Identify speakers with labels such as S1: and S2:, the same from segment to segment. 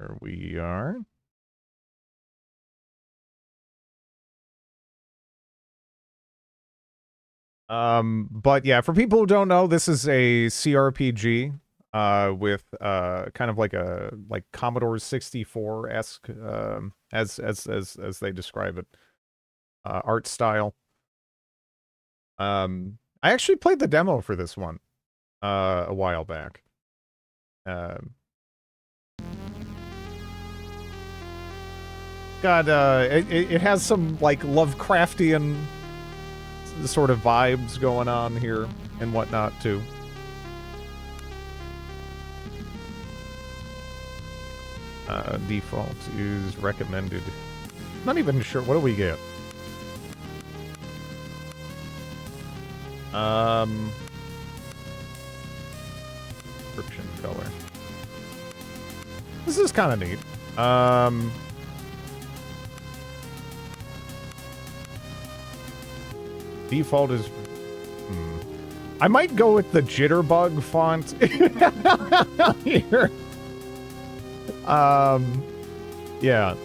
S1: There we are. But yeah, for people who don't know, this is a CRPG with kind of like a Commodore 64-esque as they describe it, art style. I actually played the demo for this one a while back. God, it has some like Lovecraftian sort of vibes going on here and whatnot too. Default is recommended. Not even sure. What do we get? Description color. This is kind of neat. Default is... I might go with the Jitterbug font here. Yeah.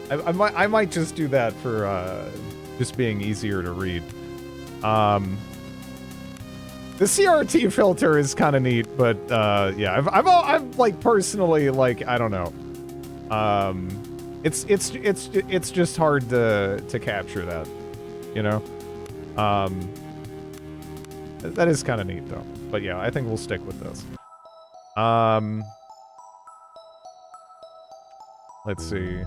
S1: I might just do that for just being easier to read. The CRT filter is kind of neat, but yeah, I've like personally, like, I don't know. It's just hard to capture that, you know. That is kind of neat though. But yeah, I think we'll stick with this. Let's see.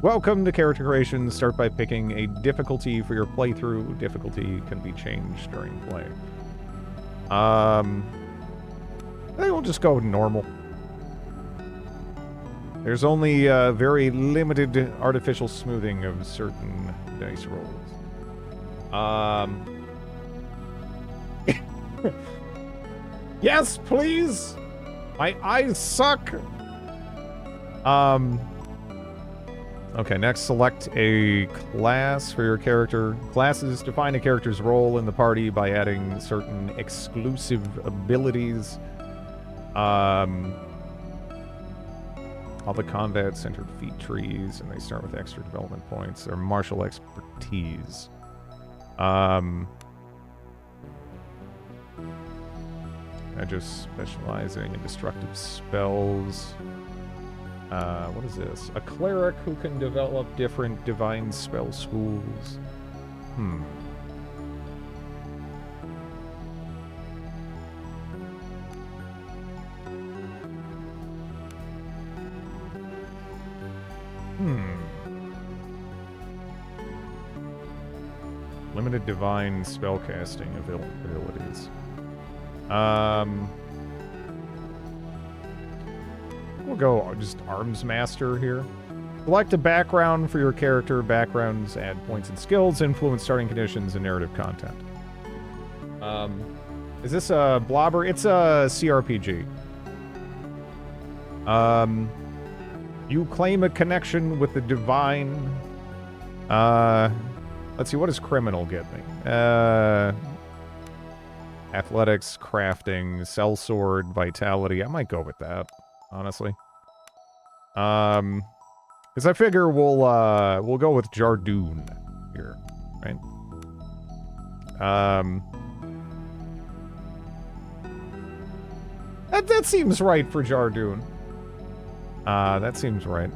S1: Welcome to character creation. Start by picking a difficulty for your playthrough. Difficulty can be changed during play. I think we'll just go normal. There's only very limited artificial smoothing of certain dice rolls. Yes, please. My eyes suck. Okay, next select a class for your character. Classes define a character's role in the party by adding certain exclusive abilities. All the combats enter feat trees, and they start with extra development points. They're martial expertise. I just specializing in destructive spells. What is this? A cleric who can develop different divine spell schools. Limited divine spellcasting abilities. We'll go just Arms Master here. Select a background for your character. Backgrounds add points and skills, influence starting conditions, and narrative content. Is this a blobber? It's a CRPG. You claim a connection with the divine. Let's see, what does criminal get me? Athletics, crafting, sellsword, vitality. I might go with that, honestly. Because I figure we'll go with Jardoon here, right? That seems right for Jardoon. That seems right.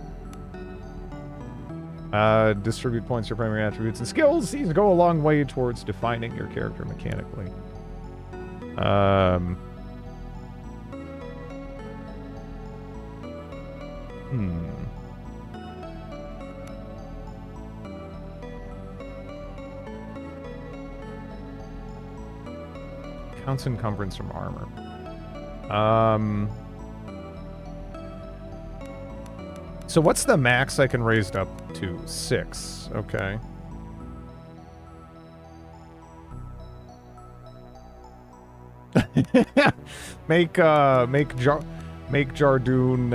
S1: Distribute points to primary attributes and skills. These go a long way towards defining your character mechanically. Counts encumbrance from armor. So what's the max I can raise it up to? 6. Okay. make Jardoon,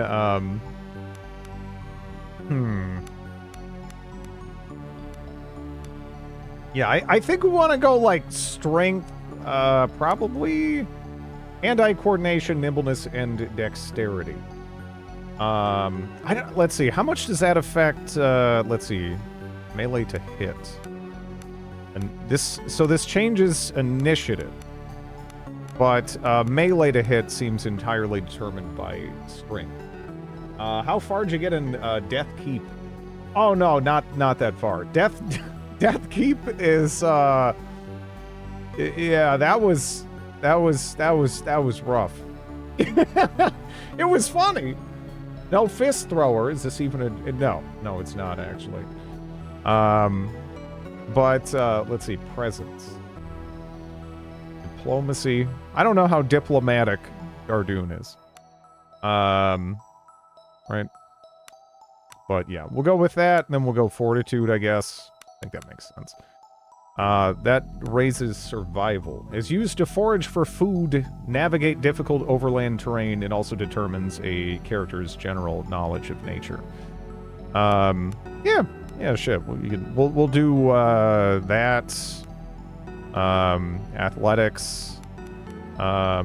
S1: Yeah, I think we want to go, like, strength, probably hand-eye coordination, nimbleness, and dexterity. Let's see. How much does that affect? Let's see. Melee to hit. And this changes initiative. But melee to hit seems entirely determined by strength. How far did you get in Death Keep? Oh no, not that far. Death Keep is yeah, that was rough. It was funny. No fist thrower. Is this even a no, it's not actually. But let's see, presence. Diplomacy. I don't know how diplomatic Gardoon is. Right. But yeah, we'll go with that, and then we'll go fortitude, I guess. I think that makes sense. That raises survival. Is used to forage for food, navigate difficult overland terrain, and also determines a character's general knowledge of nature. Yeah, shit. We'll do that. Athletics. I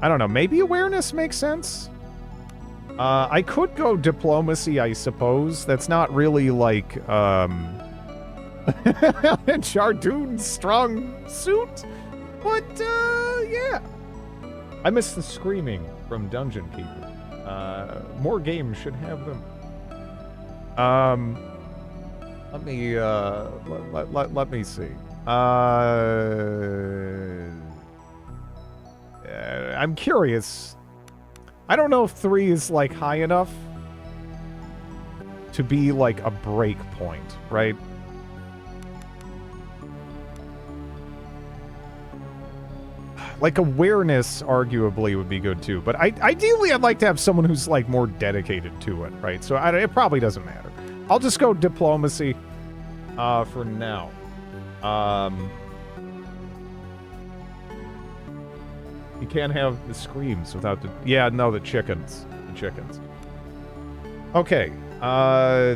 S1: don't know. Maybe awareness makes sense. I could go diplomacy, I suppose. That's not really like Jardoon's strong suit. But yeah. I miss the screaming from Dungeon Keeper. More games should have them. Let me let me see. I'm curious. I don't know if 3 is like high enough to be like a break point, right? Like awareness arguably would be good too, but ideally I'd like to have someone who's like more dedicated to it, right? So it probably doesn't matter. I'll just go diplomacy for now. You can't have the screams without the... Yeah, no, the chickens. The chickens. Okay.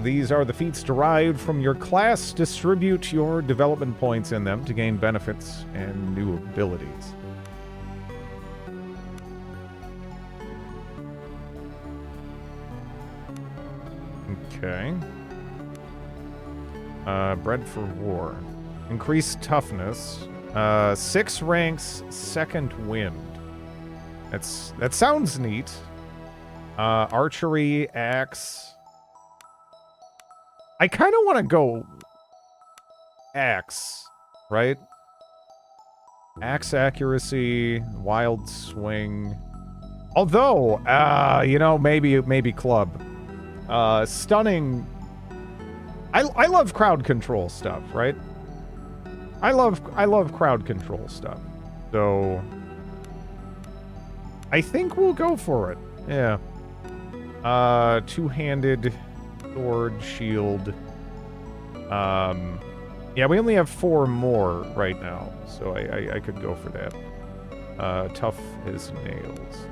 S1: These are the feats derived from your class. Distribute your development points in them to gain benefits and new abilities. Okay. Bred for war. Increased toughness. 6 ranks, second wind. That sounds neat. Archery, axe. I kind of want to go axe, right? Axe accuracy, wild swing. Although, you know, maybe club. Stunning. I love crowd control stuff, right? I love crowd control stuff. So I think we'll go for it. Yeah. Two-handed sword, shield. Yeah, we only have 4 more right now, so I could go for that. Tough as nails.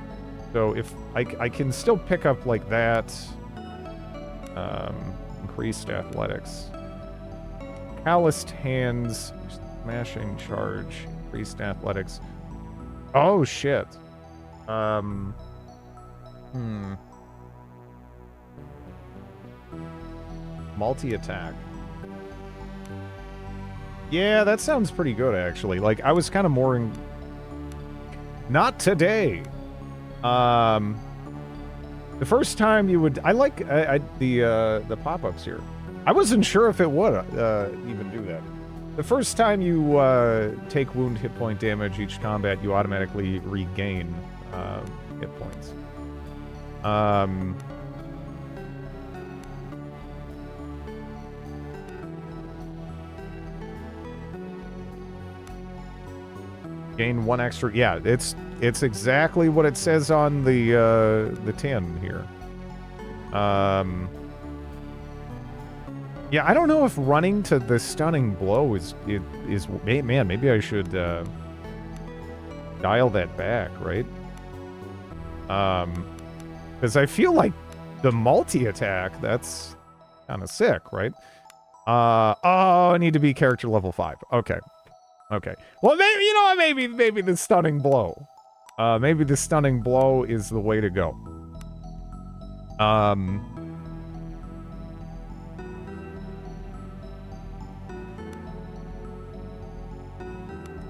S1: So if I can still pick up like that. Increased athletics. Calloused hands, smashing charge, increased athletics. Oh shit. Multi-attack. Yeah, that sounds pretty good actually. Like I was kind of more in... Not today. The first time you would... I like the pop-ups here. I wasn't sure if it would even do that. The first time you take wound hit point damage each combat, you automatically regain hit points. Gain 1 extra. Yeah, it's exactly what it says on the tin here. Yeah, I don't know if running to the stunning blow is man, maybe I should dial that back, right? Because I feel like the multi-attack, that's kind of sick, right? Oh, I need to be character level 5. Okay. Okay. Well, maybe, you know what, maybe the stunning blow. Maybe the stunning blow is the way to go.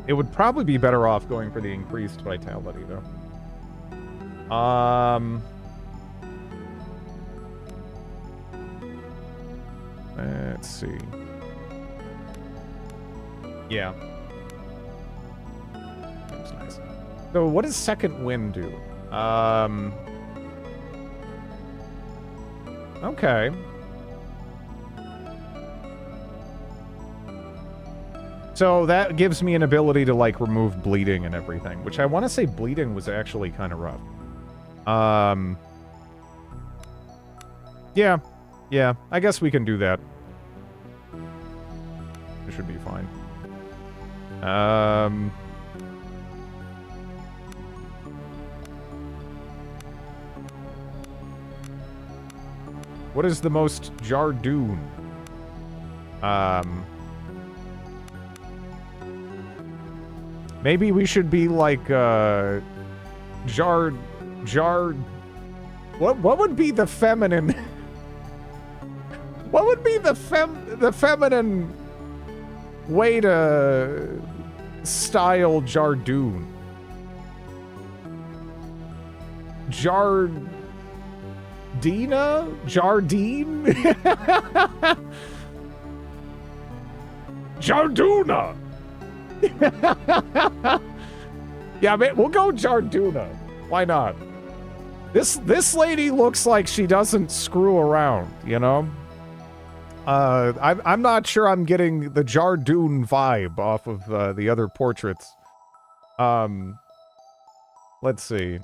S1: It would probably be better off going for the increased vitality, though. Let's see. Yeah. Seems nice. So what does second wind do? Okay. So that gives me an ability to, like, remove bleeding and everything, which I want to say bleeding was actually kind of rough. Yeah. Yeah, I guess we can do that. It should be fine. What is the most Jardoon? Maybe we should be like, What would be the feminine? What would be the feminine way to style Jardoon? Jardina? Jardine? Jarduna! Yeah, man, we'll go Jarduna. Why not? This lady looks like she doesn't screw around, you know? I'm not sure I'm getting the Jardoon vibe off of the other portraits. Let's see.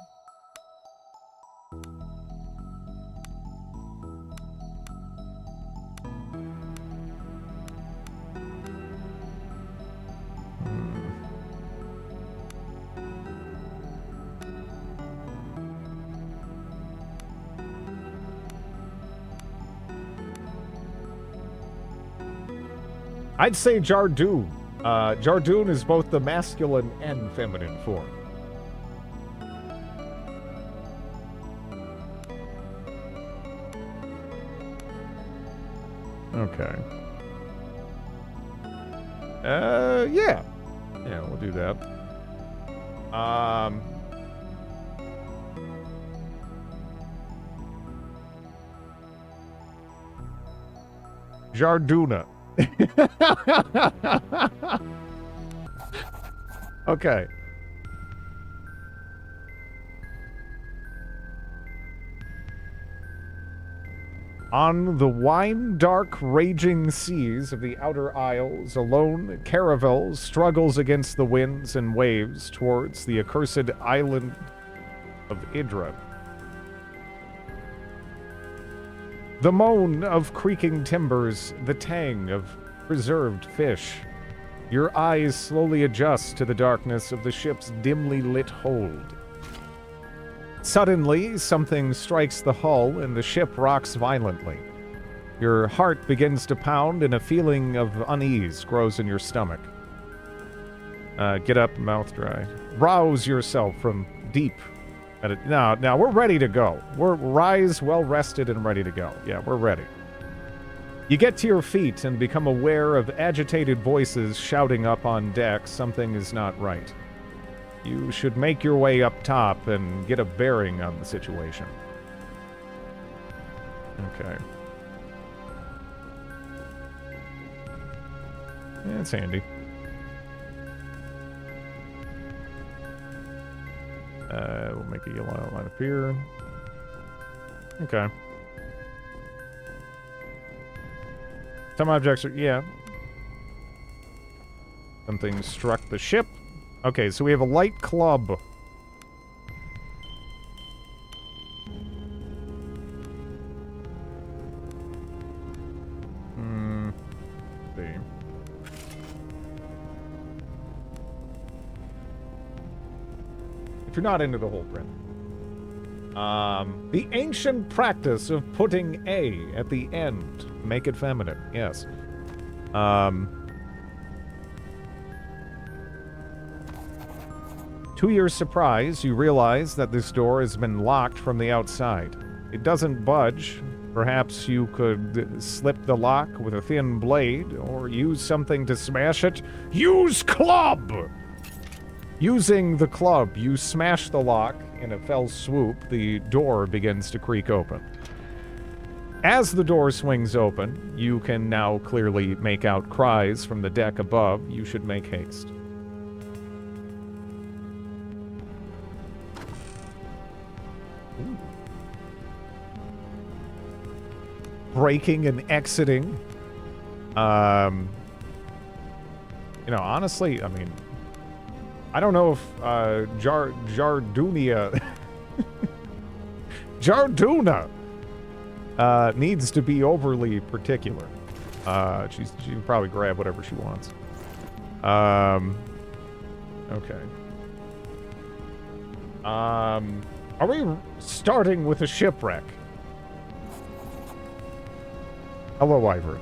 S1: I'd say Jardoon. Jardoon is both the masculine and feminine form. Okay. Yeah. Yeah, we'll do that. Jarduna. Okay. On the wine-dark raging seas of the Outer Isles, alone, Caravel struggles against the winds and waves towards the accursed island of Idra. The moan of creaking timbers, the tang of preserved fish. Your eyes slowly adjust to the darkness of the ship's dimly lit hold. Suddenly, something strikes the hull and the ship rocks violently. Your heart begins to pound and a feeling of unease grows in your stomach. Get up, mouth dry. Rouse yourself from deep. Now, we're ready to go. We're rise well rested and ready to go. Yeah, we're ready. You get to your feet and become aware of agitated voices shouting up on deck something is not right. You should make your way up top and get a bearing on the situation. Okay. Yeah, it's handy. We'll make a yellow outline appear. Okay. Some objects are... yeah. Something struck the ship. Okay, so we have a light club. See. If you're not into the whole print. The ancient practice of putting A at the end. Make it feminine, yes. To your surprise, you realize that this door has been locked from the outside. It doesn't budge. Perhaps you could slip the lock with a thin blade, or use something to smash it. Use club! Using the club, you smash the lock. In a fell swoop, the door begins to creak open. As the door swings open, you can now clearly make out cries from the deck above. You should make haste. Ooh. Breaking and exiting. You know, honestly, I mean, I don't know if Jarduna needs to be overly particular. She can probably grab whatever she wants. Okay. Are we starting with a shipwreck? Hello, Wyvern.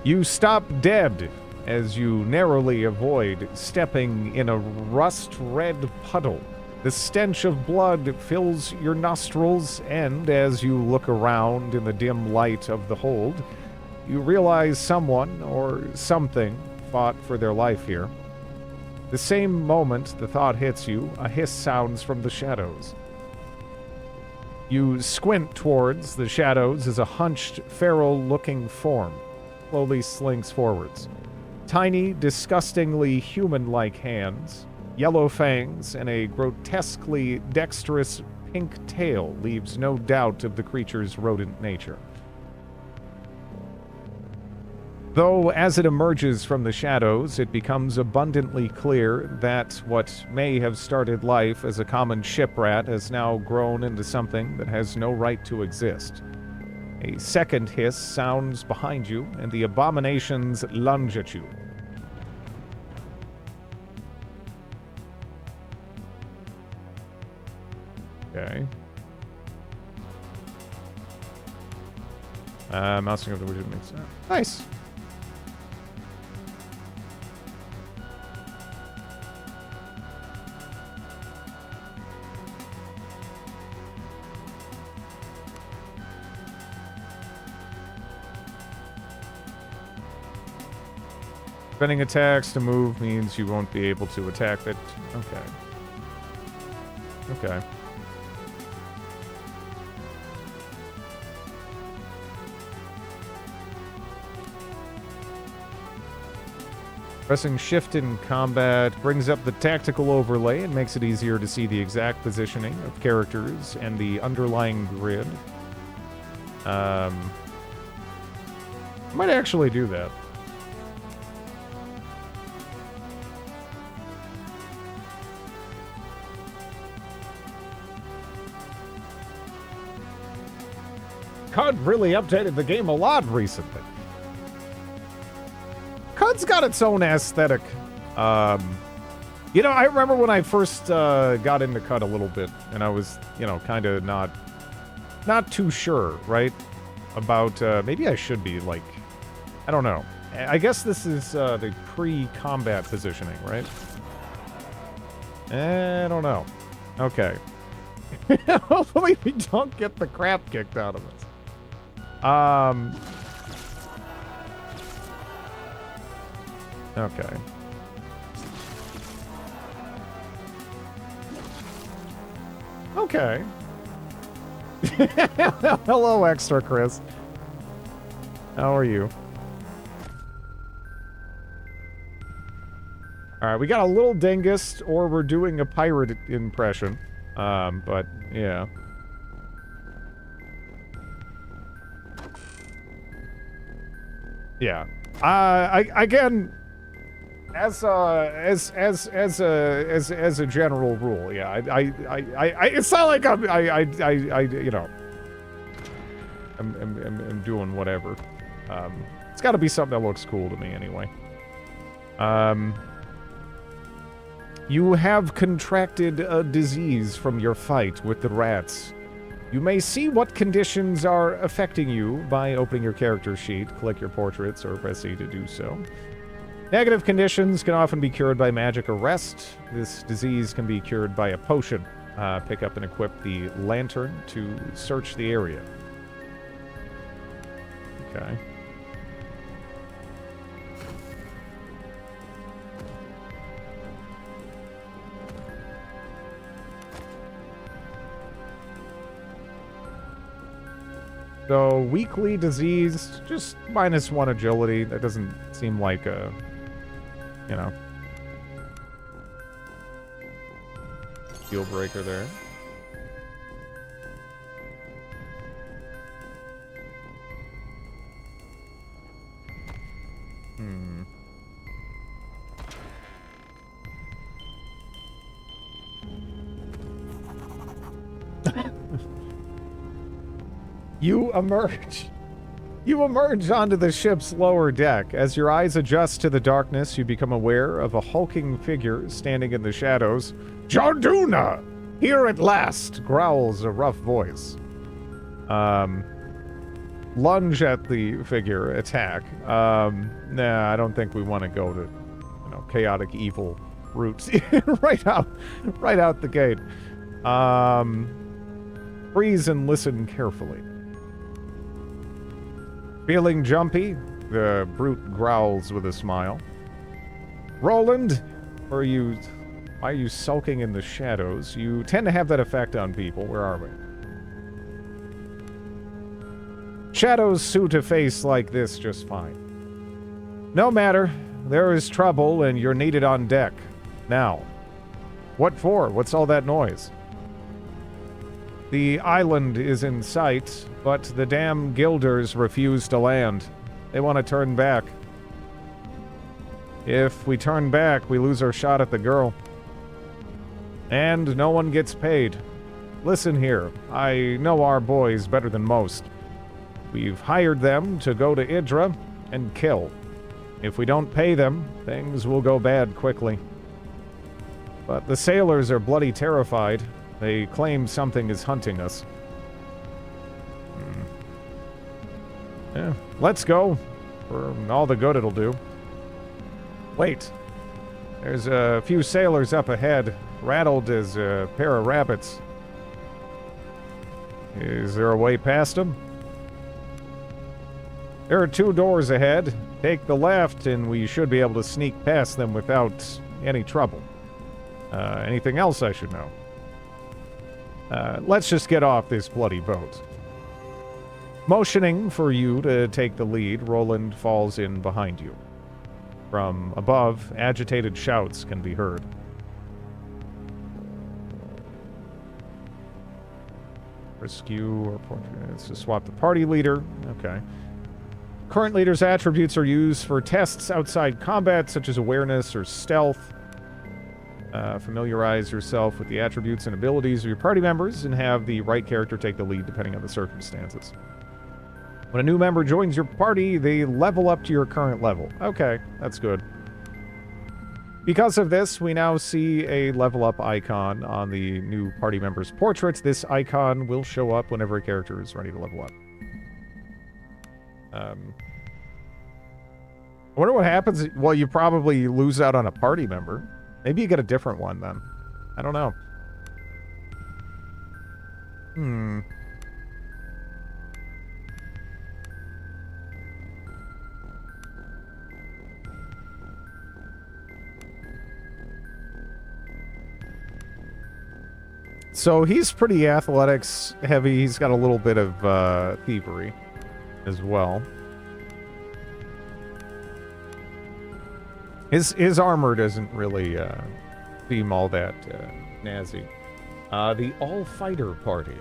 S1: You stop dead as you narrowly avoid stepping in a rust-red puddle. The stench of blood fills your nostrils, and as you look around in the dim light of the hold, you realize someone or something fought for their life here. The same moment the thought hits you, a hiss sounds from the shadows. You squint towards the shadows as a hunched, feral-looking form slowly slinks forwards. Tiny, disgustingly human-like hands, yellow fangs, and a grotesquely dexterous pink tail leaves no doubt of the creature's rodent nature. Though, as it emerges from the shadows, it becomes abundantly clear that what may have started life as a common shiprat has now grown into something that has no right to exist. A second hiss sounds behind you, and the abominations lunge at you. Okay. Mousing over the widget makes sense. Nice. Spending attacks to move means you won't be able to attack it. Okay. Okay. Pressing shift in combat brings up the tactical overlay and makes it easier to see the exact positioning of characters and the underlying grid. I might actually do that. CUD really updated the game a lot recently. CUD's got its own aesthetic. You know, I remember when I first got into CUD a little bit, and I was, you know, kind of not too sure, right? About, maybe I should be, like, I don't know. I guess this is the pre-combat positioning, right? I don't know. Okay. Hopefully we don't get the crap kicked out of us. Okay. Okay. Hello, Extra Chris. How are you? Alright, we got a little dingus, or we're doing a pirate impression. But, yeah. Yeah. Again, as a general rule, yeah, it's not like you know, I'm doing whatever. It's got to be something that looks cool to me anyway. You have contracted a disease from your fight with the rats. You may see what conditions are affecting you by opening your character sheet, click your portraits, or press E to do so. Negative conditions can often be cured by magic or rest. This disease can be cured by a potion. pick up and equip the lantern to search the area. Okay. So, weakly diseased, just -1 agility. That doesn't seem like a, you know, deal breaker there. You emerge. You emerge onto the ship's lower deck. As your eyes adjust to the darkness, you become aware of a hulking figure standing in the shadows. Jarduna! Here at last! Growls a rough voice. Lunge at the figure, attack. Nah, I don't think we want to go to, you know, chaotic evil routes right out the gate. Freeze and listen carefully. Feeling jumpy? The brute growls with a smile. Roland, why are you sulking in the shadows? You tend to have that effect on people. Where are we? Shadows suit a face like this just fine. No matter. There is trouble and you're needed on deck. Now. What for? What's all that noise? The island is in sight, but the damn Guilders refuse to land. They want to turn back. If we turn back, we lose our shot at the girl. And no one gets paid. Listen here, I know our boys better than most. We've hired them to go to Idra and kill. If we don't pay them, things will go bad quickly. But the sailors are bloody terrified. They claim something is hunting us. Yeah, let's go. For all the good it'll do. Wait. There's a few sailors up ahead, rattled as a pair of rabbits. Is there a way past them? There are 2 doors ahead. Take the left and we should be able to sneak past them without any trouble. Anything else I should know? Let's just get off this bloody boat. Motioning for you to take the lead, Roland falls in behind you. From above, agitated shouts can be heard. Rescue or portraits to swap the party leader. Okay. Current leader's attributes are used for tests outside combat, such as awareness or stealth. Familiarize yourself with the attributes and abilities of your party members and have the right character take the lead depending on the circumstances. When a new member joins your party, they level up to your current level. Okay, that's good. Because of this, we now see a level up icon on the new party member's portraits. This icon will show up whenever a character is ready to level up. I wonder what happens. Well, you probably lose out on a party member. Maybe you get a different one then. I don't know. So he's pretty athletics heavy. He's got a little bit of thievery as well. His armor doesn't really seem all that snazzy. The all-fighter party.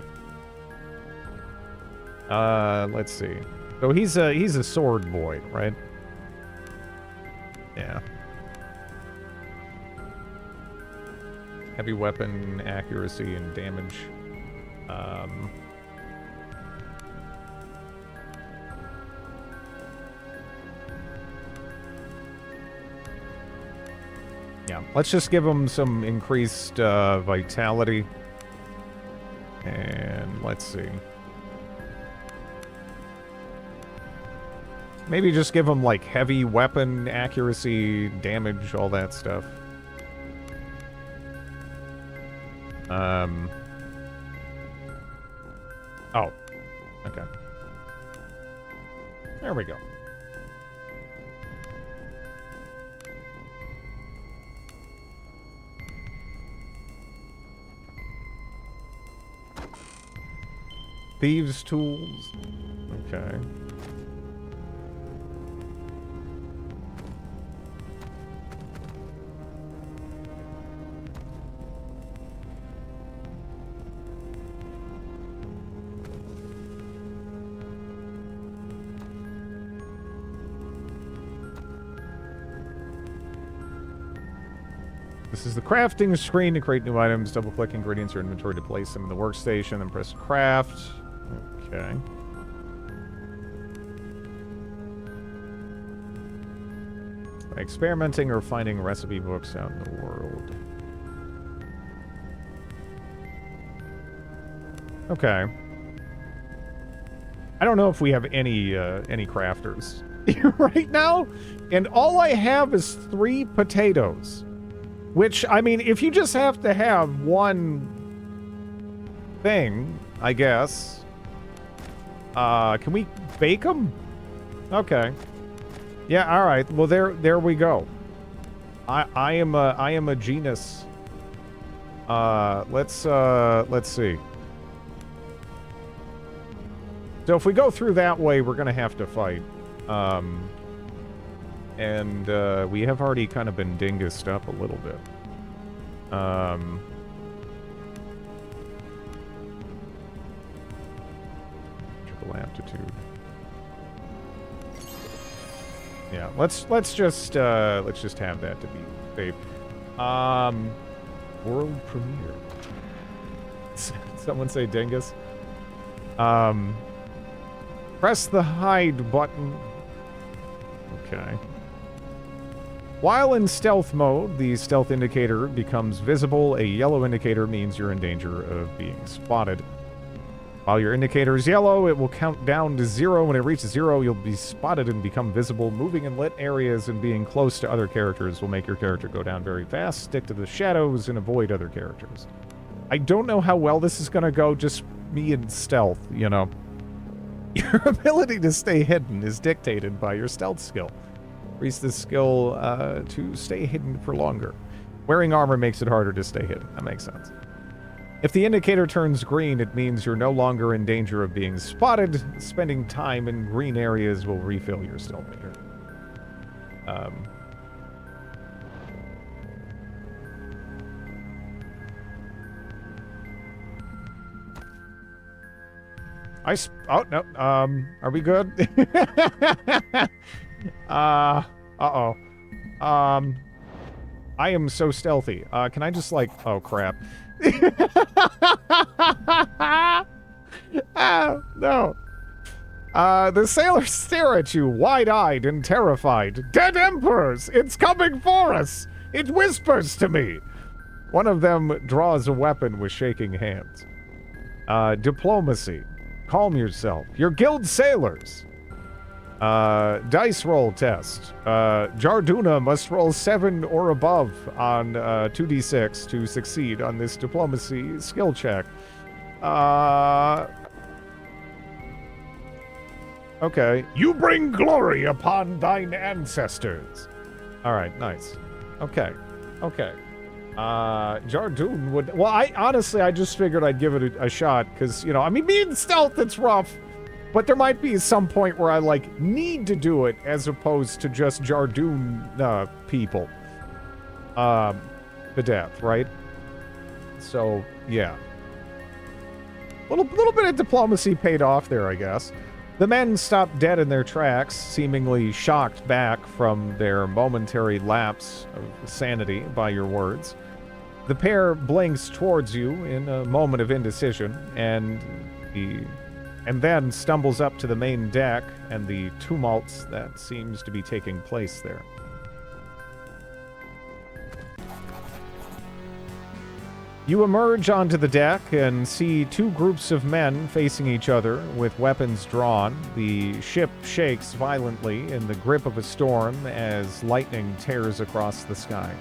S1: Let's see. So he's a sword boy, right? Yeah. Heavy weapon accuracy and damage. Yeah, let's just give him some increased vitality. And let's see. Maybe just give him, like, heavy weapon accuracy, damage, all that stuff. Oh, okay. There we go. Thieves' tools. Okay. This is the crafting screen to create new items. Double-click ingredients or inventory to place them in the workstation, then press craft. Okay. By experimenting or finding recipe books out in the world. Okay. I don't know if we have any crafters right now, and all I have is 3 potatoes. Which, I mean, if you just have to have one thing, I guess. Can we bake them? Okay. Yeah, all right. Well, there we go. I am a genius. Let's see. So if we go through that way, we're gonna have to fight. And we have already kind of been dingused up a little bit. Triple aptitude. Yeah, let's just have that to be safe. World premiere. Someone say dingus. Press the hide button. Okay. While in stealth mode, the stealth indicator becomes visible. A yellow indicator means you're in danger of being spotted. While your indicator is yellow, it will count down to 0. When it reaches 0, you'll be spotted and become visible. Moving in lit areas and being close to other characters will make your character go down very fast. Stick to the shadows and avoid other characters. I don't know how well this is going to go, just me in stealth, you know. Your ability to stay hidden is dictated by your stealth skill. Increase this skill to stay hidden for longer. Wearing armor makes it harder to stay hidden. That makes sense. If the indicator turns green, it means you're no longer in danger of being spotted. Spending time in green areas will refill your stealth meter. Oh, no. Are we good? Uh-oh. I am so stealthy. Can I just, like... Oh, crap. No. The sailors stare at you, wide-eyed and terrified. Dead emperors! It's coming for us! It whispers to me! One of them draws a weapon with shaking hands. Diplomacy. Calm yourself. You're guild sailors. Dice roll test. Jarduna must roll 7 or above on 2d6 to succeed on this diplomacy skill check. Okay. You bring glory upon thine ancestors. Alright, nice. Okay. Okay. Jardun would... Well, I just figured I'd give it a shot, because, you know, I mean, being stealth, it's rough. But there might be some point where I, like, need to do it as opposed to just Jardun people. To death, right? So, yeah. Little bit of diplomacy paid off there, I guess. The men stopped dead in their tracks, seemingly shocked back from their momentary lapse of sanity by your words. The pair blinks towards you in a moment of indecision, and then stumbles up to the main deck and the tumult that seems to be taking place there. You emerge onto the deck and see 2 groups of men facing each other with weapons drawn. The ship shakes violently in the grip of a storm as lightning tears across the sky.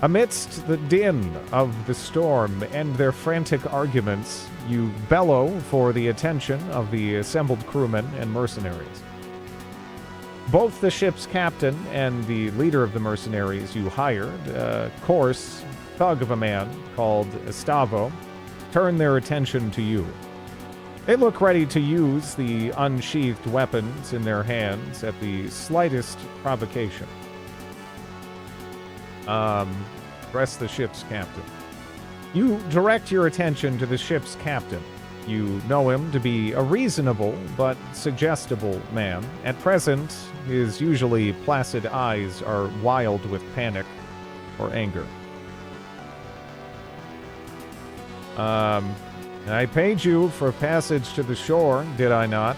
S1: Amidst the din of the storm and their frantic arguments, you bellow for the attention of the assembled crewmen and mercenaries. Both the ship's captain and the leader of the mercenaries you hired, a coarse thug of a man called Estavo, turn their attention to you. They look ready to use the unsheathed weapons in their hands at the slightest provocation. Address the ship's captain. You direct your attention to the ship's captain. You know him to be a reasonable but suggestible man. At present, his usually placid eyes are wild with panic or anger. I paid you for passage to the shore, did I not?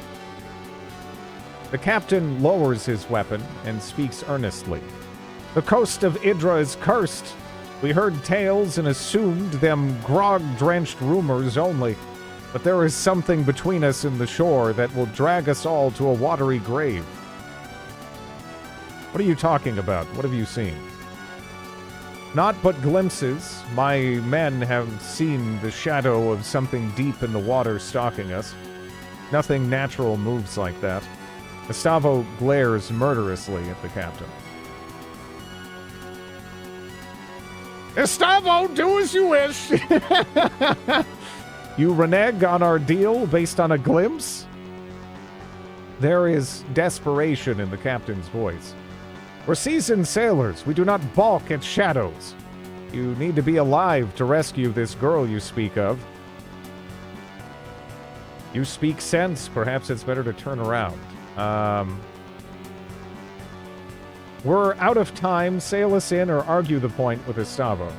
S1: The captain lowers his weapon and speaks earnestly. The coast of Idra is cursed. We heard tales and assumed them grog-drenched rumors only. But there is something between us and the shore that will drag us all to a watery grave. What are you talking about? What have you seen? Not but glimpses. My men have seen the shadow of something deep in the water stalking us. Nothing natural moves like that. Gustavo glares murderously at the captain. Gustavo, do as you wish! You renege on our deal based on a glimpse? There is desperation in the captain's voice. We're seasoned sailors. We do not balk at shadows. You need to be alive to rescue this girl you speak of. You speak sense. Perhaps it's better to turn around. We're out of time. Sail us in or argue the point with Estavo.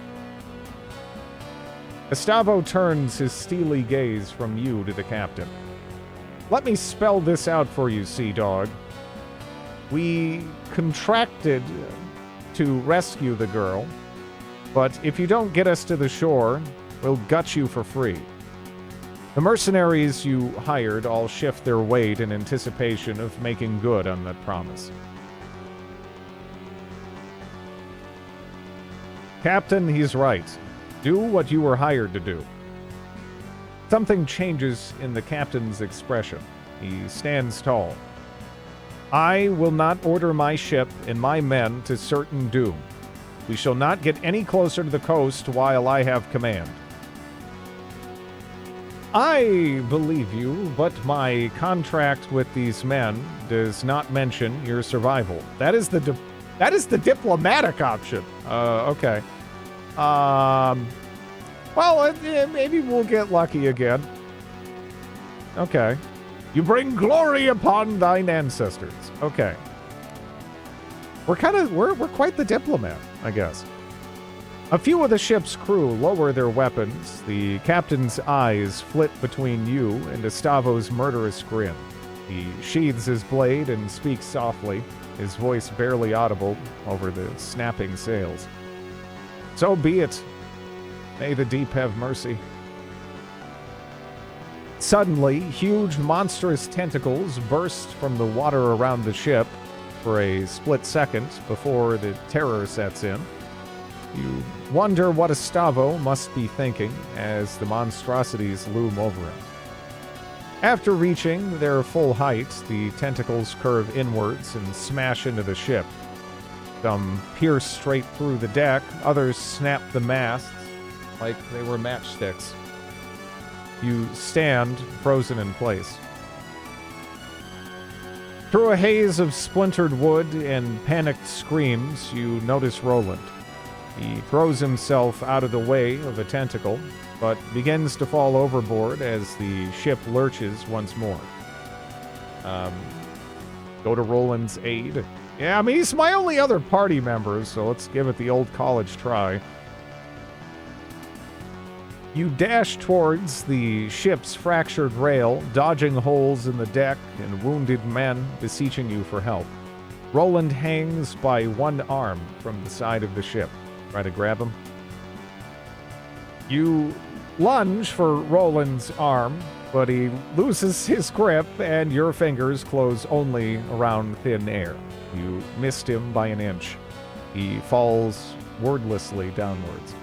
S1: Estavo turns his steely gaze from you to the captain. Let me spell this out for you, Sea Dog. We contracted to rescue the girl, but if you don't get us to the shore, we'll gut you for free. The mercenaries you hired all shift their weight in anticipation of making good on that promise. Captain, he's right. Do what you were hired to do. Something changes in the captain's expression. He stands tall. I will not order my ship and my men to certain doom. We shall not get any closer to the coast while I have command. I believe you, but my contract with these men does not mention your survival. That is the diplomatic option. Okay. Well, maybe we'll get lucky again. Okay. You bring glory upon thine ancestors. Okay. We're quite the diplomat, I guess. A few of the ship's crew lower their weapons. The captain's eyes flit between you and Estavo's murderous grin. He sheathes his blade and speaks softly, his voice barely audible over the snapping sails. So be it. May the deep have mercy. Suddenly, huge, monstrous tentacles burst from the water around the ship for a split second before the terror sets in. You wonder what Estavo must be thinking as the monstrosities loom over him. After reaching their full height, the tentacles curve inwards and smash into the ship. Some pierce straight through the deck, others snap the masts like they were matchsticks. You stand frozen in place. Through a haze of splintered wood and panicked screams, you notice Roland. He throws himself out of the way of a tentacle, but begins to fall overboard as the ship lurches once more. Go to Roland's aid. Yeah, I mean, he's my only other party member, so let's give it the old college try. You dash towards the ship's fractured rail, dodging holes in the deck and wounded men beseeching you for help. Roland hangs by one arm from the side of the ship. Try to grab him. You lunge for Roland's arm, but he loses his grip and your fingers close only around thin air. You missed him by an inch. He falls wordlessly downwards.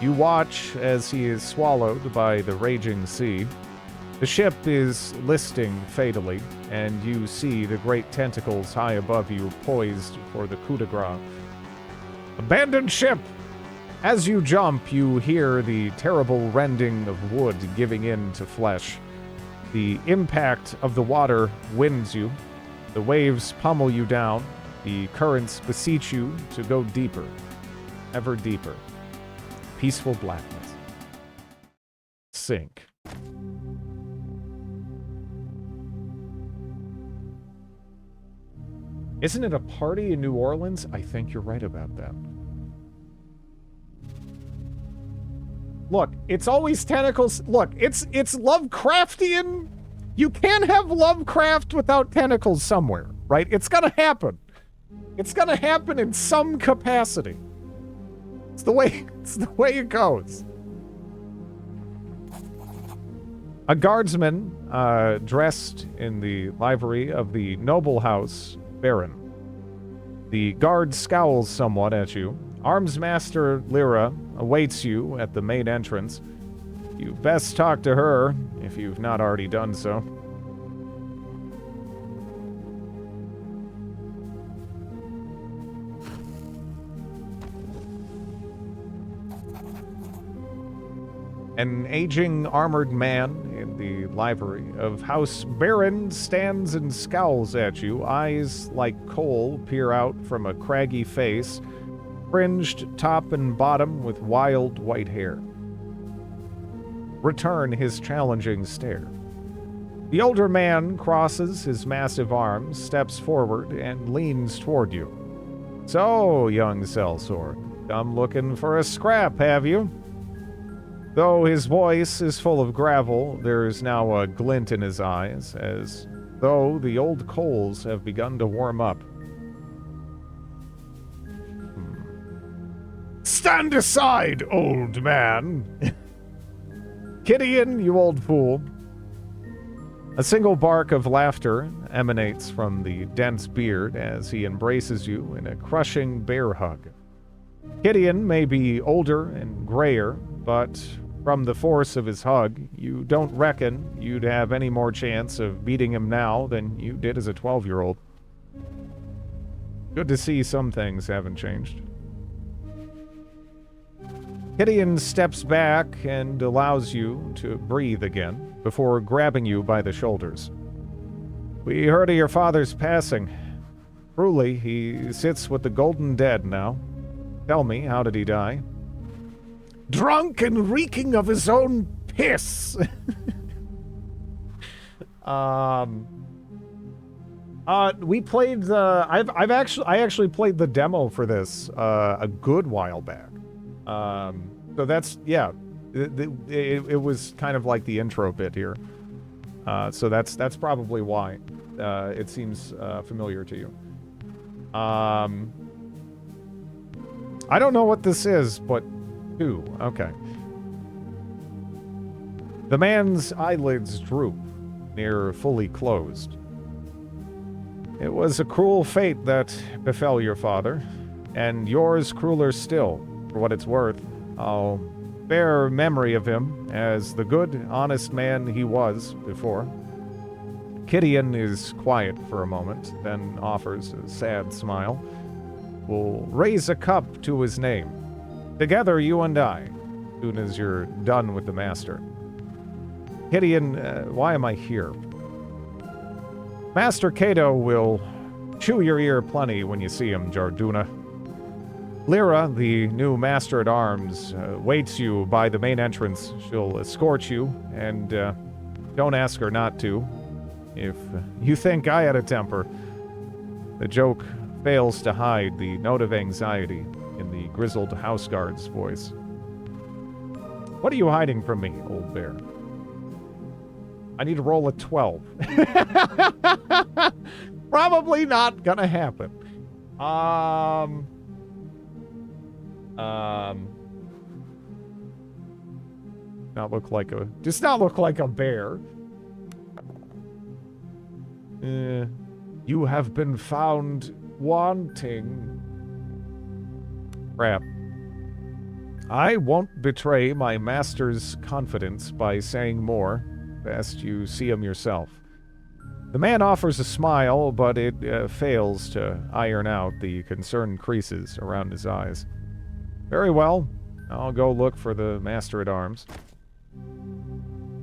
S1: You watch as he is swallowed by the raging sea. The ship is listing fatally, and you see the great tentacles high above you poised for the coup de grace. Abandoned ship! As you jump, you hear the terrible rending of wood giving in to flesh. The impact of the water winds you. The waves pummel you down. The currents beseech you to go deeper, ever deeper. Peaceful blackness. Sink. Isn't it a party in New Orleans? I think you're right about that. Look, it's always tentacles. Look, it's Lovecraftian. You can't have Lovecraft without tentacles somewhere, right? It's gonna happen. It's gonna happen in some capacity. It's the way it goes. A guardsman, dressed in the livery of the noble house Baron. The guard scowls somewhat at you. Armsmaster Lyra awaits you at the main entrance. You best talk to her, if you've not already done so. An aging armored man in the livery of House Baron stands and scowls at you. Eyes like coal peer out from a craggy face, fringed top and bottom with wild white hair. Return his challenging stare. The older man crosses his massive arms, steps forward, and leans toward you. So, young sellsword, come looking for a scrap, have you? Though his voice is full of gravel, there is now a glint in his eyes, as though the old coals have begun to warm up. Stand aside, old man! Gideon, you old fool. A single bark of laughter emanates from the dense beard as he embraces you in a crushing bear hug. Gideon may be older and grayer, but from the force of his hug, you don't reckon you'd have any more chance of beating him now than you did as a 12-year-old. Good to see some things haven't changed. Gideon steps back and allows you to breathe again before grabbing you by the shoulders. We heard of your father's passing. Truly, he sits with the golden dead now. Tell me, how did he die? Drunk and reeking of his own piss. We played the. I actually played the demo for this a good while back. So that's yeah. It was kind of like the intro bit here. So that's probably why it seems familiar to you. I don't know what this is, but. Two. Okay. The man's eyelids droop, near fully closed. It was a cruel fate that befell your father, and yours crueler still, for what it's worth. I'll bear memory of him as the good, honest man he was before. Gideon is quiet for a moment, then offers a sad smile. We'll raise a cup to his name. Together, you and I, soon as you're done with the master. Gideon, why am I here? Master Cato will chew your ear plenty when you see him, Jarduna. Lyra, the new master-at-arms, waits you by the main entrance. She'll escort you, and don't ask her not to. If you think I had a temper. The joke fails to hide the note of anxiety in the grizzled houseguard's voice. What are you hiding from me, old bear? I need to roll a 12. Probably not gonna happen. Does not look like a bear. You have been found wanting Crap. I won't betray my master's confidence by saying more. Best you see him yourself. The man offers a smile, but it fails to iron out the concerned creases around his eyes. Very well. I'll go look for the Master-at-Arms.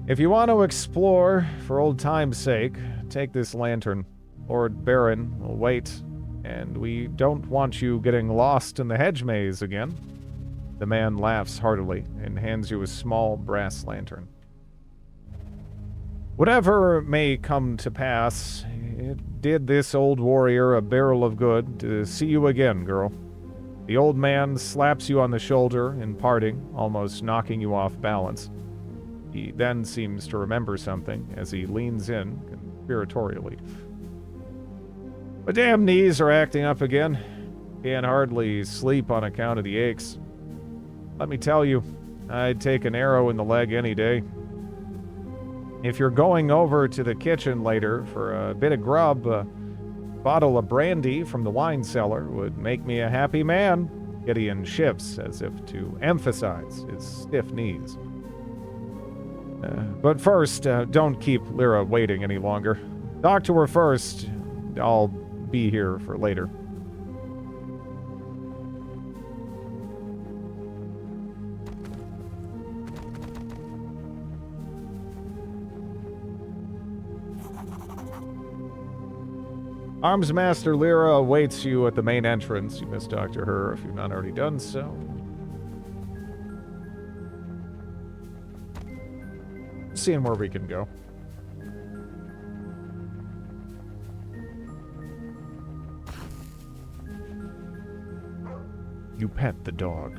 S1: If you want to explore, for old time's sake, take this lantern. Lord Baron will wait, and we don't want you getting lost in the hedge maze again. The man laughs heartily and hands you a small brass lantern. Whatever may come to pass, it did this old warrior a barrel of good to see you again, girl. The old man slaps you on the shoulder in parting, almost knocking you off balance. He then seems to remember something as he leans in conspiratorially. My damn knees are acting up again. Can't hardly sleep on account of the aches. Let me tell you, I'd take an arrow in the leg any day. If you're going over to the kitchen later for a bit of grub, a bottle of brandy from the wine cellar would make me a happy man. Gideon shifts as if to emphasize his stiff knees. But first, don't keep Lyra waiting any longer. Talk to her first. I'll be here for later. Arms Master Lyra awaits you at the main entrance. You must talk to her if you've not already done so. Seeing where we can go. You pet the dog.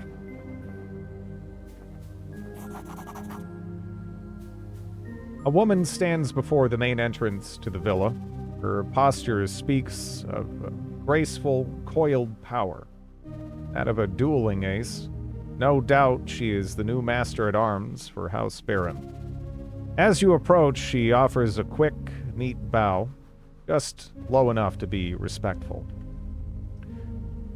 S1: A woman stands before the main entrance to the villa. Her posture speaks of graceful, coiled power. That of a dueling ace. No doubt she is the new Master-at-Arms for House Baron. As you approach, she offers a quick, neat bow, just low enough to be respectful.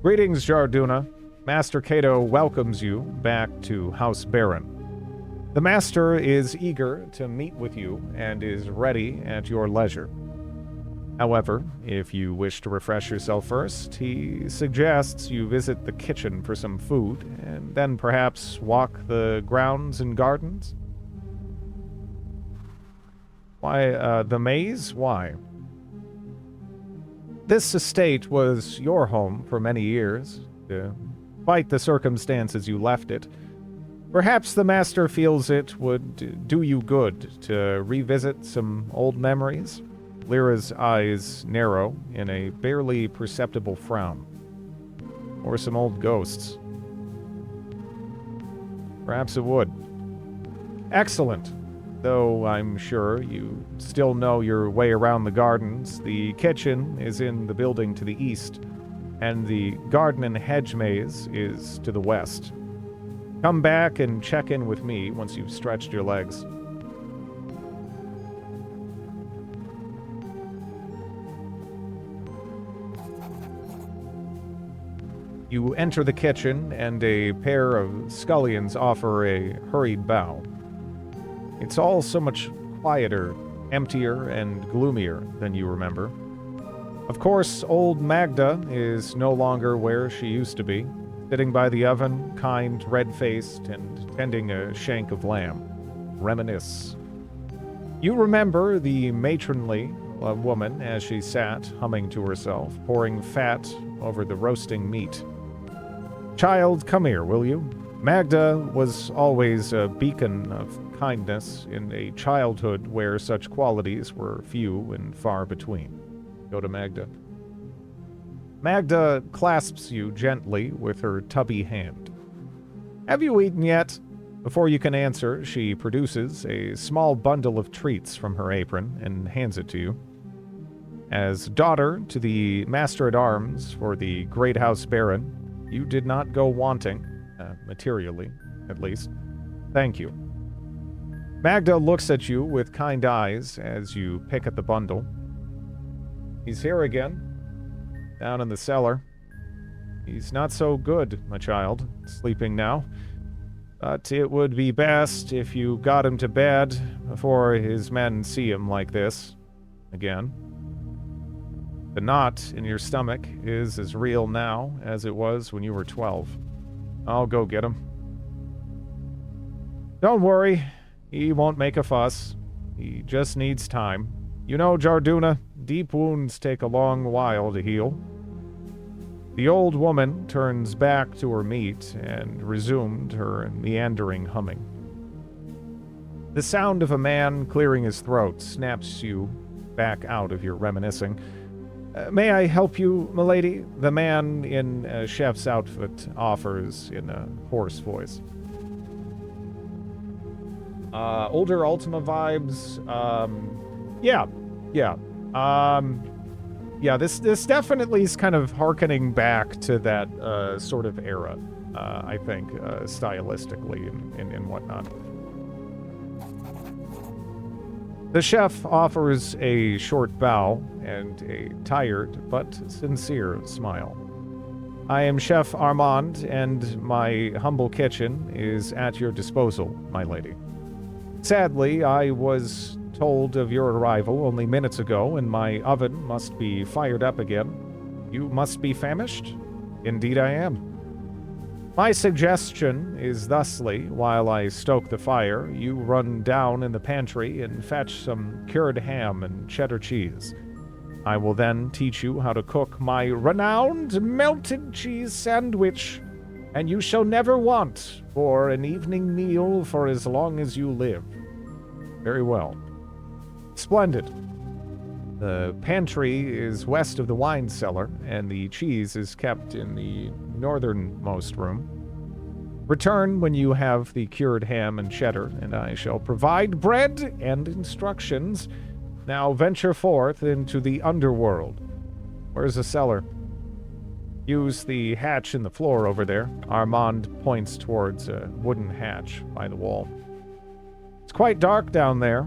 S1: Greetings, Jarduna. Master Cato welcomes you back to House Baron. The Master is eager to meet with you and is ready at your leisure. However, if you wish to refresh yourself first, he suggests you visit the kitchen for some food, and then perhaps walk the grounds and gardens. Why, the maze? Why? This estate was your home for many years, despite the circumstances you left it. Perhaps the Master feels it would do you good to revisit some old memories. Lyra's eyes narrow in a barely perceptible frown. Or some old ghosts. Perhaps it would. Excellent. Though I'm sure you still know your way around the gardens, the kitchen is in the building to the east, and the garden and hedge maze is to the west. Come back and check in with me once you've stretched your legs. You enter the kitchen, and a pair of scullions offer a hurried bow. It's all so much quieter, emptier, and gloomier than you remember. Of course, old Magda is no longer where she used to be, sitting by the oven, kind, red-faced, and tending a shank of lamb. Reminisce. You remember the matronly woman as she sat, humming to herself, pouring fat over the roasting meat. Child, come here, will you? Magda was always a beacon of kindness in a childhood where such qualities were few and far between. Go to Magda. Magda clasps you gently with her tubby hand. Have you eaten yet? Before you can answer, she produces a small bundle of treats from her apron and hands it to you. As daughter to the Master-at-Arms for the Great House Baron, you did not go wanting, materially, at least. Thank you. Magda looks at you with kind eyes as you pick at the bundle. He's here again, down in the cellar. He's not so good, my child, sleeping now. But it would be best if you got him to bed before his men see him like this again. The knot in your stomach is as real now as it was when you were 12. I'll go get him. Don't worry, he won't make a fuss. He just needs time. You know, Jarduna, deep wounds take a long while to heal. The old woman turns back to her meat and resumed her meandering humming. The sound of a man clearing his throat snaps you back out of your reminiscing. May I help you, milady? The man in a chef's outfit offers in a hoarse voice. Older Ultima vibes. Yeah, this definitely is kind of hearkening back to that sort of era, I think, stylistically and whatnot. The chef offers a short bow and a tired but sincere smile. I am Chef Armand, and my humble kitchen is at your disposal, my lady. Sadly, I was told of your arrival only minutes ago, and my oven must be fired up again. You must be famished? Indeed I am. My suggestion is thusly, while I stoke the fire, you run down in the pantry and fetch some cured ham and cheddar cheese. I will then teach you how to cook my renowned melted cheese sandwich, and you shall never want for an evening meal for as long as you live. Very well. Splendid. The pantry is west of the wine cellar, and the cheese is kept in the northernmost room. Return when you have the cured ham and cheddar, and I shall provide bread and instructions. Now venture forth into the underworld. Where's the cellar? Use the hatch in the floor over there. Armand points towards a wooden hatch by the wall. It's quite dark down there,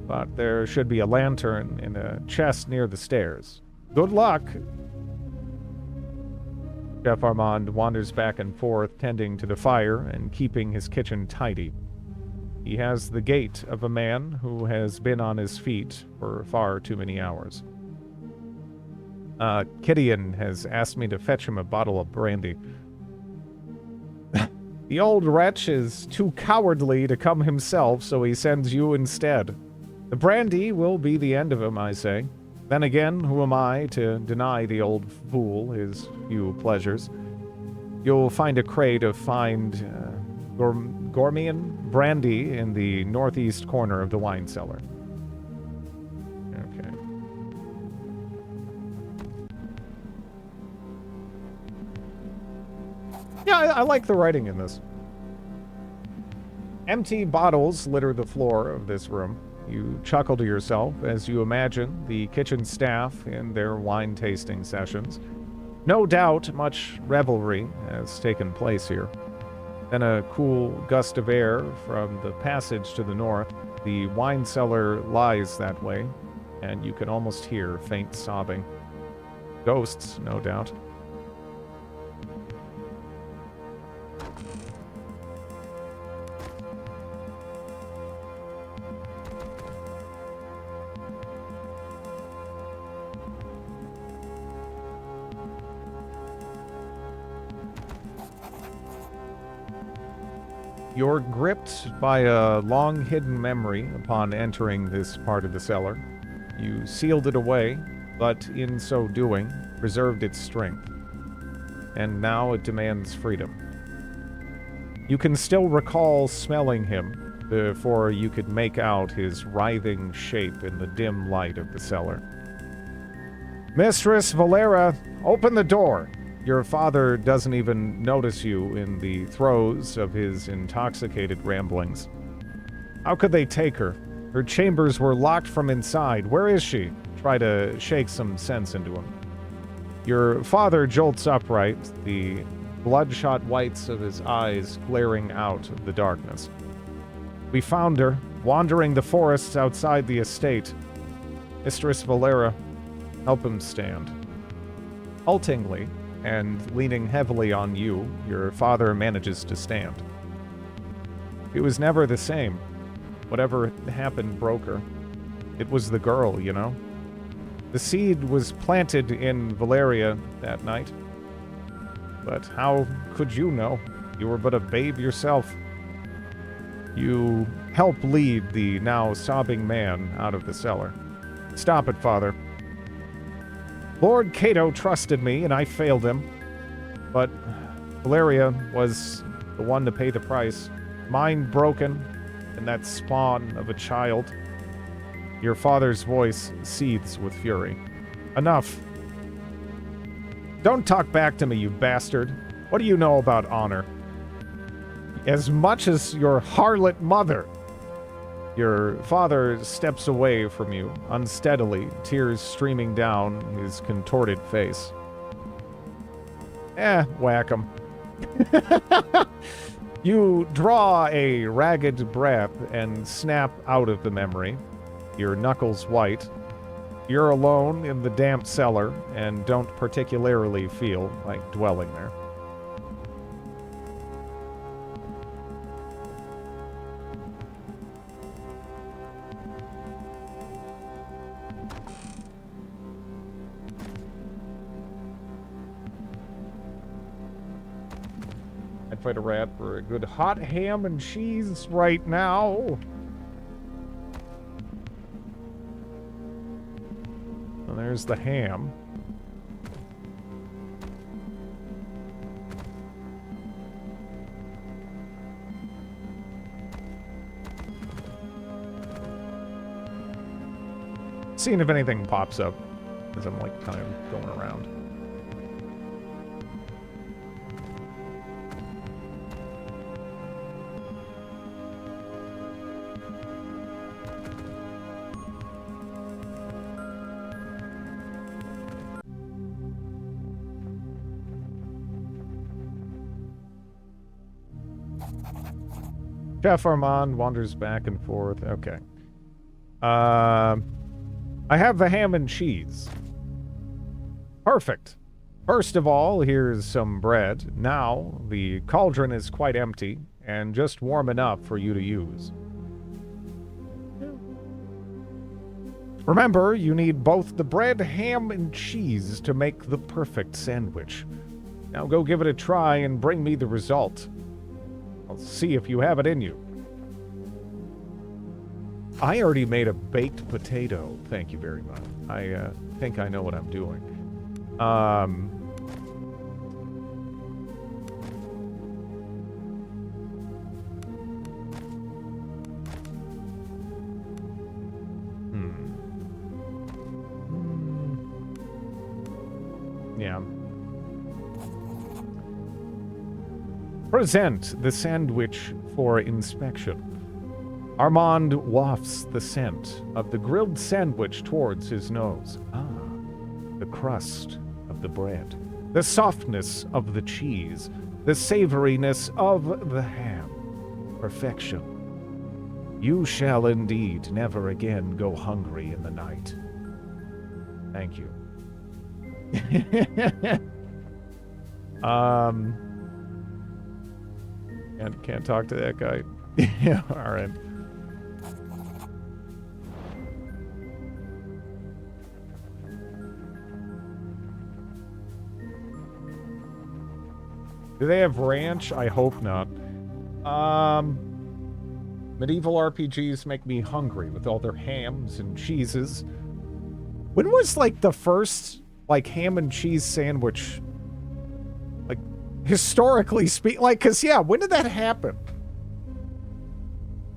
S1: but there should be a lantern in a chest near the stairs. Good luck! Chef Armand wanders back and forth, tending to the fire and keeping his kitchen tidy. He has the gait of a man who has been on his feet for far too many hours. Gideon has asked me to fetch him a bottle of brandy. The old wretch is too cowardly to come himself, so he sends you instead. The brandy will be the end of him, I say. Then again, who am I to deny the old fool his few pleasures? You'll find a crate of fine Gormian brandy in the northeast corner of the wine cellar. Okay. Yeah, I like the writing in this. Empty bottles litter the floor of this room. You chuckle to yourself as you imagine the kitchen staff in their wine tasting sessions. No doubt much revelry has taken place here. Then a cool gust of air from the passage to the north. The wine cellar lies that way, and you can almost hear faint sobbing. Ghosts, no doubt. You're gripped by a long-hidden memory upon entering this part of the cellar. You sealed it away, but in so doing, preserved its strength. And now it demands freedom. You can still recall smelling him before you could make out his writhing shape in the dim light of the cellar. Mistress Valera, open the door! Your father doesn't even notice you in the throes of his intoxicated ramblings. How could they take her? Her chambers were locked from inside. Where is she? Try to shake some sense into him. Your father jolts upright, the bloodshot whites of his eyes glaring out of the darkness. We found her, wandering the forests outside the estate. Mistress Valera, help him stand. Haltingly, and leaning heavily on you, your father manages to stand. It was never the same. Whatever happened broke her. It was the girl, you know? The seed was planted in Valeria that night. But how could you know? You were but a babe yourself. You helped lead the now sobbing man out of the cellar. Stop it, Father. Lord Cato trusted me, and I failed him. But Valeria was the one to pay the price. Mind broken, and that spawn of a child. Your father's voice seethes with fury. Enough. Don't talk back to me, you bastard. What do you know about honor? As much as your harlot mother. Your father steps away from you, unsteadily, tears streaming down his contorted face. Whack him. You draw a ragged breath and snap out of the memory, your knuckles white. You're alone in the damp cellar and don't particularly feel like dwelling there. I'd fight a rat for a good hot ham and cheese right now. And there's the ham. Seeing if anything pops up as I'm like kind of going around. Chef Armand wanders back and forth. Okay. I have the ham and cheese. Perfect. First of all, here's some bread. Now, the cauldron is quite empty and just warm enough for you to use. Remember, you need both the bread, ham, and cheese to make the perfect sandwich. Now go give it a try and bring me the result. I'll see if you have it in you. I already made a baked potato. Thank you very much. I think I know what I'm doing. Yeah. Present the sandwich for inspection. Armand wafts the scent of the grilled sandwich towards his nose. The crust of the bread, the softness of the cheese, the savoriness of the ham. Perfection. You shall indeed never again go hungry in the night. Thank you. Can't talk to that guy. Yeah, all right. Do they have ranch? I hope not. Medieval RPGs make me hungry with all their hams and cheeses. When was, like, the first, like, ham and cheese sandwich, like, historically speak, like, because, yeah, when did that happen?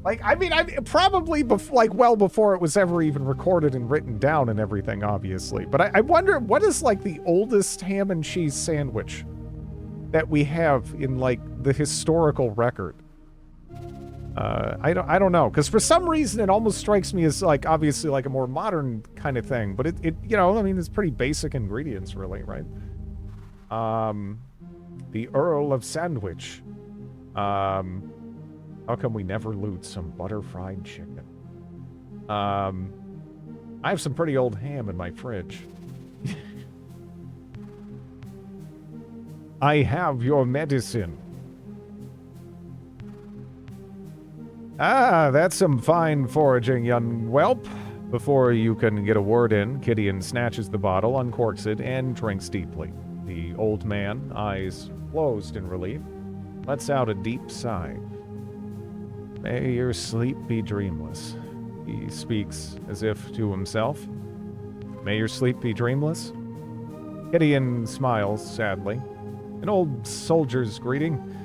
S1: Like, I mean, probably, like, well before it was ever even recorded and written down and everything, obviously. But I wonder, what is, like, the oldest ham and cheese sandwich that we have in, like, the historical record? I don't know, because for some reason it almost strikes me as, like, obviously, like, a more modern kind of thing, but it you know, I mean, it's pretty basic ingredients, really, right? The Earl of Sandwich. How come we never loot some butter-fried chicken? I have some pretty old ham in my fridge. I have your medicine. Ah, that's some fine foraging, young whelp. Before you can get a word in, Gideon snatches the bottle, uncorks it, and drinks deeply. The old man, eyes closed in relief, lets out a deep sigh. May your sleep be dreamless. He speaks as if to himself. May your sleep be dreamless? Gideon smiles sadly. An old soldier's greeting.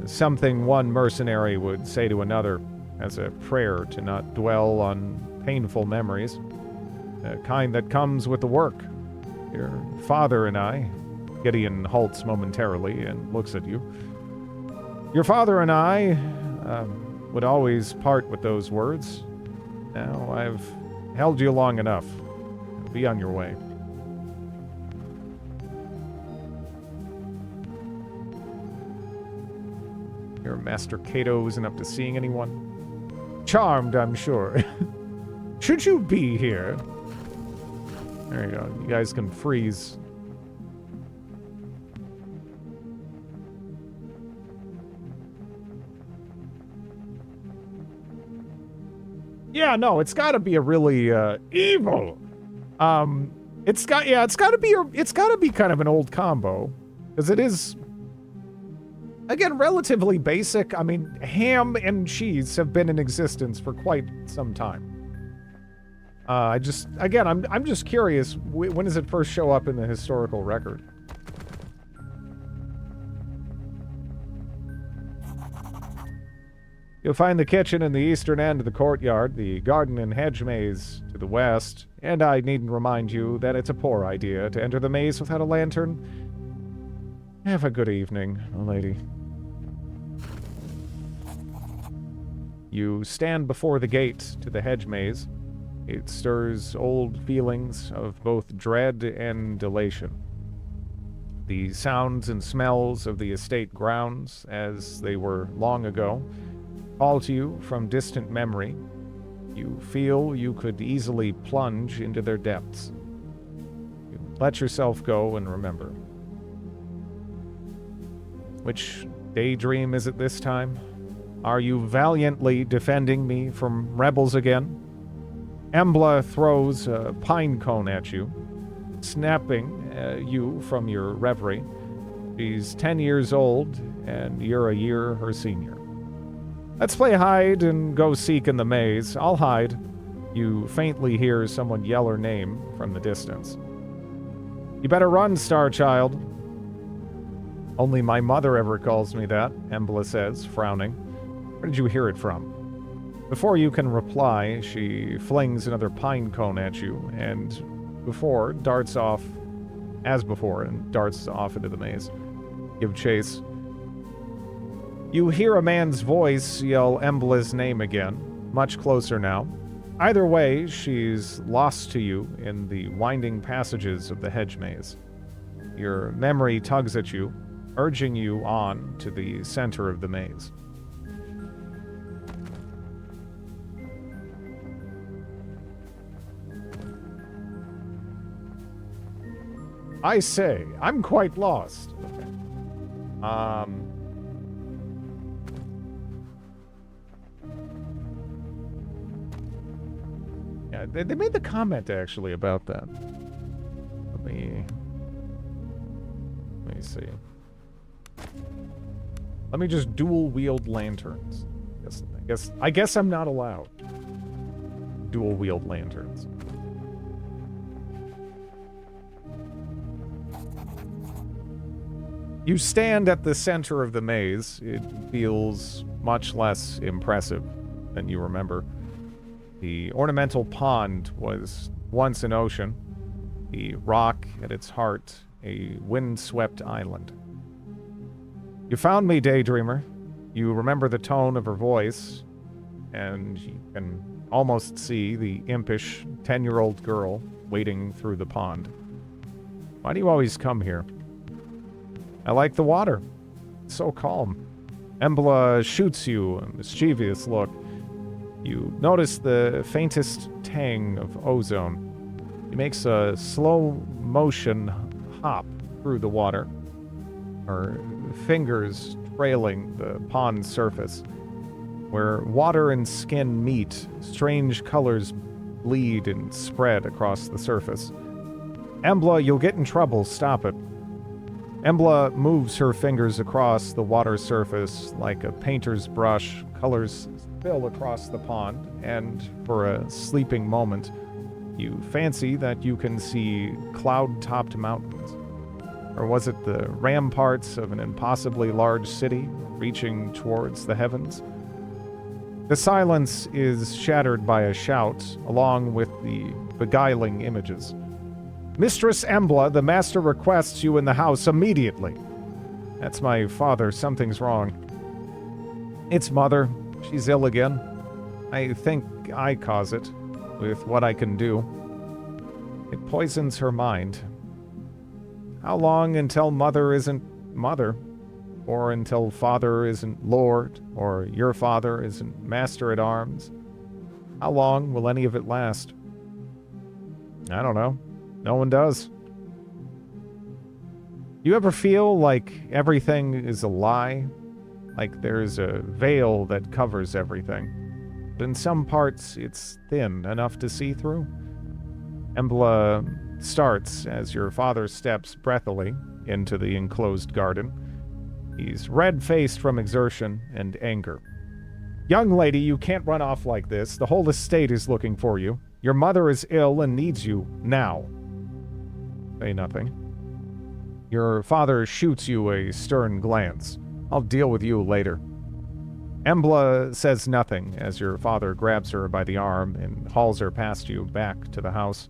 S1: Something one mercenary would say to another as a prayer to not dwell on painful memories. A kind that comes with the work. Your father and I... Gideon halts momentarily and looks at you. Your father and I would always part with those words. Now I've held you long enough. Be on your way. Your Master Cato isn't up to seeing anyone. Charmed, I'm sure. Should you be here? There you go. You guys can freeze. Yeah, no, it's got to be a really evil. It's got to be kind of an old combo, because it is. Again, relatively basic. I mean, ham and cheese have been in existence for quite some time. I'm just curious, when does it first show up in the historical record? You'll find the kitchen in the eastern end of the courtyard, the garden and hedge maze to the west, and I needn't remind you that it's a poor idea to enter the maze without a lantern. Have a good evening, lady. You stand before the gate to the hedge maze. It stirs old feelings of both dread and elation. The sounds and smells of the estate grounds, as they were long ago, call to you from distant memory. You feel you could easily plunge into their depths. You let yourself go and remember. Which daydream is it this time? Are you valiantly defending me from rebels again? Embla throws a pine cone at you, snapping you from your reverie. She's 10 years old, and you're a year her senior. Let's play hide and go seek in the maze. I'll hide. You faintly hear someone yell her name from the distance. You better run, Star Child. Only my mother ever calls me that, Embla says, frowning. Where did you hear it from? Before you can reply, she flings another pine cone at you, and darts off into the maze. Give chase. You hear a man's voice yell Embla's name again, much closer now. Either way, she's lost to you in the winding passages of the hedge maze. Your memory tugs at you, urging you on to the center of the maze. I say, I'm quite lost. Okay. Yeah, they made the comment actually about that. Let me see. Let me just dual wield lanterns. I guess I'm not allowed. Dual wield lanterns. You stand at the center of the maze. It feels much less impressive than you remember. The ornamental pond was once an ocean. The rock at its heart, a wind-swept island. You found me, Daydreamer. You remember the tone of her voice, and you can almost see the impish 10-year-old girl wading through the pond. Why do you always come here? I like the water. It's so calm. Embla shoots you a mischievous look. You notice the faintest tang of ozone. He makes a slow motion hop through the water. her fingers trailing the pond's surface. Where water and skin meet, strange colors bleed and spread across the surface. Embla, you'll get in trouble. Stop it. Embla moves her fingers across the water surface like a painter's brush. Colors spill across the pond, and for a sleeping moment, you fancy that you can see cloud-topped mountains. Or was it the ramparts of an impossibly large city reaching towards the heavens? The silence is shattered by a shout, along with the beguiling images. Mistress Embla, the master requests you in the house immediately. That's my father. Something's wrong. It's mother. She's ill again. I think I cause it, with what I can do. It poisons her mind. How long until mother isn't mother? Or until father isn't lord, or your father isn't master at arms? How long will any of it last? I don't know. No one does. You ever feel like everything is a lie? Like there's a veil that covers everything. But in some parts, it's thin enough to see through? Embla starts as your father steps breathily into the enclosed garden. He's red-faced from exertion and anger. Young lady, you can't run off like this. The whole estate is looking for you. Your mother is ill and needs you now. Say nothing. Your father shoots you a stern glance. I'll deal with you later. Embla says nothing as your father grabs her by the arm and hauls her past you back to the house.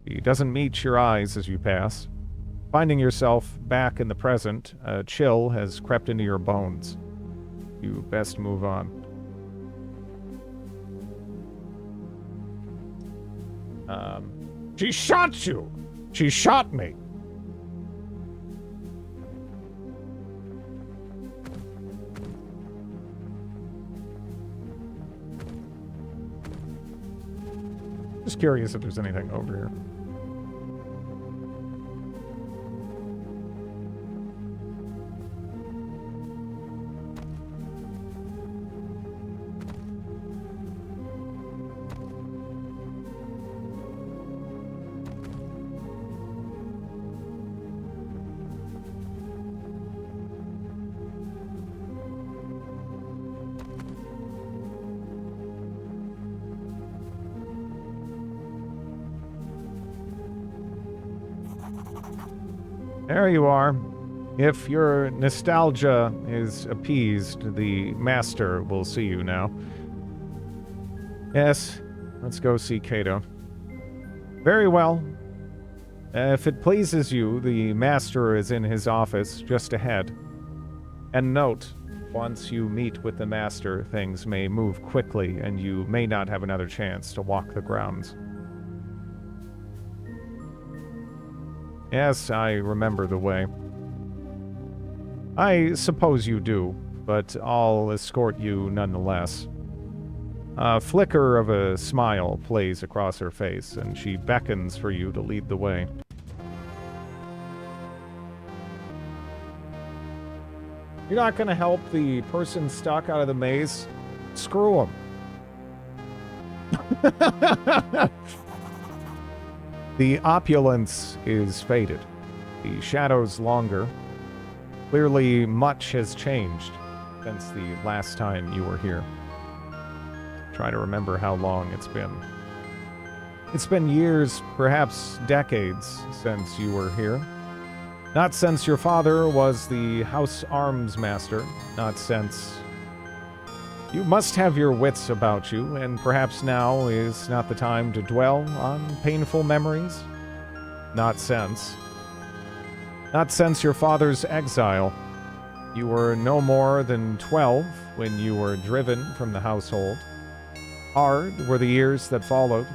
S1: He doesn't meet your eyes as you pass. Finding yourself back in the present, a chill has crept into your bones. You best move on. She shot you! She shot me! Just curious if there's anything over here. There you are. If your nostalgia is appeased, the master will see you now. Yes, let's go see Cato. Very well. If it pleases you, the master is in his office just ahead. And note, once you meet with the master, things may move quickly and you may not have another chance to walk the grounds. Yes, I remember the way. I suppose you do, but I'll escort you nonetheless. A flicker of a smile plays across her face, and she beckons for you to lead the way. You're not going to help the person stuck out of the maze? Screw him. The opulence is faded. The shadows longer. Clearly, much has changed since the last time you were here. Try to remember how long it's been. It's been years, perhaps decades, since you were here. Not since your father was the house arms master. Not since... You must have your wits about you, and perhaps now is not the time to dwell on painful memories. Not since. Not since your father's exile. You were no more than 12 when you were driven from the household. Hard were the years that followed.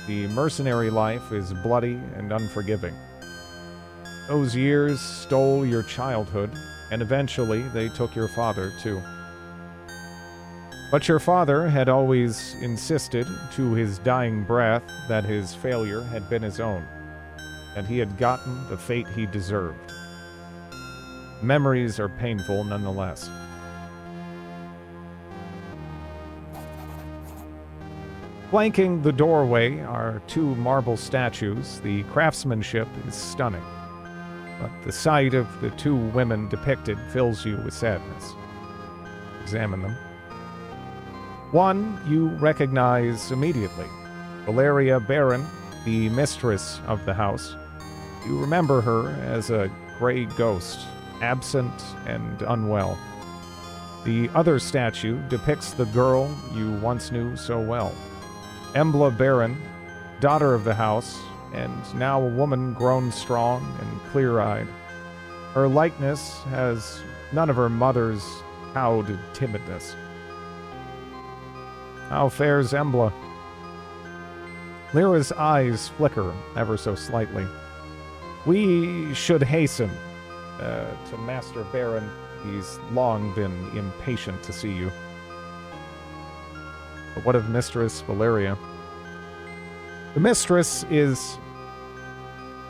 S1: The mercenary life is bloody and unforgiving. Those years stole your childhood, and eventually they took your father too. But your father had always insisted, to his dying breath, that his failure had been his own, and he had gotten the fate he deserved. Memories are painful nonetheless. Flanking the doorway are two marble statues. The craftsmanship is stunning, but the sight of the two women depicted fills you with sadness. Examine them. One you recognize immediately. Valeria Barron, the mistress of the house. You remember her as a gray ghost, absent and unwell. The other statue depicts the girl you once knew so well. Embla Barron, daughter of the house, and now a woman grown strong and clear-eyed. Her likeness has none of her mother's cowed timidness. How fares Embla? Lyra's eyes flicker ever so slightly. We should hasten to Master Baron. He's long been impatient to see you. But what of Mistress Valeria? The mistress is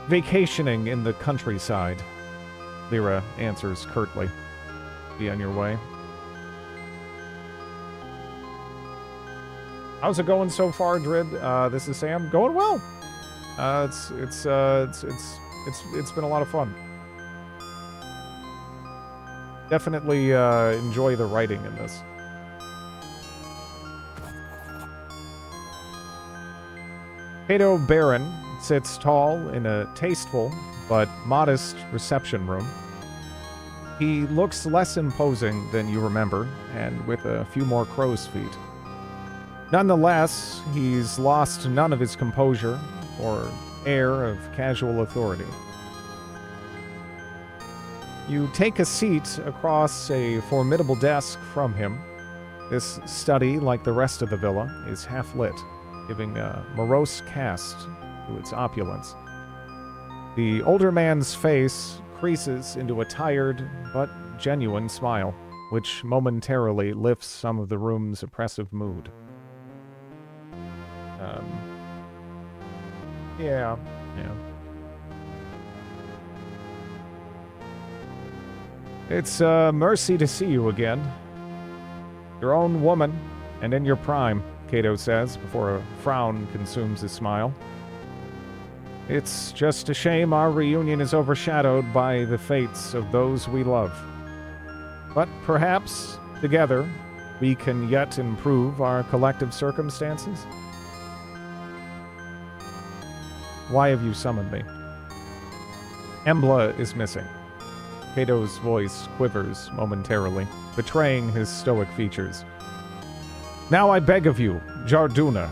S1: vacationing in the countryside, Lyra answers curtly. Be on your way. How's it going so far, Drid? This is Sam. Going well. It's been a lot of fun. Definitely enjoy the writing in this. Cato Baron sits tall in a tasteful but modest reception room. He looks less imposing than you remember, and with a few more crow's feet. Nonetheless, he's lost none of his composure or air of casual authority. You take a seat across a formidable desk from him. This study, like the rest of the villa, is half-lit, giving a morose cast to its opulence. The older man's face creases into a tired but genuine smile, which momentarily lifts some of the room's oppressive mood. Yeah. It's a mercy to see you again. Your own woman, and in your prime, Cato says, before a frown consumes his smile. It's just a shame our reunion is overshadowed by the fates of those we love. But perhaps, together, we can yet improve our collective circumstances? Why have you summoned me? Embla is missing. Cato's voice quivers momentarily, betraying his stoic features. Now I beg of you, Jarduna,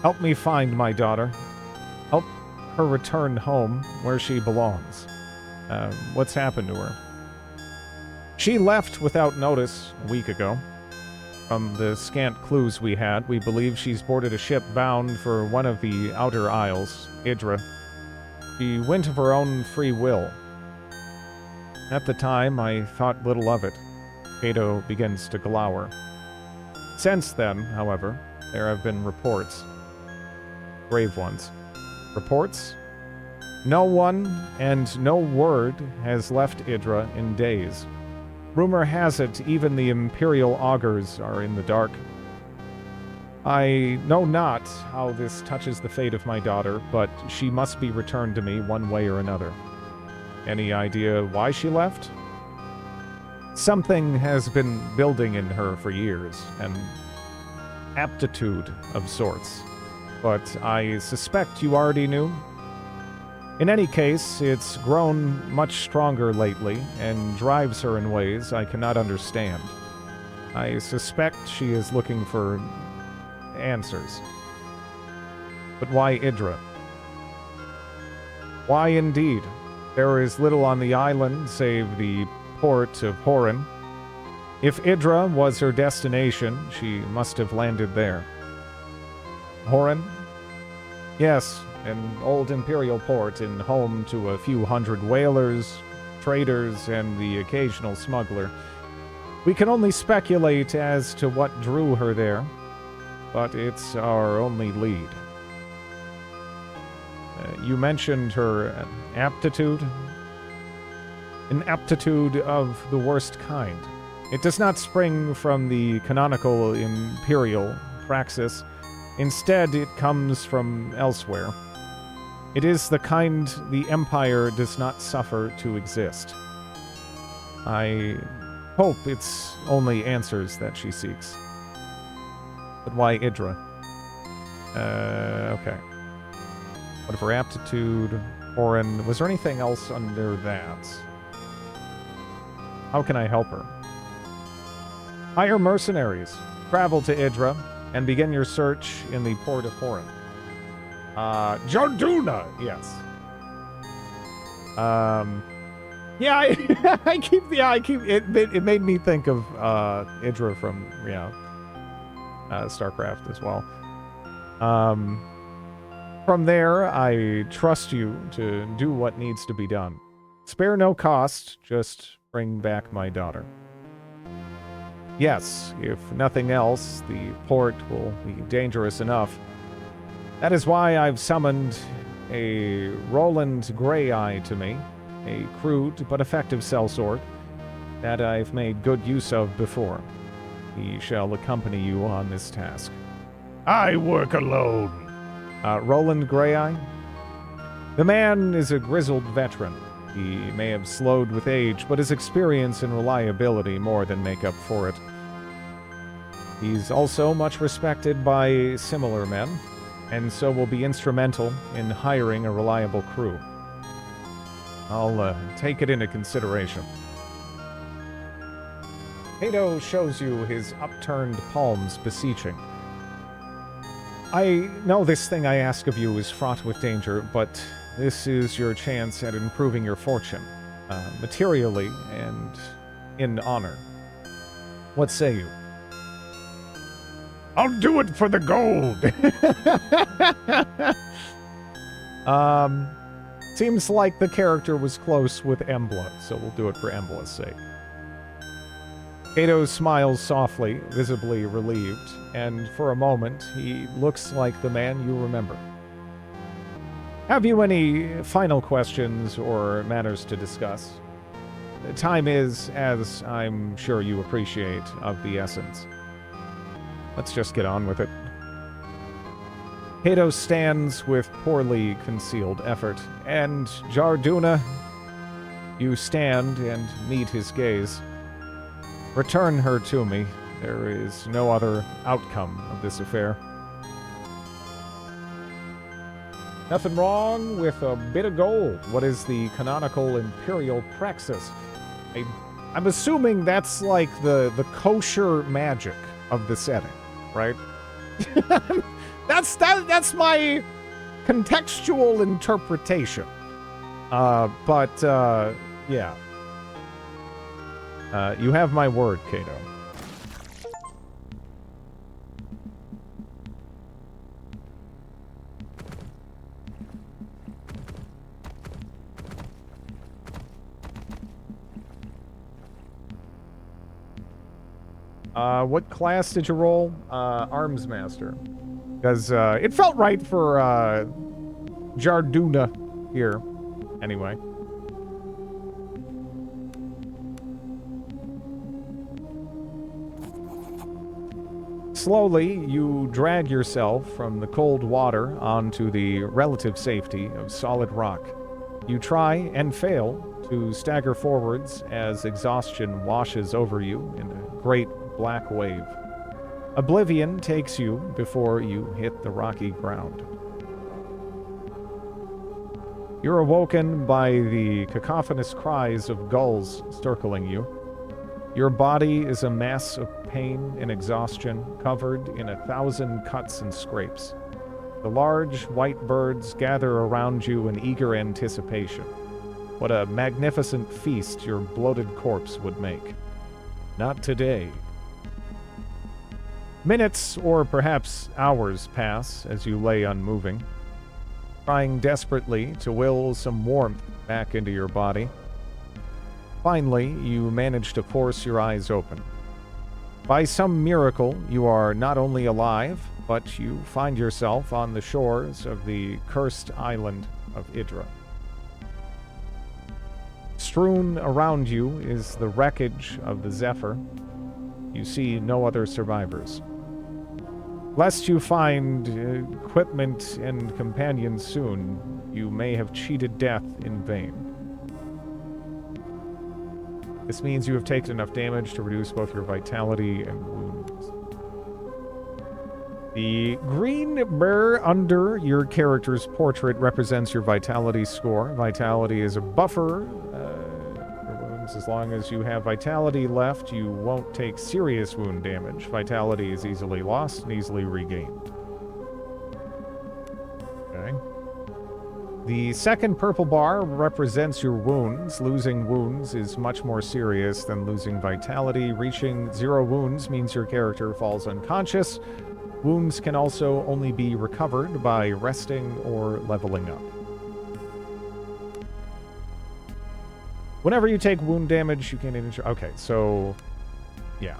S1: help me find my daughter. Help her return home where she belongs. What's happened to her? She left without notice a week ago. From the scant clues we had, we believe she's boarded a ship bound for one of the outer isles, Idra. She went of her own free will. At the time, I thought little of it. Cato begins to glower. Since then, however, there have been reports. Grave ones. Reports? No one and no word has left Idra in days. Rumor has it even the Imperial augurs are in the dark. I know not how this touches the fate of my daughter, but she must be returned to me one way or another. Any idea why she left? Something has been building in her for years, an aptitude of sorts. But I suspect you already knew. In any case, it's grown much stronger lately and drives her in ways I cannot understand. I suspect she is looking for answers. But why Idra? Why indeed? There is little on the island save the port of Horan. If Idra was her destination, she must have landed there. Horan? Yes, an old imperial port and home to a few hundred whalers, traders, and the occasional smuggler. We can only speculate as to what drew her there, but it's our only lead. You mentioned her aptitude. inaptitude of the worst kind. It does not spring from the canonical imperial praxis. Instead, it comes from elsewhere. It is the kind the Empire does not suffer to exist. I hope it's only answers that she seeks. But why Idra? Okay. What of her aptitude? Foreign. Was there anything else under that? How can I help her? Hire mercenaries. Travel to Idra and begin your search in the port of Foreign. Jarduna! Yes. Yeah, I keep it made me think of Idra from StarCraft as well. From there, I trust you to do what needs to be done. Spare no cost, just bring back my daughter. Yes, if nothing else, the port will be dangerous enough. That is why I've summoned a Roland Grey-Eye to me, a crude but effective sellsword that I've made good use of before. He shall accompany you on this task. I work alone. Roland Grey-Eye? The man is a grizzled veteran. He may have slowed with age, but his experience and reliability more than make up for it. He's also much respected by similar men, and so will be instrumental in hiring a reliable crew. I'll take it into consideration. Cato shows you his upturned palms beseeching. I know this thing I ask of you is fraught with danger, but this is your chance at improving your fortune, materially and in honor. What say you? I'll do it for the gold! Seems like the character was close with Embla, so we'll do it for Embla's sake. Cato smiles softly, visibly relieved, and for a moment, he looks like the man you remember. Have you any final questions or matters to discuss? Time is, as I'm sure you appreciate, of the essence. Let's just get on with it. Cato stands with poorly concealed effort, and Jarduna, you stand and meet his gaze. Return her to me. There is no other outcome of this affair. Nothing wrong with a bit of gold. What is the canonical imperial praxis? I'm assuming that's like the kosher magic of the setting, right? That's my contextual interpretation. Yeah. You have my word, Cato. What class did you roll? Arms Master. Because it felt right for Jarduna here. Anyway. Slowly, you drag yourself from the cold water onto the relative safety of solid rock. You try and fail to stagger forwards as exhaustion washes over you in a great black wave. Oblivion takes you before you hit the rocky ground. You're awoken by the cacophonous cries of gulls circling you. Your body is a mess of pain and exhaustion, covered in 1,000 cuts and scrapes. The large, white birds gather around you in eager anticipation. What a magnificent feast your bloated corpse would make. Not today. Minutes, or perhaps hours, pass as you lay unmoving, trying desperately to will some warmth back into your body. Finally, you manage to force your eyes open. By some miracle, you are not only alive, but you find yourself on the shores of the cursed island of Idra. Strewn around you is the wreckage of the Zephyr. You see no other survivors. Lest you find equipment and companions soon, you may have cheated death in vain. This means you have taken enough damage to reduce both your vitality and wounds. The green bar under your character's portrait represents your vitality score. Vitality is a buffer for wounds. As long as you have vitality left, you won't take serious wound damage. Vitality is easily lost and easily regained. Okay. The second purple bar represents your wounds. Losing wounds is much more serious than losing vitality. Reaching 0 wounds means your character falls unconscious. Wounds can also only be recovered by resting or leveling up. Whenever you take wound damage, you can injure... Okay, so... Yeah.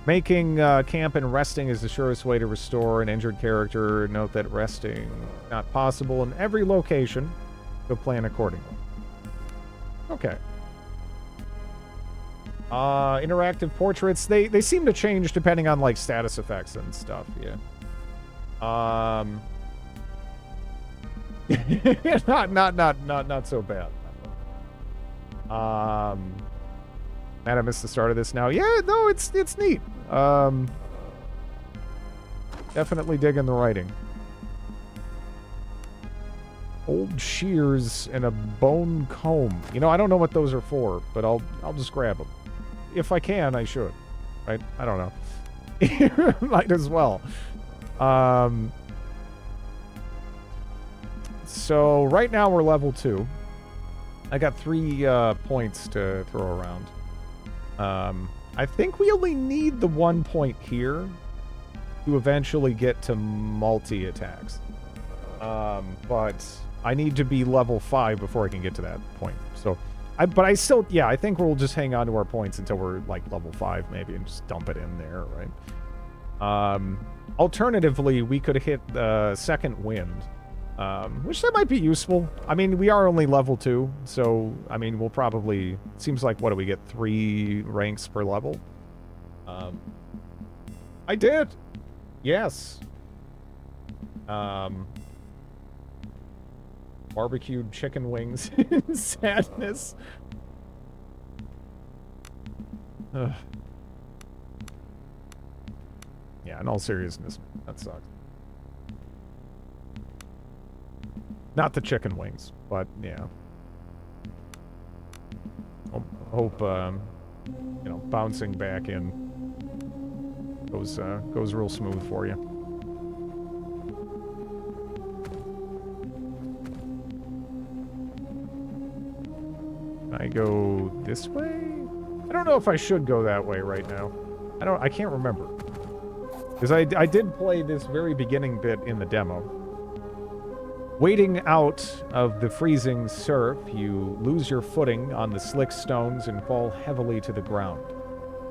S1: Making camp and resting is the surest way to restore an injured character. Note that resting is not possible in every location, so plan accordingly. Okay. Interactive portraits, they seem to change depending on, like, status effects and stuff, yeah. Not so bad. Man, I missed the start of this now. Yeah, no, it's neat. Definitely digging the writing. Old shears and a bone comb. You know, I don't know what those are for, but I'll just grab them. If I can, I should. Right? I don't know. Might as well. So, right now we're level 2. I got 3 points to throw around. I think we only need the 1 point here to eventually get to multi-attacks. But I need to be level 5 before I can get to that point. So, but I still, yeah, I think we'll just hang on to our points until we're, like, level 5, maybe, and just dump it in there, right? Alternatively, we could hit the second wind, which that might be useful. I mean, we are only level 2, so, I mean, we'll probably, seems like, what do we get, 3 ranks per level? I did! Yes! Barbecued chicken wings in sadness. Ugh. Yeah, in all seriousness, that sucks. Not the chicken wings, but yeah. Hope you know, bouncing back in goes real smooth for you. I go this way? I don't know if I should go that way right now. I can't remember. Because I did play this very beginning bit in the demo. Wading out of the freezing surf, you lose your footing on the slick stones and fall heavily to the ground.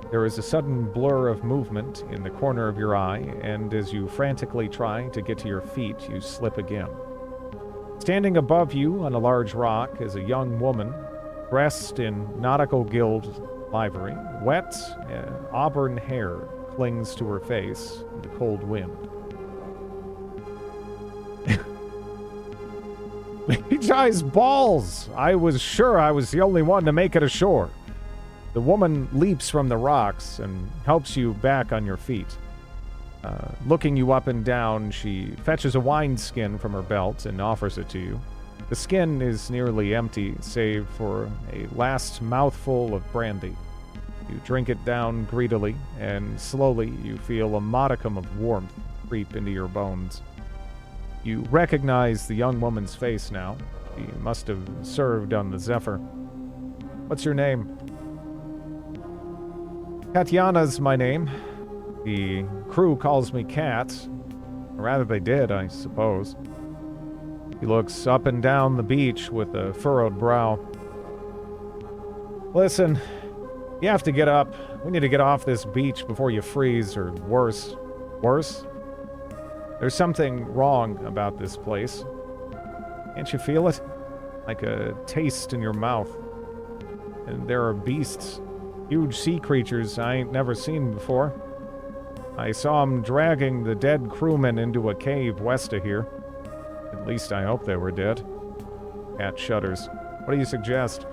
S1: There is a sudden blur of movement in the corner of your eye, and as you frantically try to get to your feet, you slip again. Standing above you on a large rock is a young woman, dressed in nautical guild livery. Wet, auburn hair clings to her face in the cold wind. Legi's balls! I was sure I was the only one to make it ashore. The woman leaps from the rocks and helps you back on your feet. Looking you up and down, she fetches a wineskin from her belt and offers it to you. The skin is nearly empty, save for a last mouthful of brandy. You drink it down greedily, and slowly you feel a modicum of warmth creep into your bones. You recognize the young woman's face now. She must have served on the Zephyr. What's your name? Katyana's my name. The crew calls me Kat. Or rather, they did, I suppose. He looks up and down the beach with a furrowed brow. Listen, you have to get up. We need to get off this beach before you freeze, or worse. Worse? There's something wrong about this place. Can't you feel it? Like a taste in your mouth. And there are beasts, huge sea creatures I ain't never seen before. I saw them dragging the dead crewmen into a cave west of here. At least I hope they were dead. Cat shudders. What do you suggest?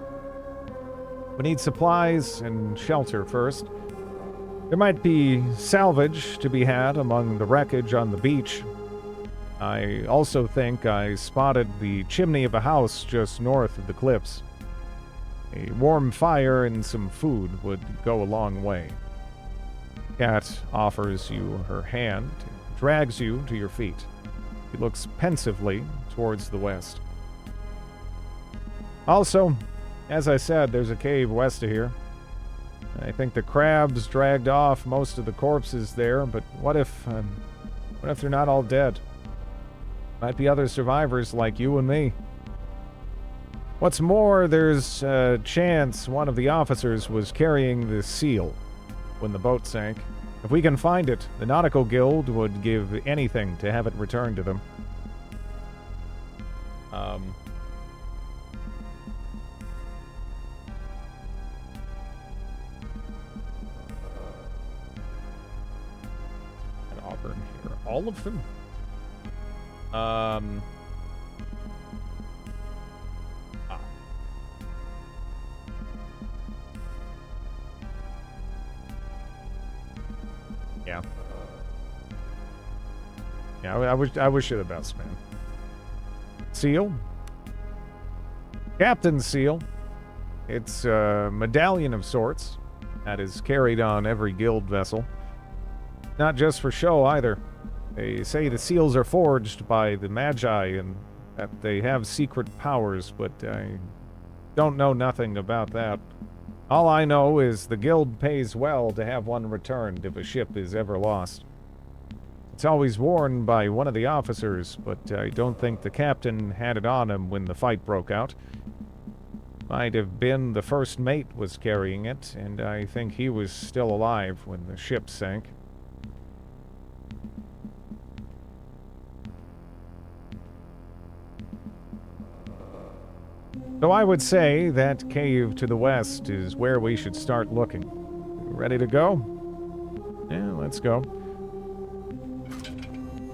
S1: We need supplies and shelter first. There might be salvage to be had among the wreckage on the beach. I also think I spotted the chimney of a house just north of the cliffs. A warm fire and some food would go a long way. Cat offers you her hand, drags you to your feet. He looks pensively towards the west. Also, as I said, there's a cave west of here. I think the crabs dragged off most of the corpses there, but what if they're not all dead? Might be other survivors like you and me. What's more, there's a chance one of the officers was carrying the seal when the boat sank. If we can find it, the Nautical Guild would give anything to have it returned to them. An offer here. All of them? Yeah. Yeah, I wish you the best, man. Seal? Captain Seal. It's a medallion of sorts that is carried on every guild vessel. Not just for show either. They say the seals are forged by the Magi and that they have secret powers, but I don't know nothing about that. All I know is the guild pays well to have one returned if a ship is ever lost. It's always worn by one of the officers, but I don't think the captain had it on him when the fight broke out. Might have been the first mate was carrying it, and I think he was still alive when the ship sank. So I would say that cave to the west is where we should start looking. Ready to go? Yeah, let's go.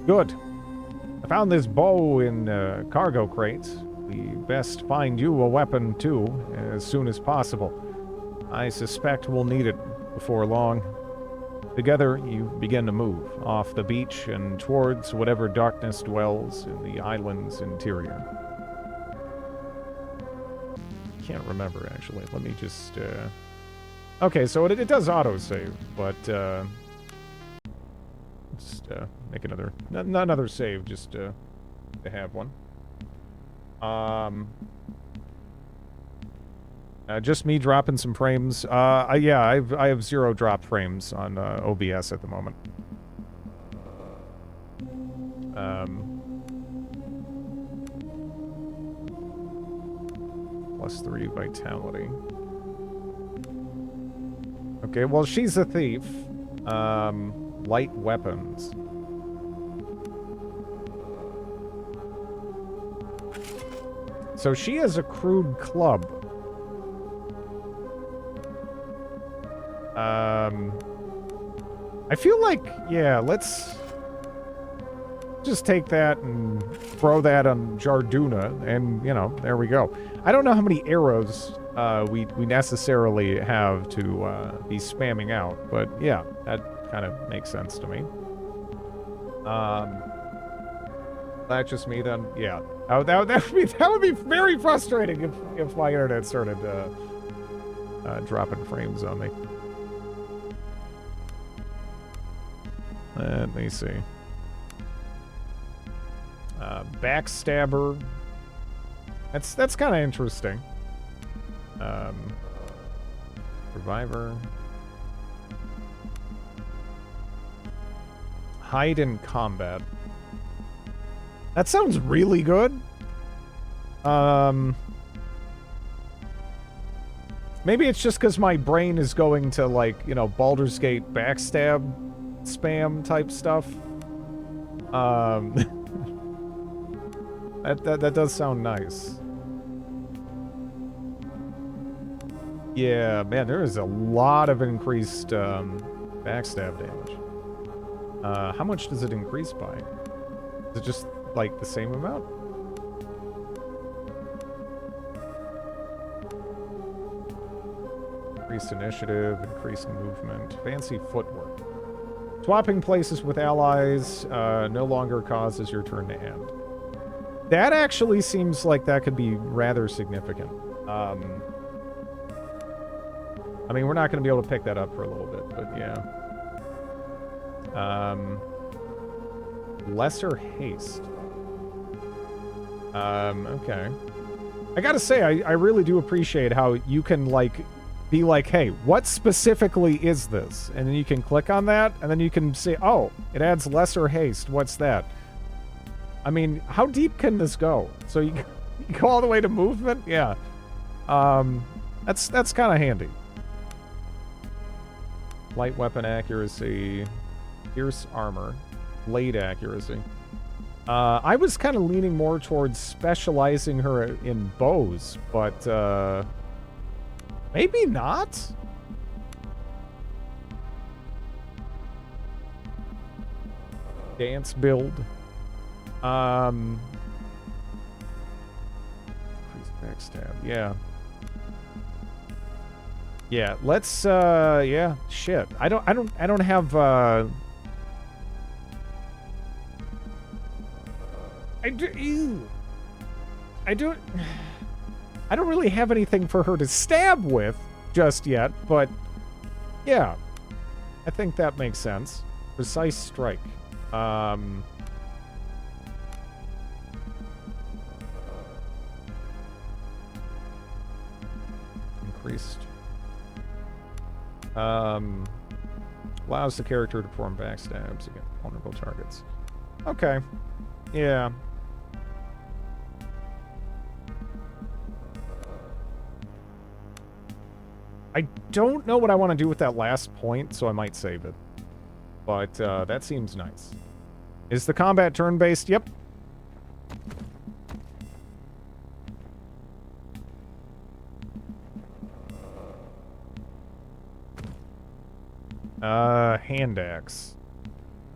S1: Good. I found this bow in cargo crates. We best find you a weapon, too, as soon as possible. I suspect we'll need it before long. Together, you begin to move off the beach and towards whatever darkness dwells in the island's interior. Can't remember, actually. Let me just, Okay, so it does autosave, but, just, make another... Not another save, just, to have one. Just me dropping some frames. Yeah, I have 0 drop frames on, OBS at the moment. +3 vitality. Okay, well, she's a thief. Light weapons. So she has a crude club. I feel like, yeah, let's just take that and throw that on Jarduna, and, you know, there we go. I don't know how many arrows we necessarily have to be spamming out, but yeah, that kind of makes sense to me. That's just me then? Yeah. That would be very frustrating if my internet started dropping frames on me. Let me see. Backstabber. That's kind of interesting. Survivor. Hide in combat. That sounds really good. Maybe it's just because my brain is going to, like, you know, Baldur's Gate backstab spam type stuff. That does sound nice. Yeah, man, there is a lot of increased backstab damage. How much does it increase by? Is it just, like, the same amount? Increased initiative, increased movement, fancy footwork. Swapping places with allies no longer causes your turn to end. That actually seems like that could be rather significant. I mean, we're not going to be able to pick that up for a little bit, but yeah. Lesser haste. Okay. I gotta say, I really do appreciate how you can, like, be like, hey, what specifically is this? And then you can click on that, and then you can say, oh, it adds lesser haste. What's that? I mean, how deep can this go? So you go all the way to movement? Yeah. That's kind of handy. Light weapon accuracy, pierce armor, blade accuracy. I was kind of leaning more towards specializing her in bows, but maybe not? Dance build. Increased backstab, yeah. Yeah, let's yeah, shit. I don't have I don't really have anything for her to stab with just yet, but yeah. I think that makes sense. Precise strike. Increased. Allows the character to perform backstabs against vulnerable targets. Okay. Yeah. I don't know what I want to do with that last point, so I might save it. But that seems nice. Is the combat turn-based? Yep. Hand axe.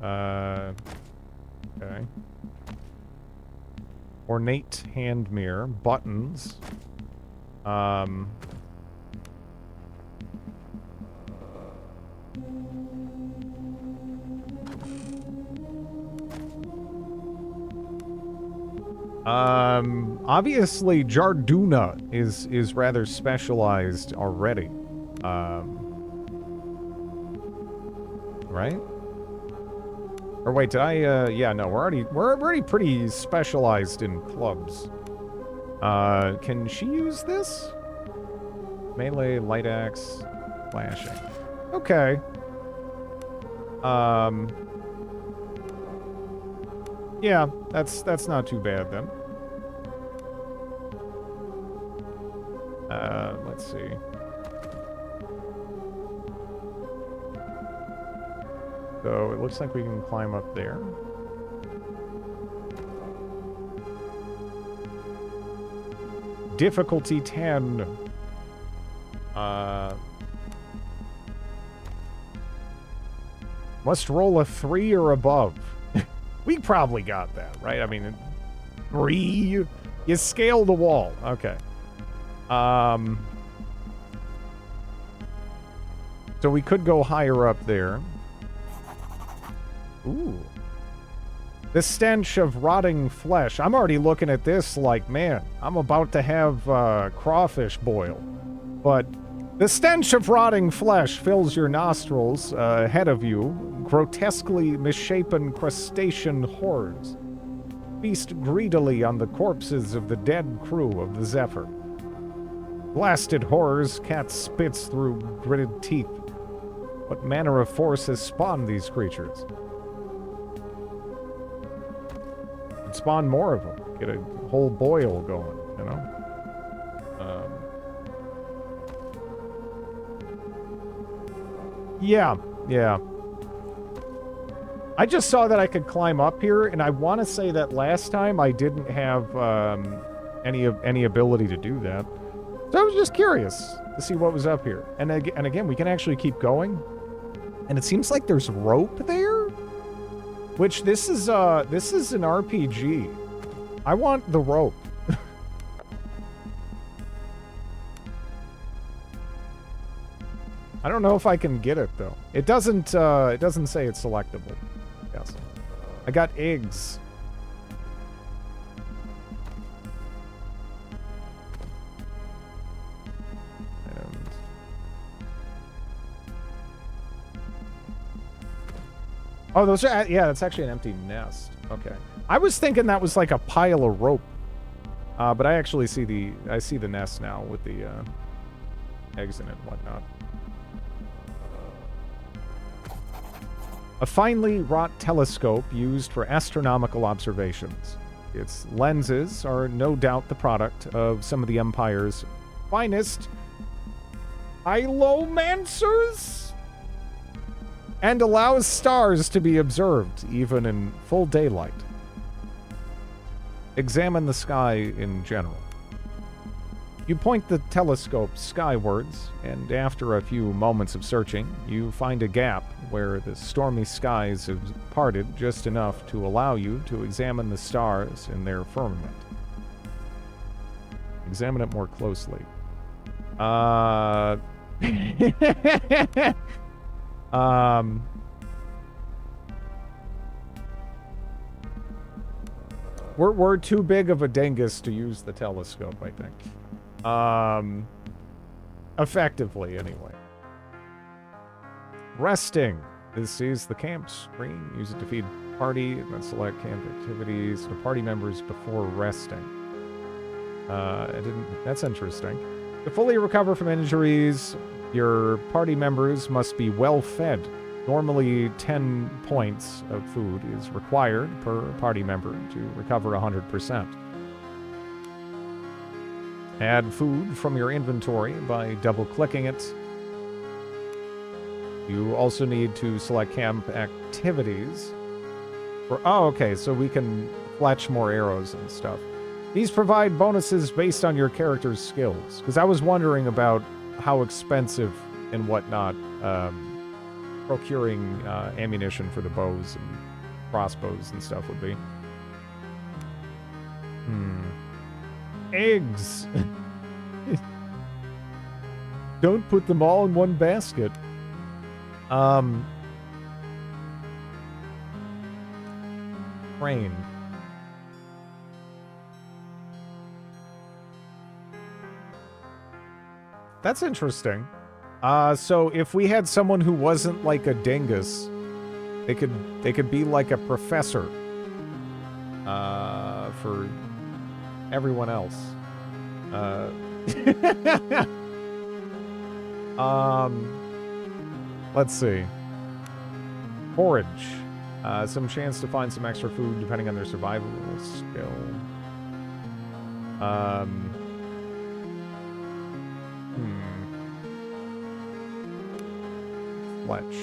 S1: Okay. Ornate hand mirror. Buttons. Obviously Jarduna is rather specialized already. Right? Or wait, did I, yeah, no, we're already pretty specialized in clubs. Can she use this? Melee, light axe, flashing. Okay. Yeah, that's not too bad then. Let's see. So it looks like we can climb up there. Difficulty 10. Must roll a 3 or above. We probably got that, right? I mean, 3? You scale the wall. Okay. So we could go higher up there. Ooh. The stench of rotting flesh. I'm already looking at this like, man, I'm about to have crawfish boil. But the stench of rotting flesh fills your nostrils ahead of you. Grotesquely misshapen crustacean horrors feast greedily on the corpses of the dead crew of the Zephyr. Blasted horrors, cat spits through gritted teeth. What manner of force has spawned these creatures? Could spawn more of them. Get a whole boil going, you know? Yeah. I just saw that I could climb up here, and I want to say that last time I didn't have any ability to do that. So I was just curious to see what was up here. And again, we can actually keep going. And it seems like there's rope there, which this is an RPG. I want the rope. I don't know if I can get it though. It doesn't say it's selectable. Yes. I got eggs. Oh, those are, yeah, that's actually an empty nest. Okay. I was thinking that was like a pile of rope. But I actually see the nest now with the eggs in it and whatnot. A finely wrought telescope used for astronomical observations. Its lenses are no doubt the product of some of the Empire's finest Ilomancers, and allows stars to be observed even in full daylight. Examine the sky in general. You point the telescope skywards, and after a few moments of searching, you find a gap where the stormy skies have parted just enough to allow you to examine the stars in their firmament. Examine it more closely. We're too big of a dingus to use the telescope, I think. Effectively, anyway. Resting. This is the camp screen. Use it to feed party, and then select camp activities to party members before resting. That's interesting. To fully recover from injuries, your party members must be well fed. Normally, 10 points of food is required per party member to recover 100%. Add food from your inventory by double-clicking it. You also need to select camp activities. Oh, okay, so we can fletch more arrows and stuff. These provide bonuses based on your character's skills, because I was wondering about how expensive and whatnot procuring ammunition for the bows and crossbows and stuff would be. Eggs! Don't put them all in one basket. Crane. That's interesting. So if we had someone who wasn't like a dingus, they could be like a professor for everyone else. Let's see. Forage. Some chance to find some extra food depending on their survival skill. Fletch.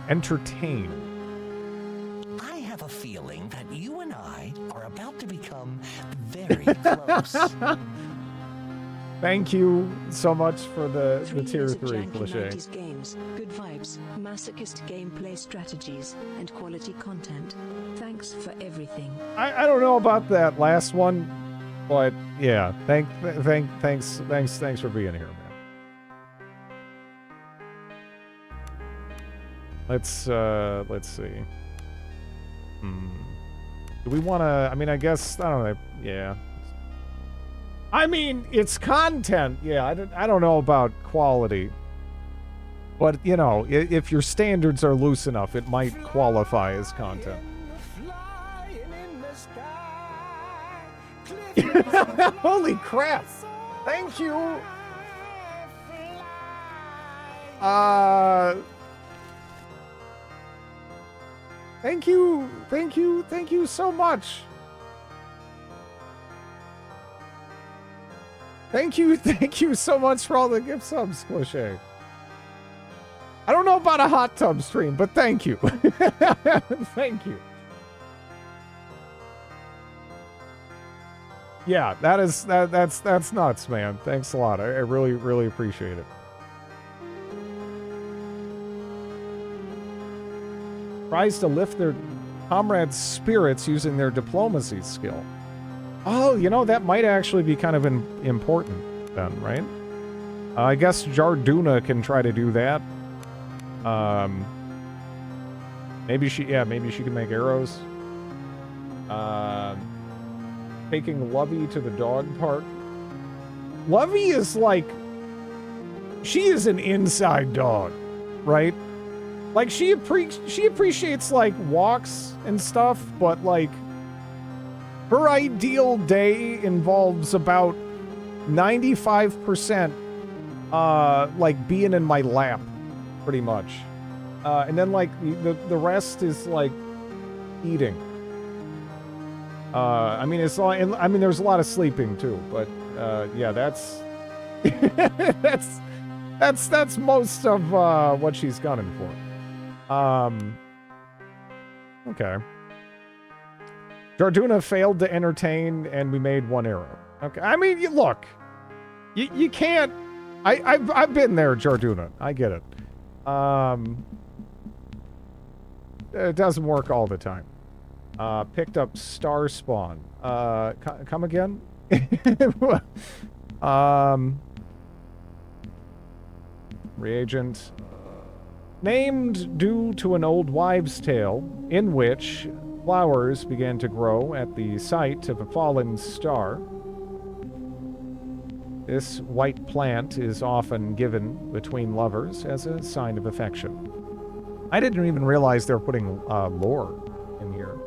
S1: Entertain.
S2: I have a feeling that you and I are about to become very close.
S1: Thank you so much for the tier 3 cliche.
S3: 90s games, good vibes, masochist gameplay strategies, and quality content. Thanks for everything.
S1: I don't know about that last one, but yeah, thanks for being here, man. Let's see. Do we want to? I mean, I guess I don't know. Yeah. I mean, it's content. Yeah, I don't know about quality. But, you know, if your standards are loose enough, it might qualify as content. Holy crap! Thank you! Thank you so much! Thank you so much for all the gift subs, Cliche. I don't know about a hot tub stream, but thank you. Thank you. Yeah, that's nuts, man. Thanks a lot. I really, really appreciate it. Tries to lift their comrades' spirits using their diplomacy skill. Oh, you know, that might actually be kind of important then, right? I guess Jarduna can try to do that. Maybe she can make arrows. Taking Lovey to the dog park. Lovey is like, she is an inside dog, right? Like she appreciates like walks and stuff, but like her ideal day involves about 95% like being in my lap, pretty much. And then like the rest is like eating. I mean there's a lot of sleeping too, but yeah, that's that's most of what she's gunning for. Okay. Jarduna failed to entertain, and we made one arrow. Okay, I mean, look, you can't. I've been there, Jarduna. I get it. It doesn't work all the time. Picked up Star Spawn. Come again? Reagent. Named due to an old wives' tale in which flowers began to grow at the site of a fallen star. This white plant is often given between lovers as a sign of affection. I didn't even realize they were putting lore in here.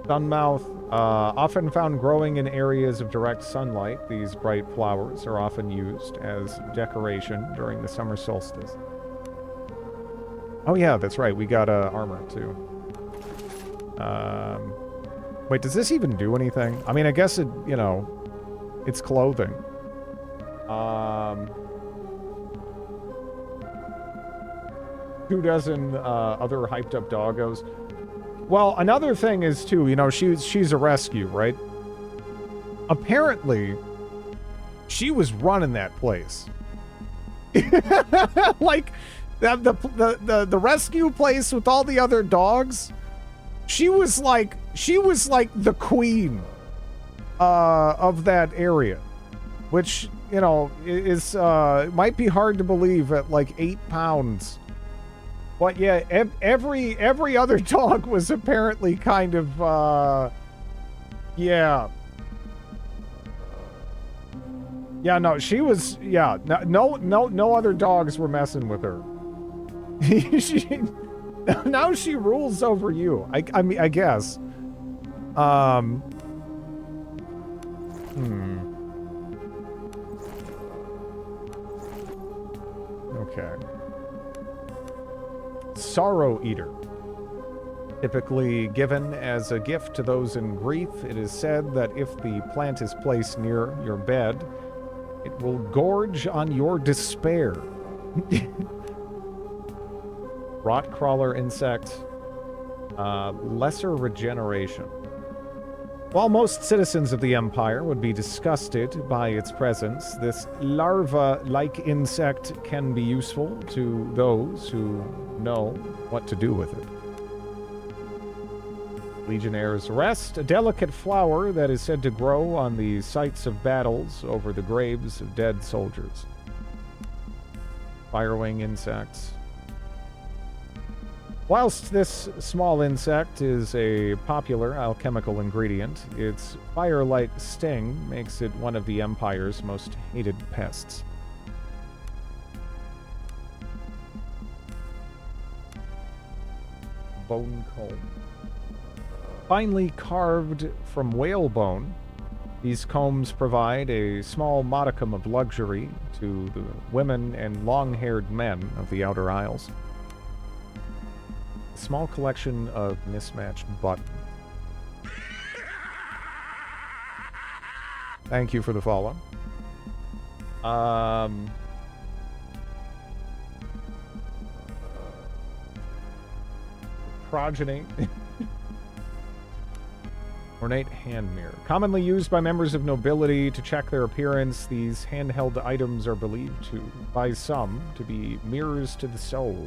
S1: Sunmouth, often found growing in areas of direct sunlight, these bright flowers are often used as decoration during the summer solstice. Oh yeah, that's right, we got armor too. Wait, does this even do anything? I mean, I guess it, you know, it's clothing. 24 other hyped up doggos. Well, another thing is too, you know, she's a rescue, right? Apparently, she was running that place. Like the rescue place with all the other dogs. She was like the queen of that area, which, you know, is might be hard to believe at like 8 pounds. But yeah, every other dog was apparently kind of yeah. Yeah, no, she was, yeah, no other dogs were messing with her. Now she rules over you. I mean, I guess. Okay. Sorrow Eater. Typically given as a gift to those in grief, it is said that if the plant is placed near your bed, it will gorge on your despair. Rot crawler insect. Lesser regeneration. While most citizens of the Empire would be disgusted by its presence, this larva-like insect can be useful to those who know what to do with it. Legionnaire's Rest, a delicate flower that is said to grow on the sites of battles over the graves of dead soldiers. Firewing insects. Whilst this small insect is a popular alchemical ingredient, its fire-like sting makes it one of the Empire's most hated pests. Bone comb. Finely carved from whalebone, these combs provide a small modicum of luxury to the women and long-haired men of the Outer Isles. A small collection of mismatched buttons. Thank you for the follow. Progeny. Ornate hand mirror. Commonly used by members of nobility to check their appearance, these handheld items are believed to, by some, to be mirrors to the soul.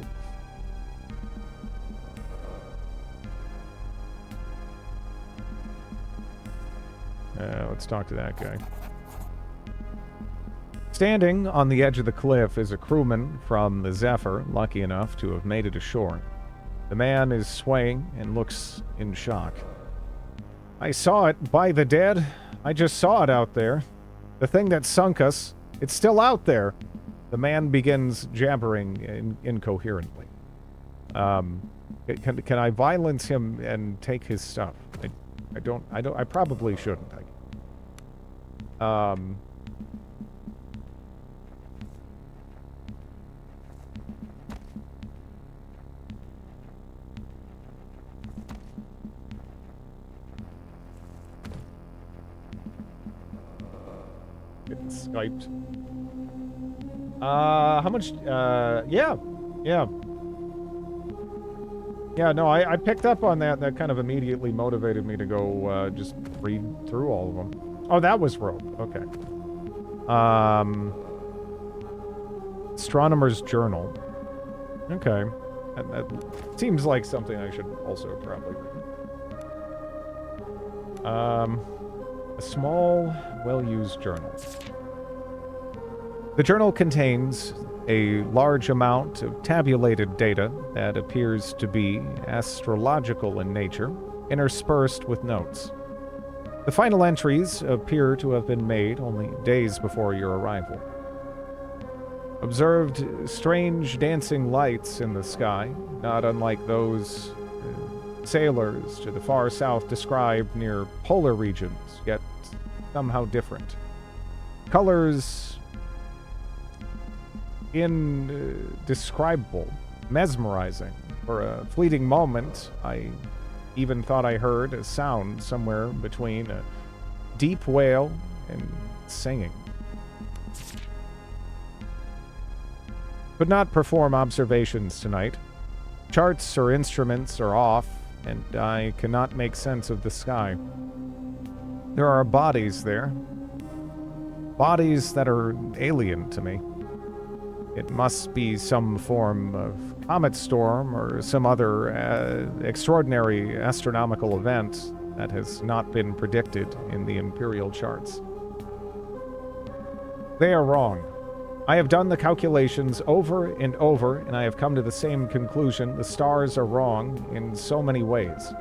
S1: Let's talk to that guy. Standing on the edge of the cliff is a crewman from the Zephyr, lucky enough to have made it ashore. The man is swaying and looks in shock. I saw it, by the dead. I just saw it out there. The thing that sunk us, it's still out there. The man begins jabbering incoherently. Can I violence him and take his stuff? I probably shouldn't. It's Skyped. How much? Yeah. Yeah, no, I picked up on that. That kind of immediately motivated me to go just read through all of them. Oh, that was Rope. Okay. Astronomer's Journal. Okay. That seems like something I should also probably read. A small, well-used journal. The journal contains a large amount of tabulated data that appears to be astrological in nature, interspersed with notes. The final entries appear to have been made only days before your arrival. Observed strange dancing lights in the sky, not unlike those sailors to the far south described near polar regions, yet somehow different. Colors indescribable, mesmerizing. For a fleeting moment, I even thought I heard a sound somewhere between a deep wail and singing. Could not perform observations tonight. Charts or instruments are off, and I cannot make sense of the sky. There are bodies there. Bodies that are alien to me. It must be some form of comet storm or some other extraordinary astronomical event that has not been predicted in the Imperial charts. They are wrong. I have done the calculations over and over, and I have come to the same conclusion. The stars are wrong in so many ways.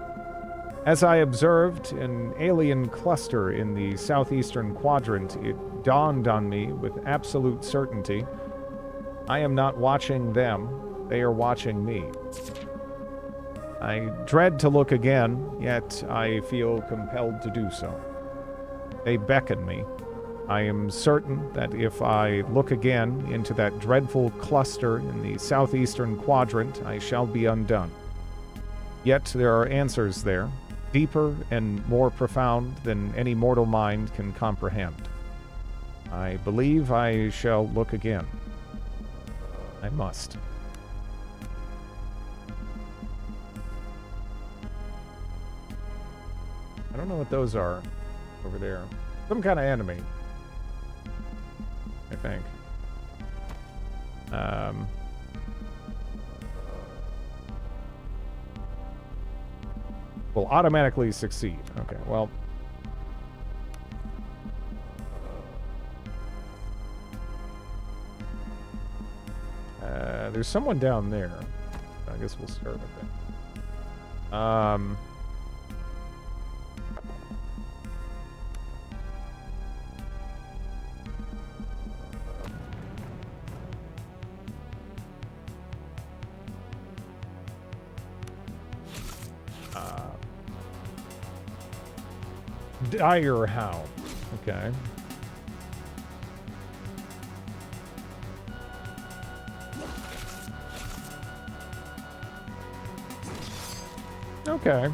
S1: As I observed an alien cluster in the southeastern quadrant, it dawned on me with absolute certainty. I am not watching them, they are watching me. I dread to look again, yet I feel compelled to do so. They beckon me. I am certain that if I look again into that dreadful cluster in the southeastern quadrant, I shall be undone. Yet there are answers there, deeper and more profound than any mortal mind can comprehend. I believe I shall look again. I must. I don't know what those are over there. Some kind of enemy, I think. Will automatically succeed. Okay, well. There's someone down there. I guess we'll start with that. Dire Hound. Okay. Okay.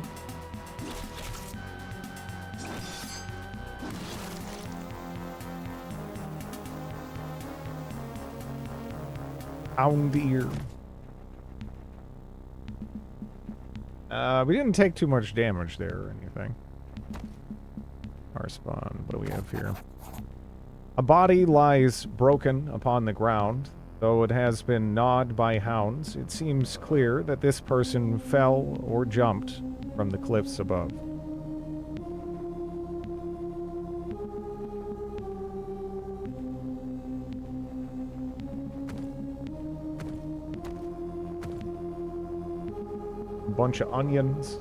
S1: Hound ear. We didn't take too much damage there or anything. Our spawn. What do we have here? A body lies broken upon the ground. Though it has been gnawed by hounds, it seems clear that this person fell or jumped from the cliffs above. A bunch of onions.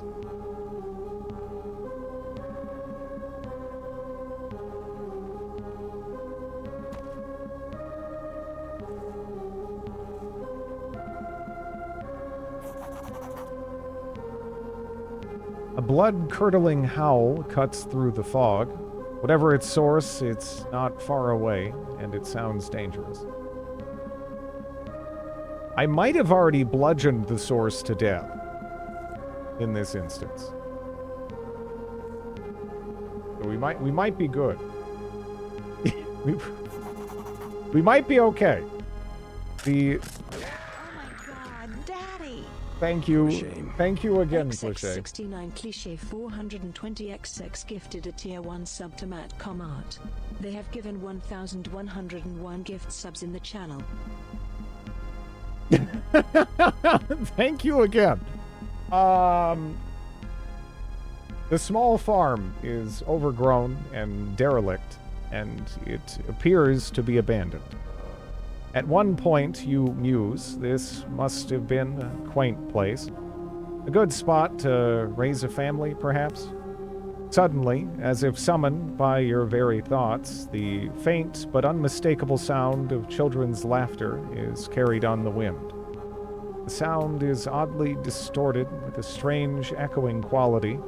S1: A blood-curdling howl cuts through the fog. Whatever its source, it's not far away, and it sounds dangerous. I might have already bludgeoned the source to death in this instance. So we might be good. we might be okay.
S3: Oh my god, Daddy!
S1: Thank you.
S4: Shame.
S1: Thank you again, Cliché.
S3: XX69 Cliché 420XX gifted a tier 1 sub to Matt Comart. They have given 1,101 gift subs in the channel.
S1: Thank you again. The small farm is overgrown and derelict, and it appears to be abandoned. At one point, you muse, this must have been a quaint place. A good spot to raise a family, perhaps? Suddenly, as if summoned by your very thoughts, the faint but unmistakable sound of children's laughter is carried on the wind. The sound is oddly distorted with a strange echoing quality,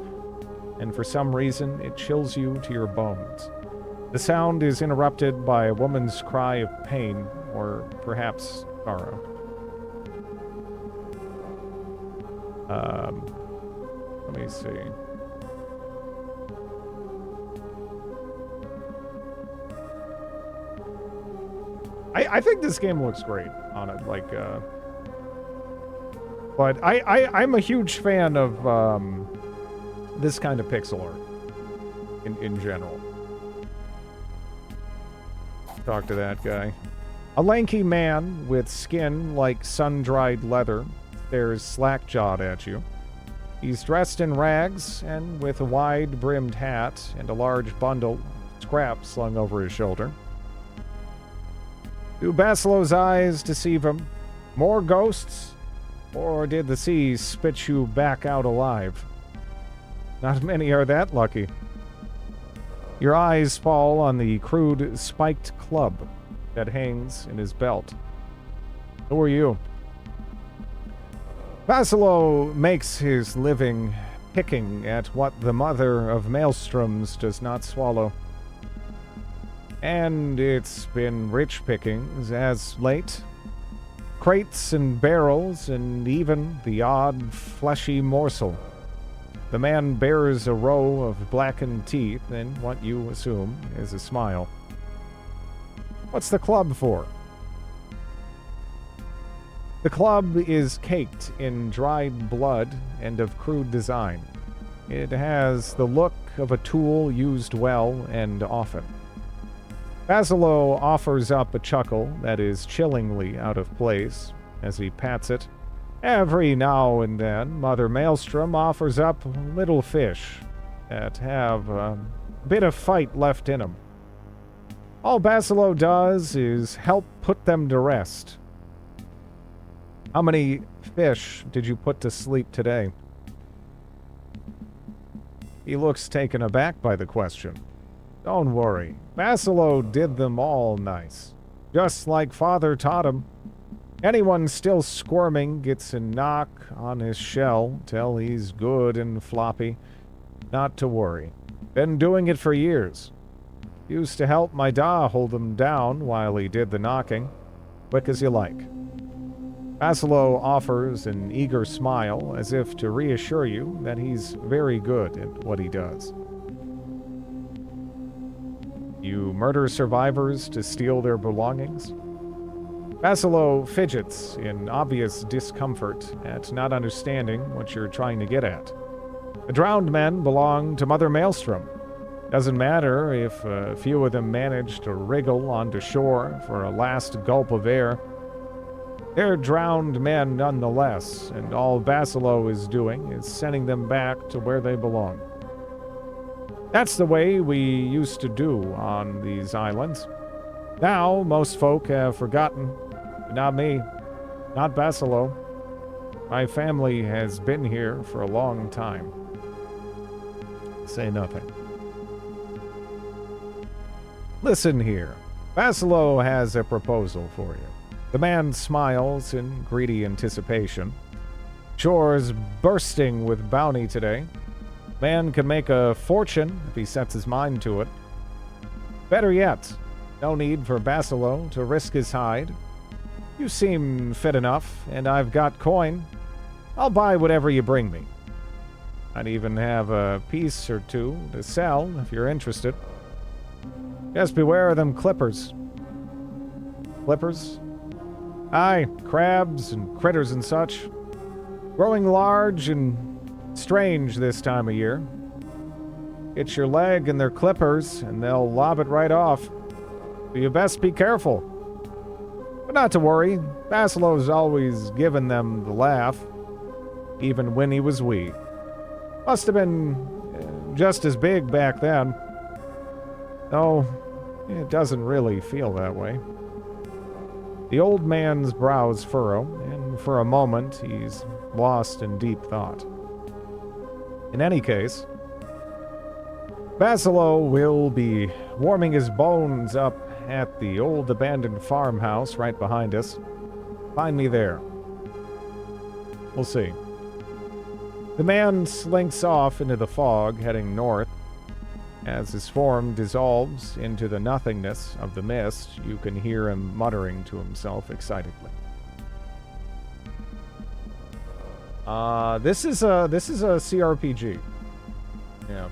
S1: and for some reason it chills you to your bones. The sound is interrupted by a woman's cry of pain, or perhaps sorrow. Let me see. I think this game looks great on it, like, but I'm a huge fan of this kind of pixel art in general. Talk to that guy. A lanky man with skin like sun-dried leather stares slack-jawed at you. He's dressed in rags and with a wide-brimmed hat and a large bundle of scraps slung over his shoulder. Do Basilo's eyes deceive him? More ghosts? Or did the sea spit you back out alive? Not many are that lucky. Your eyes fall on the crude spiked club that hangs in his belt. Who are you? Basilo makes his living picking at what the mother of maelstroms does not swallow. And it's been rich pickings as late. Crates and barrels, and even the odd fleshy morsel. The man bears a row of blackened teeth and what you assume is a smile. What's the club for? The club is caked in dried blood and of crude design. It has the look of a tool used well and often. Basilo offers up a chuckle that is chillingly out of place as he pats it. Every now and then, Mother Maelstrom offers up little fish that have a bit of fight left in them. All Basilo does is help put them to rest. How many fish did you put to sleep today? He looks taken aback by the question. Don't worry, Basilo did them all nice, just like Father taught him. Anyone still squirming gets a knock on his shell till he's good and floppy. Not to worry. Been doing it for years. Used to help my da hold him down while he did the knocking. Quick as you like. Basilo offers an eager smile as if to reassure you that he's very good at what he does. You murder survivors to steal their belongings? Basilo fidgets in obvious discomfort at not understanding what you're trying to get at. The drowned men belong to Mother Maelstrom. Doesn't matter if a few of them manage to wriggle onto shore for a last gulp of air. They're drowned men nonetheless, and all Basilo is doing is sending them back to where they belong. That's the way we used to do on these islands. Now, most folk have forgotten. But not me. Not Basilo. My family has been here for a long time. Say nothing. Listen here. Basilo has a proposal for you. The man smiles in greedy anticipation. Shore's bursting with bounty today. Man can make a fortune if he sets his mind to it. Better yet, no need for Basilo to risk his hide. You seem fit enough, and I've got coin. I'll buy whatever you bring me. I'd even have a piece or two to sell if you're interested. Just beware of them clippers. Clippers? Aye, crabs and critters and such. Growing large and strange this time of year. Get your leg in their clippers, and they'll lob it right off. So you best be careful. But not to worry, Basilo's always given them the laugh, even when he was wee. Must have been just as big back then. No, it doesn't really feel that way. The old man's brows furrow, and for a moment he's lost in deep thought. In any case, Basilo will be warming his bones up at the old abandoned farmhouse right behind us. Find me there. We'll see. The man slinks off into the fog, heading north. As his form dissolves into the nothingness of the mist, you can hear him muttering to himself excitedly. This is a CRPG. Yeah.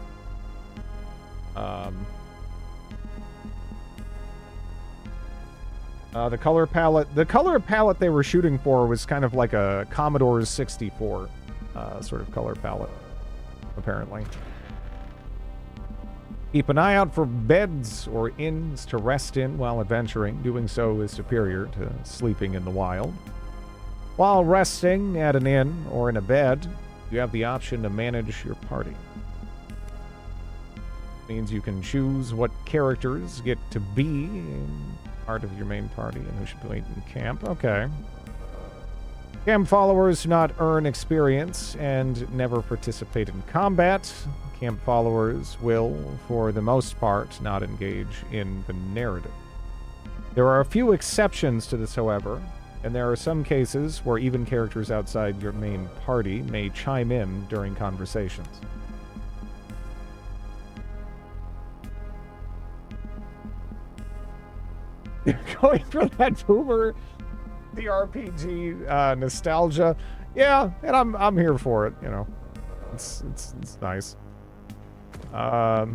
S1: The color palette they were shooting for was kind of like a Commodore 64 sort of color palette, apparently. Keep an eye out for beds or inns to rest in while adventuring. Doing so is superior to sleeping in the wild. While resting at an inn or in a bed, you have the option to manage your party. Means you can choose what characters get to be in part of your main party and who should wait in camp. Okay. Camp followers do not earn experience and never participate in combat. Camp followers will, for the most part, not engage in the narrative. There are a few exceptions to this, however, and there are some cases where even characters outside your main party may chime in during conversations. You're going for that boomer the RPG nostalgia. Yeah, and I'm here for it, you know. It's nice. I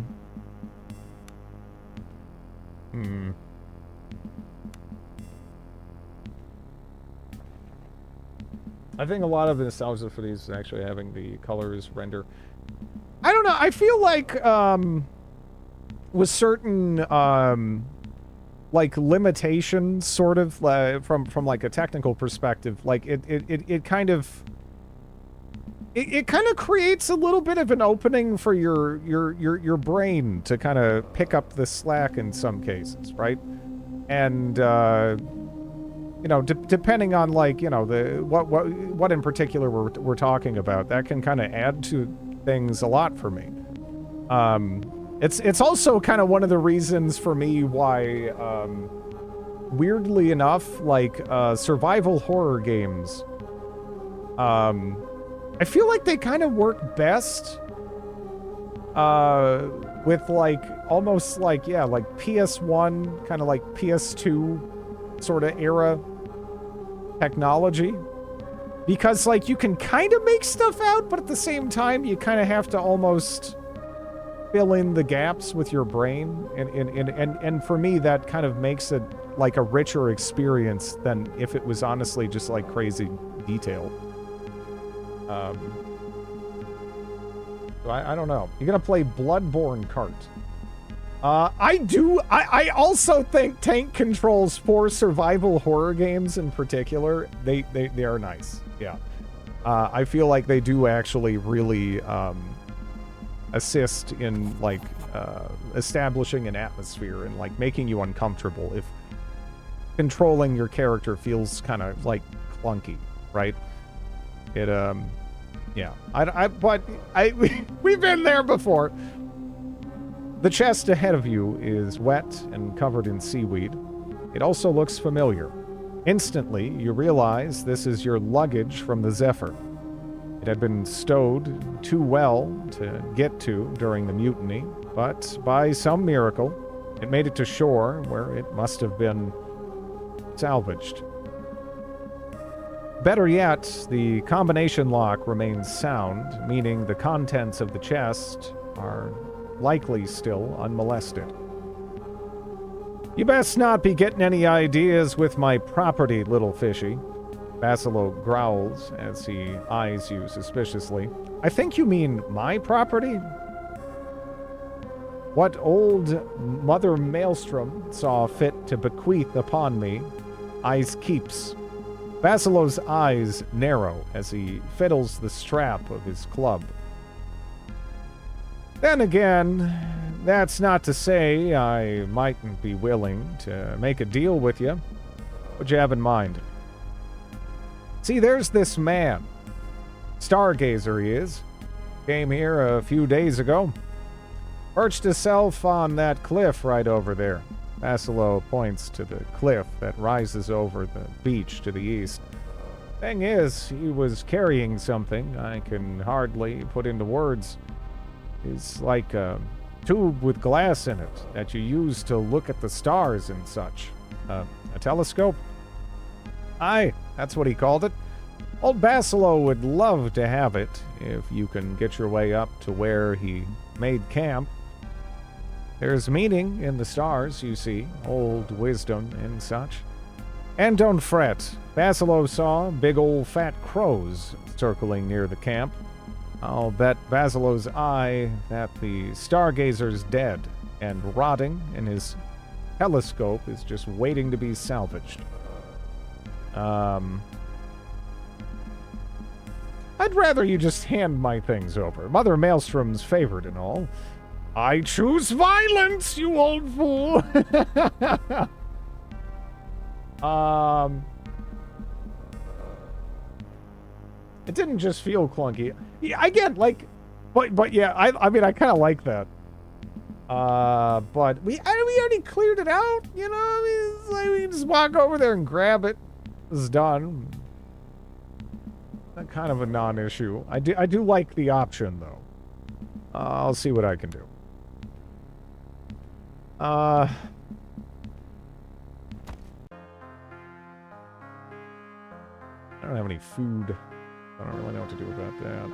S1: think a lot of the nostalgia for these is actually having the colors render. I don't know. I feel like with certain like limitations, sort of from like a technical perspective, like it kind of creates a little bit of an opening for your brain to kind of pick up the slack in some cases, right? And you know, depending on, like, you know, the what in particular we're talking about, that can kind of add to things a lot for me. It's also kind of one of the reasons for me why, weirdly enough, like survival horror games, I feel like they kind of work best with, like, almost like, yeah, like PS1, kind of like PS2 sort of era technology. Because, like, you can kind of make stuff out, but at the same time, you kind of have to almost fill in the gaps with your brain. And for me, that kind of makes it like a richer experience than if it was honestly just, like, crazy detailed. So I don't know. You're gonna play Bloodborne Kart. I also think tank controls for survival horror games in particular, they are nice. Yeah. I feel like they do actually really assist in like establishing an atmosphere and like making you uncomfortable if controlling your character feels kind of like clunky, right? It yeah. We've been there before. The chest ahead of you is wet and covered in seaweed. It also looks familiar. Instantly, you realize this is your luggage from the Zephyr. It had been stowed too well to get to during the mutiny, but by some miracle, it made it to shore where it must have been salvaged. Better yet, the combination lock remains sound, meaning the contents of the chest are likely still unmolested. You best not be getting any ideas with my property, little fishy. Basilo growls as he eyes you suspiciously. I think you mean my property? What old Mother Maelstrom saw fit to bequeath upon me, eyes keeps. Basilo's eyes narrow as he fiddles the strap of his club. Then again, that's not to say I mightn't be willing to make a deal with you. What'd you have in mind? See, there's this man. Stargazer he is. Came here a few days ago. Perched himself on that cliff right over there. Basilo points to the cliff that rises over the beach to the east. Thing is, he was carrying something I can hardly put into words. It's like a tube with glass in it that you use to look at the stars and such. A telescope? Aye, that's what he called it. Old Basilo would love to have it if you can get your way up to where he made camp. There's meaning in the stars, you see, old wisdom and such. And don't fret, Basilo saw big old fat crows circling near the camp. I'll bet Basilo's eye that the Stargazer's dead and rotting, and his telescope is just waiting to be salvaged. I'd rather you just hand my things over. Mother Maelstrom's favorite and all. I choose violence, you old fool! It didn't just feel clunky. Yeah, again, like, but yeah, I mean, I kind of like that. But we already cleared it out, you know. I mean, it's like we just walk over there and grab it. It's done. That kind of a non-issue. I do like the option though. I'll see what I can do. I don't have any food. I don't really know what to do about that.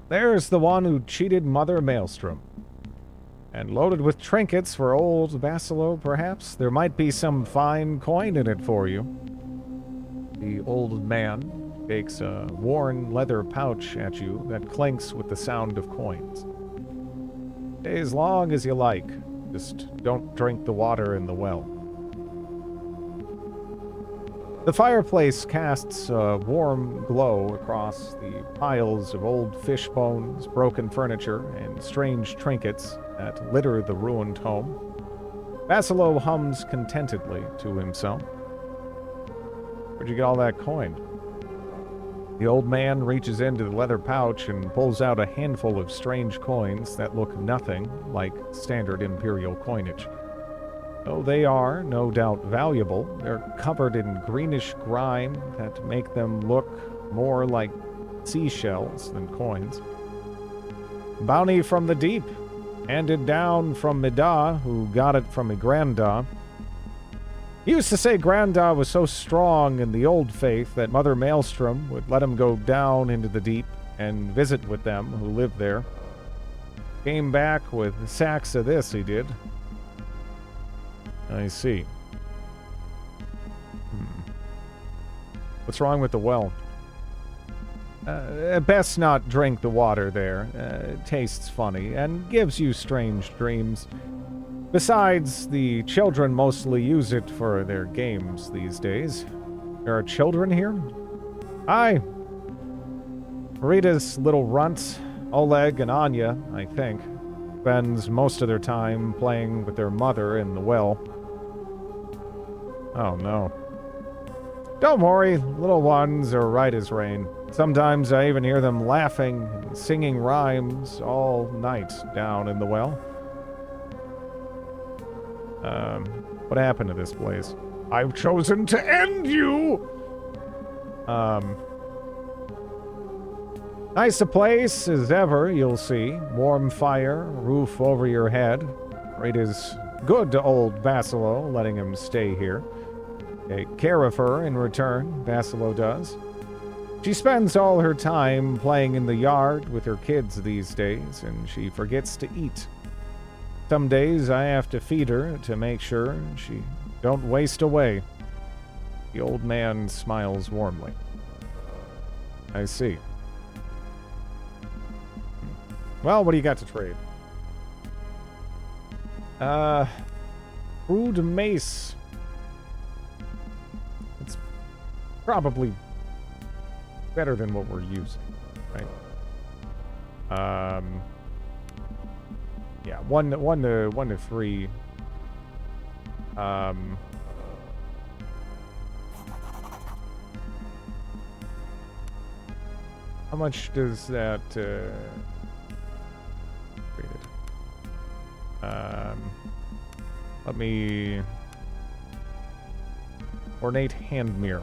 S1: There's the one who cheated Mother Maelstrom. And loaded with trinkets for old Basilo, perhaps? There might be some fine coin in it for you. The old man takes a worn leather pouch at you that clinks with the sound of coins. Stay as long as you like. Just don't drink the water in the well. The fireplace casts a warm glow across the piles of old fish bones, broken furniture, and strange trinkets that litter the ruined home. Basilo hums contentedly to himself. Where'd you get all that coin? The old man reaches into the leather pouch and pulls out a handful of strange coins that look nothing like standard imperial coinage. Though they are, no doubt, valuable, they're covered in greenish grime that make them look more like seashells than coins. Bounty from the deep, handed down from Midah, who got it from a Granda. He used to say Granda was so strong in the old faith that Mother Maelstrom would let him go down into the deep and visit with them who lived there. Came back with sacks of this, he did. I see. What's wrong with the well? Best not drink the water there. It tastes funny and gives you strange dreams. Besides, the children mostly use it for their games these days. There are children here? Hi. Rita's little runt, Oleg and Anya, I think, spends most of their time playing with their mother in the well. Oh no. Don't worry, little ones are right as rain. Sometimes I even hear them laughing and singing rhymes all night down in the well. What happened to this place? I've chosen to end you! Nice a place as ever, you'll see. Warm fire, roof over your head. It is good to old Basilo, letting him stay here. Take care of her in return, Basilo does. She spends all her time playing in the yard with her kids these days, and she forgets to eat. Some days I have to feed her to make sure she don't waste away. The old man smiles warmly. I see. Well, what do you got to trade? Crude mace. It's probably better than what we're using, right? Yeah, one to three. How much does that trade it? Let me ornate hand mirror.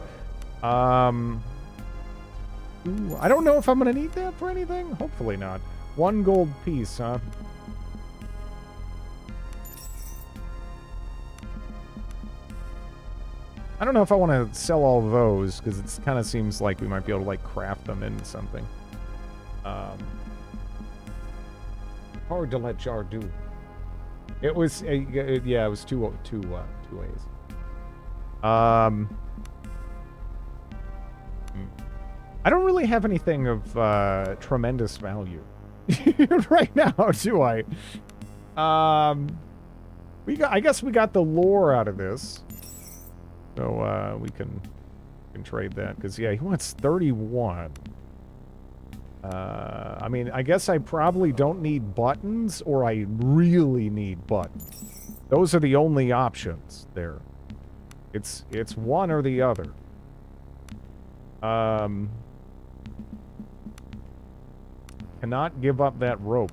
S1: Ooh, I don't know if I'm gonna need that for anything. Hopefully not. 1 gold piece, huh? I don't know if I want to sell all those, because it kind of seems like we might be able to, like, craft them into something. Hard to let Jar do. It was, yeah, it was two ways. I don't really have anything of tremendous value right now, do I? I guess we got the lore out of this. So, we can trade that, because, yeah, he wants 31. I mean, I guess I probably don't need buttons, or I really need buttons. Those are the only options there. It's one or the other. Cannot give up that rope.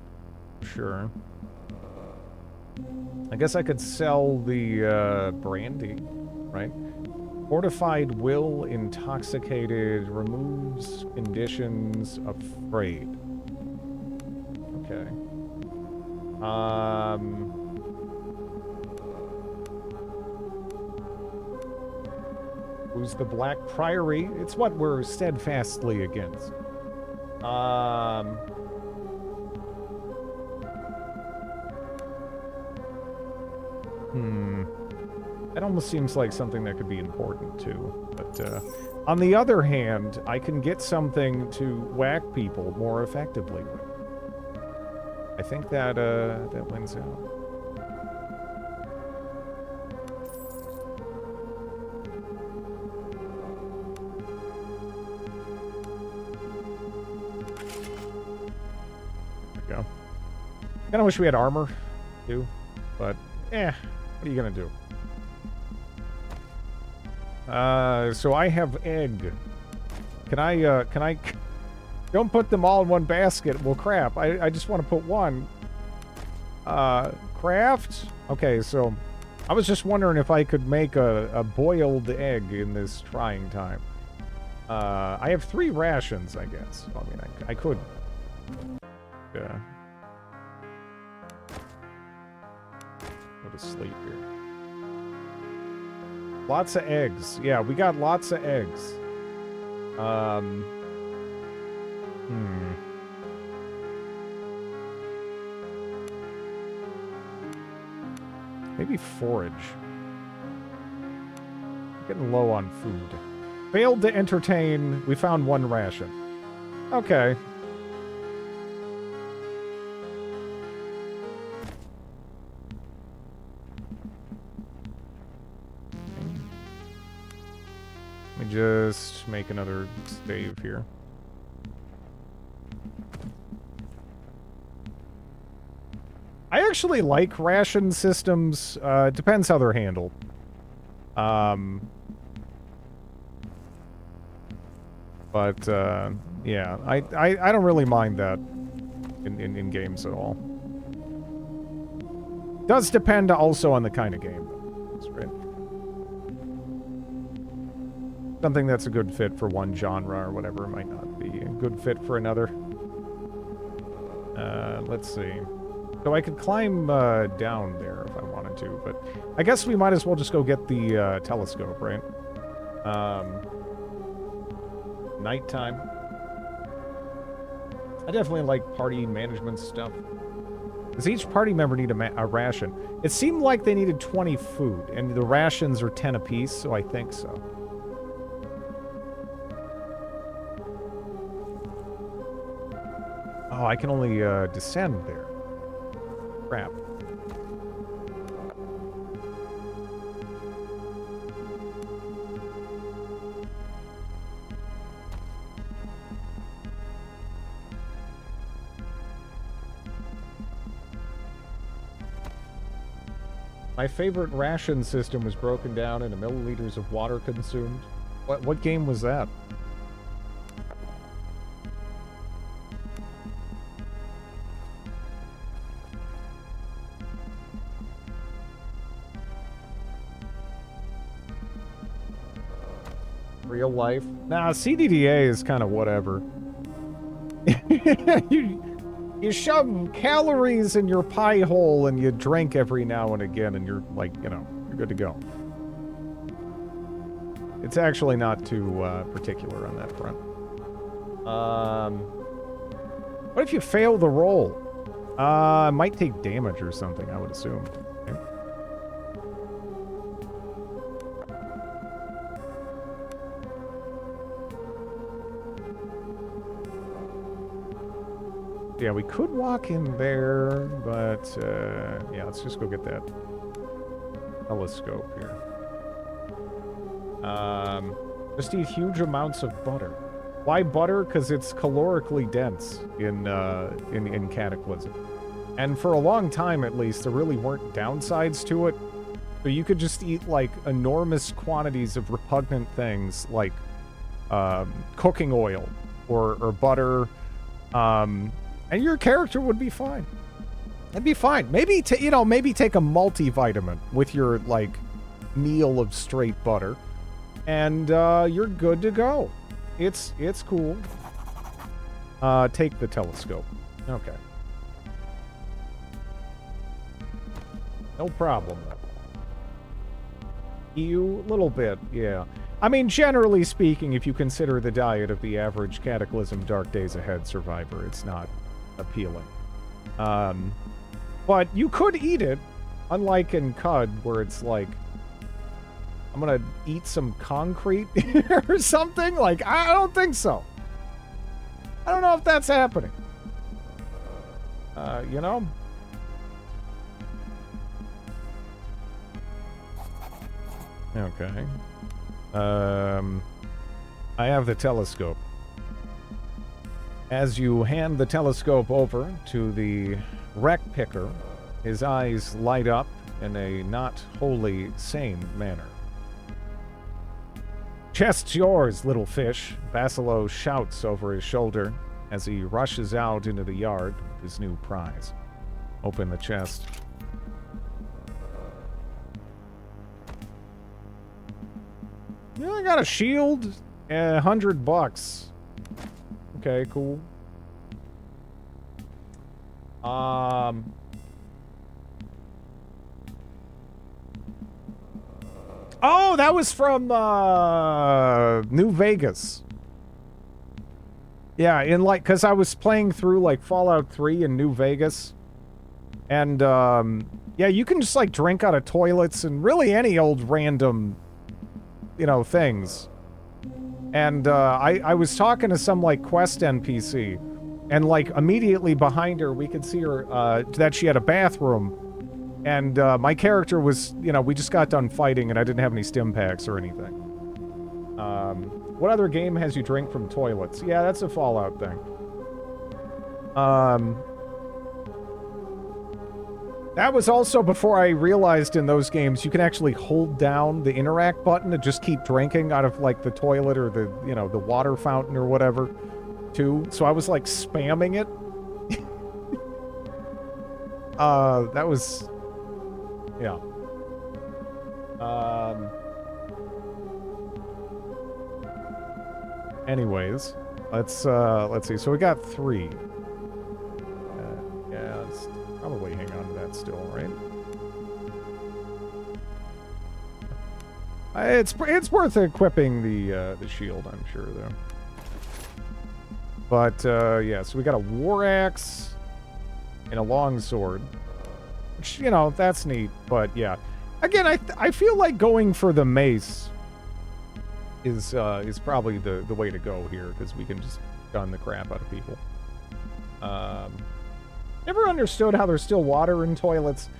S1: Sure. I guess I could sell the, brandy, right? Fortified will, intoxicated, removes conditions, afraid. Okay. Who's the Black Priory? It's what we're steadfastly against. That almost seems like something that could be important, too. But, on the other hand, I can get something to whack people more effectively with. I think that, that wins out. There we go. Kinda wish we had armor, too. But, what are you gonna do? So I have egg. Can I... Don't put them all in one basket. Well, crap. I just want to put one. Craft? Okay, so... I was just wondering if I could make a boiled egg in this trying time. I have 3 rations, I guess. I mean, I could... go to sleep here. Lots of eggs. Yeah, we got lots of eggs. Maybe forage. I'm getting low on food. Failed to entertain. We found one ration. Okay. Let me just make another save here. I actually like ration systems. It depends how they're handled. But yeah, I don't really mind that in games at all. Does depend also on the kind of game. That's right. Something that's a good fit for one genre or whatever might not be a good fit for another. Let's see. So I could climb down there if I wanted to, but I guess we might as well just go get the telescope, right? Nighttime. I definitely like party management stuff. Does each party member need a ration? It seemed like they needed 20 food, and the rations are 10 apiece, so I think so. Oh, I can only descend there. Crap. My favorite ration system was broken down into milliliters of water consumed. What game was that? Real life? Nah, CDDA is kind of whatever. You shove calories in your pie hole and you drink every now and again and you're like, you know, you're good to go. It's actually not too particular on that front. What if you fail the roll? It might take damage or something, I would assume. Okay. Yeah, we could walk in there, but yeah, let's just go get that telescope here. Just eat huge amounts of butter. Why butter? Because it's calorically dense in Cataclysm. And for a long time, at least, there really weren't downsides to it. So you could just eat, like, enormous quantities of repugnant things, like cooking oil or butter, and your character would be fine. It'd be fine. Maybe, maybe take a multivitamin with your, like, meal of straight butter. And you're good to go. It's cool. Take the telescope. Okay. No problem. You, little bit, yeah. I mean, generally speaking, if you consider the diet of the average Cataclysm Dark Days Ahead survivor, it's not appealing. But you could eat it, unlike in CUD, where it's like, I'm gonna eat some concrete or something? Like, I don't think so. I don't know if that's happening. You know? Okay. I have the telescope. As you hand the telescope over to the wreck picker, his eyes light up in a not wholly sane manner. "Chest's yours, little fish," Basilo shouts over his shoulder as he rushes out into the yard with his new prize. Open the chest. Yeah, I got a shield and $100. Okay, cool. Oh, that was from New Vegas. Yeah, because I was playing through like Fallout 3 in New Vegas. And yeah, you can just like drink out of toilets and really any old random, things. And I was talking to some like Quest NPC, and like immediately behind her we could see her that she had a bathroom, and my character was, you know, we just got done fighting and I didn't have any stim packs or anything. What other game has you drink from toilets? Yeah, that's a Fallout thing. That was also before I realized in those games you can actually hold down the interact button to just keep drinking out of like the toilet or the, you know, the water fountain or whatever too. So I was like spamming it. That was, yeah. Anyways, let's see. So we got 3. Yeah, let's probably hang on to that still, right? It's worth equipping the shield, I'm sure, though. But yeah, so we got a war axe and a long sword, which, you know, that's neat. But yeah, again, I feel like going for the mace is probably the way to go here, because we can just gun the crap out of people. Never understood how there's still water in toilets.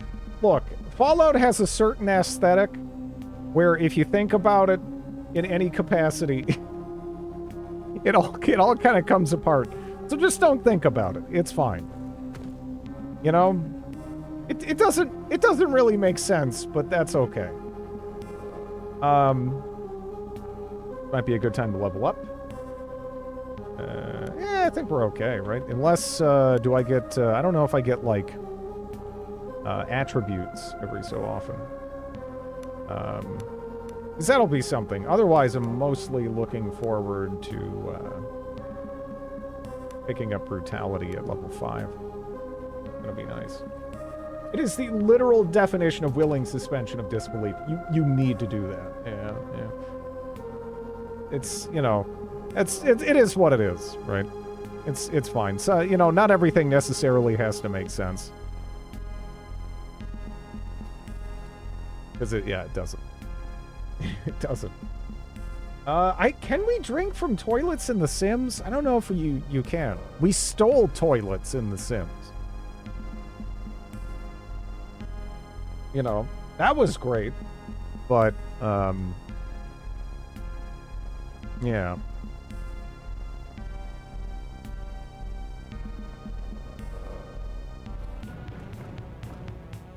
S1: Look, Fallout has a certain aesthetic where if you think about it in any capacity, it all kind of comes apart. So just don't think about it. It's fine. You know? It doesn't really make sense, but that's okay. Might be a good time to level up. Yeah, I think we're okay, right? Unless, do I get, I don't know if I get, like, attributes every so often. 'Cause that'll be something. Otherwise, I'm mostly looking forward to, picking up brutality at level 5. That'll be nice. It is the literal definition of willing suspension of disbelief. You need to do that. Yeah, yeah. It's, you know, it is what it is, right? It's fine. So, you know, not everything necessarily has to make sense. Because it doesn't. It doesn't. Can we drink from toilets in The Sims? I don't know if you can. We stole toilets in The Sims. You know, that was great. But, yeah.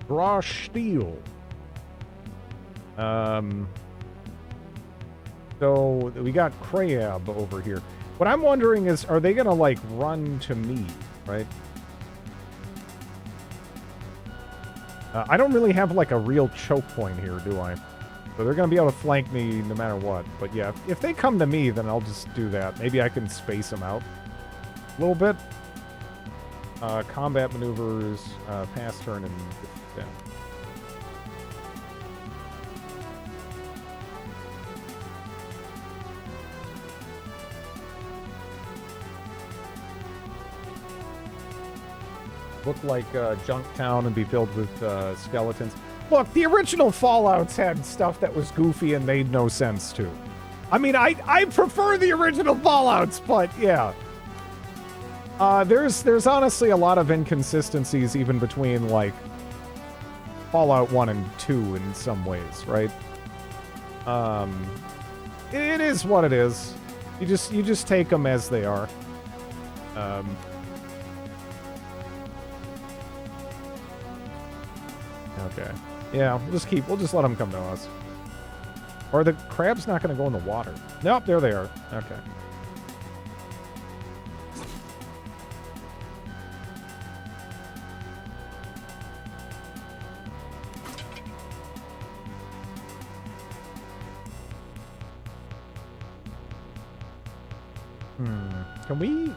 S1: Raw steel. So we got Crab over here. What I'm wondering is, are they gonna like run to me, right? I don't really have like a real choke point here, do I? So they're gonna be able to flank me no matter what. But yeah, if they come to me, then I'll just do that. Maybe I can space them out a little bit. Combat maneuvers, pass turn, and yeah. Look like Junktown and be filled with skeletons. Look, the original Fallouts had stuff that was goofy and made no sense too. I mean, I prefer the original Fallouts, but yeah. There's honestly a lot of inconsistencies even between like Fallout 1 and 2 in some ways, right? It is what it is. You just take them as they are. Okay. Yeah, we'll just let them come to us. Or the crab's not going to go in the water. Nope, there they are. Okay. Can we...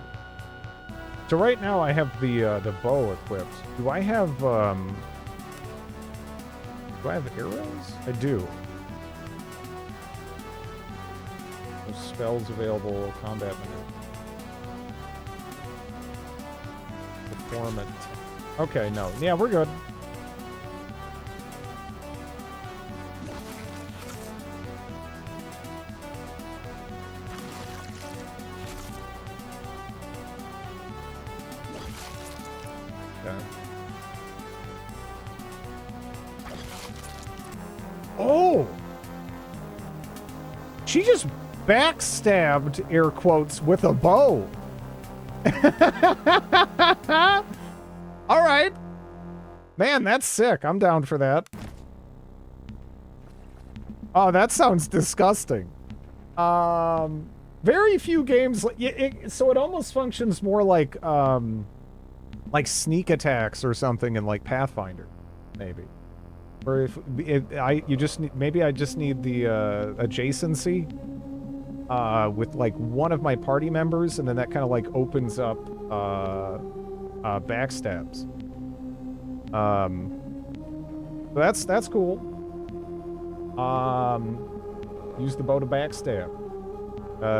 S1: So right now I have the bow equipped. Do I have arrows? I do. There's spells available, combat menu. Perform it. Okay, no. Yeah, we're good. She just backstabbed, air quotes, with a bow. All right. Man, that's sick. I'm down for that. Oh, that sounds disgusting. Very few games, so it almost functions more like sneak attacks or something in like Pathfinder, maybe. Or if you just need, maybe I just need the adjacency with like one of my party members, and then that kind of like opens up backstabs. So that's cool. Use the bow to backstab.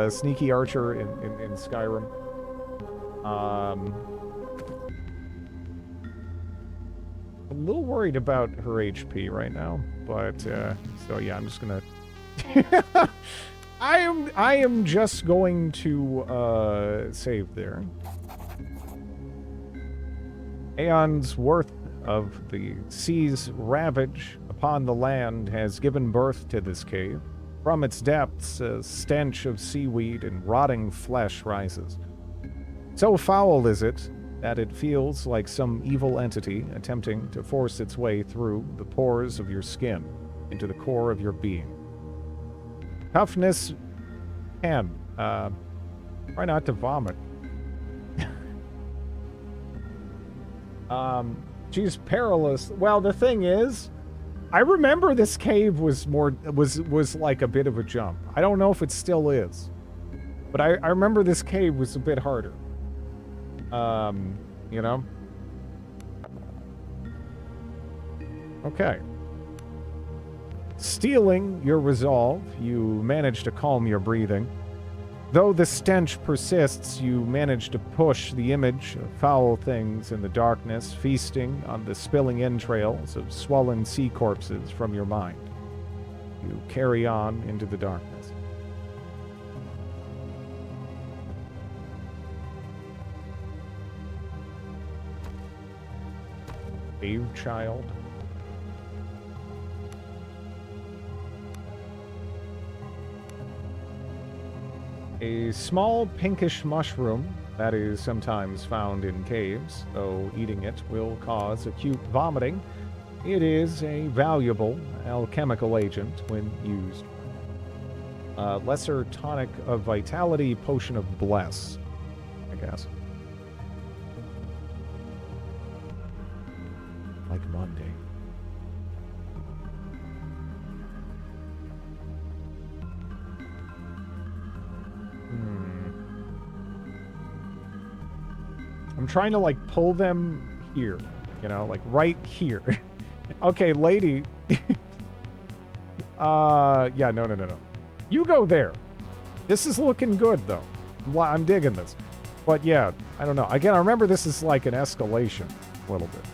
S1: Sneaky archer in Skyrim. A little worried about her HP right now, but so yeah, I'm just gonna. I am just going to save there. Aeon's worth of the sea's ravage upon the land has given birth to this cave. From its depths, a stench of seaweed and rotting flesh rises. So foul is it that it feels like some evil entity attempting to force its way through the pores of your skin into the core of your being. Toughness and try not to vomit. She's perilous. Well, the thing is, I remember this cave was like a bit of a jump. I don't know if it still is, but I remember this cave was a bit harder. You know? Okay. Stealing your resolve, you manage to calm your breathing. Though the stench persists, you manage to push the image of foul things in the darkness, feasting on the spilling entrails of swollen sea corpses from your mind. You carry on into the darkness. Cave child. A small pinkish mushroom that is sometimes found in caves, though eating it will cause acute vomiting. It is a valuable alchemical agent when used. Lesser tonic of vitality, potion of bless, I guess. Like Monday. I'm trying to, like, pull them here. You know, like, right here. Okay, lady. Yeah, no. You go there. This is looking good, though. I'm digging this. But, yeah, I don't know. Again, I remember this is like an escalation. A little bit.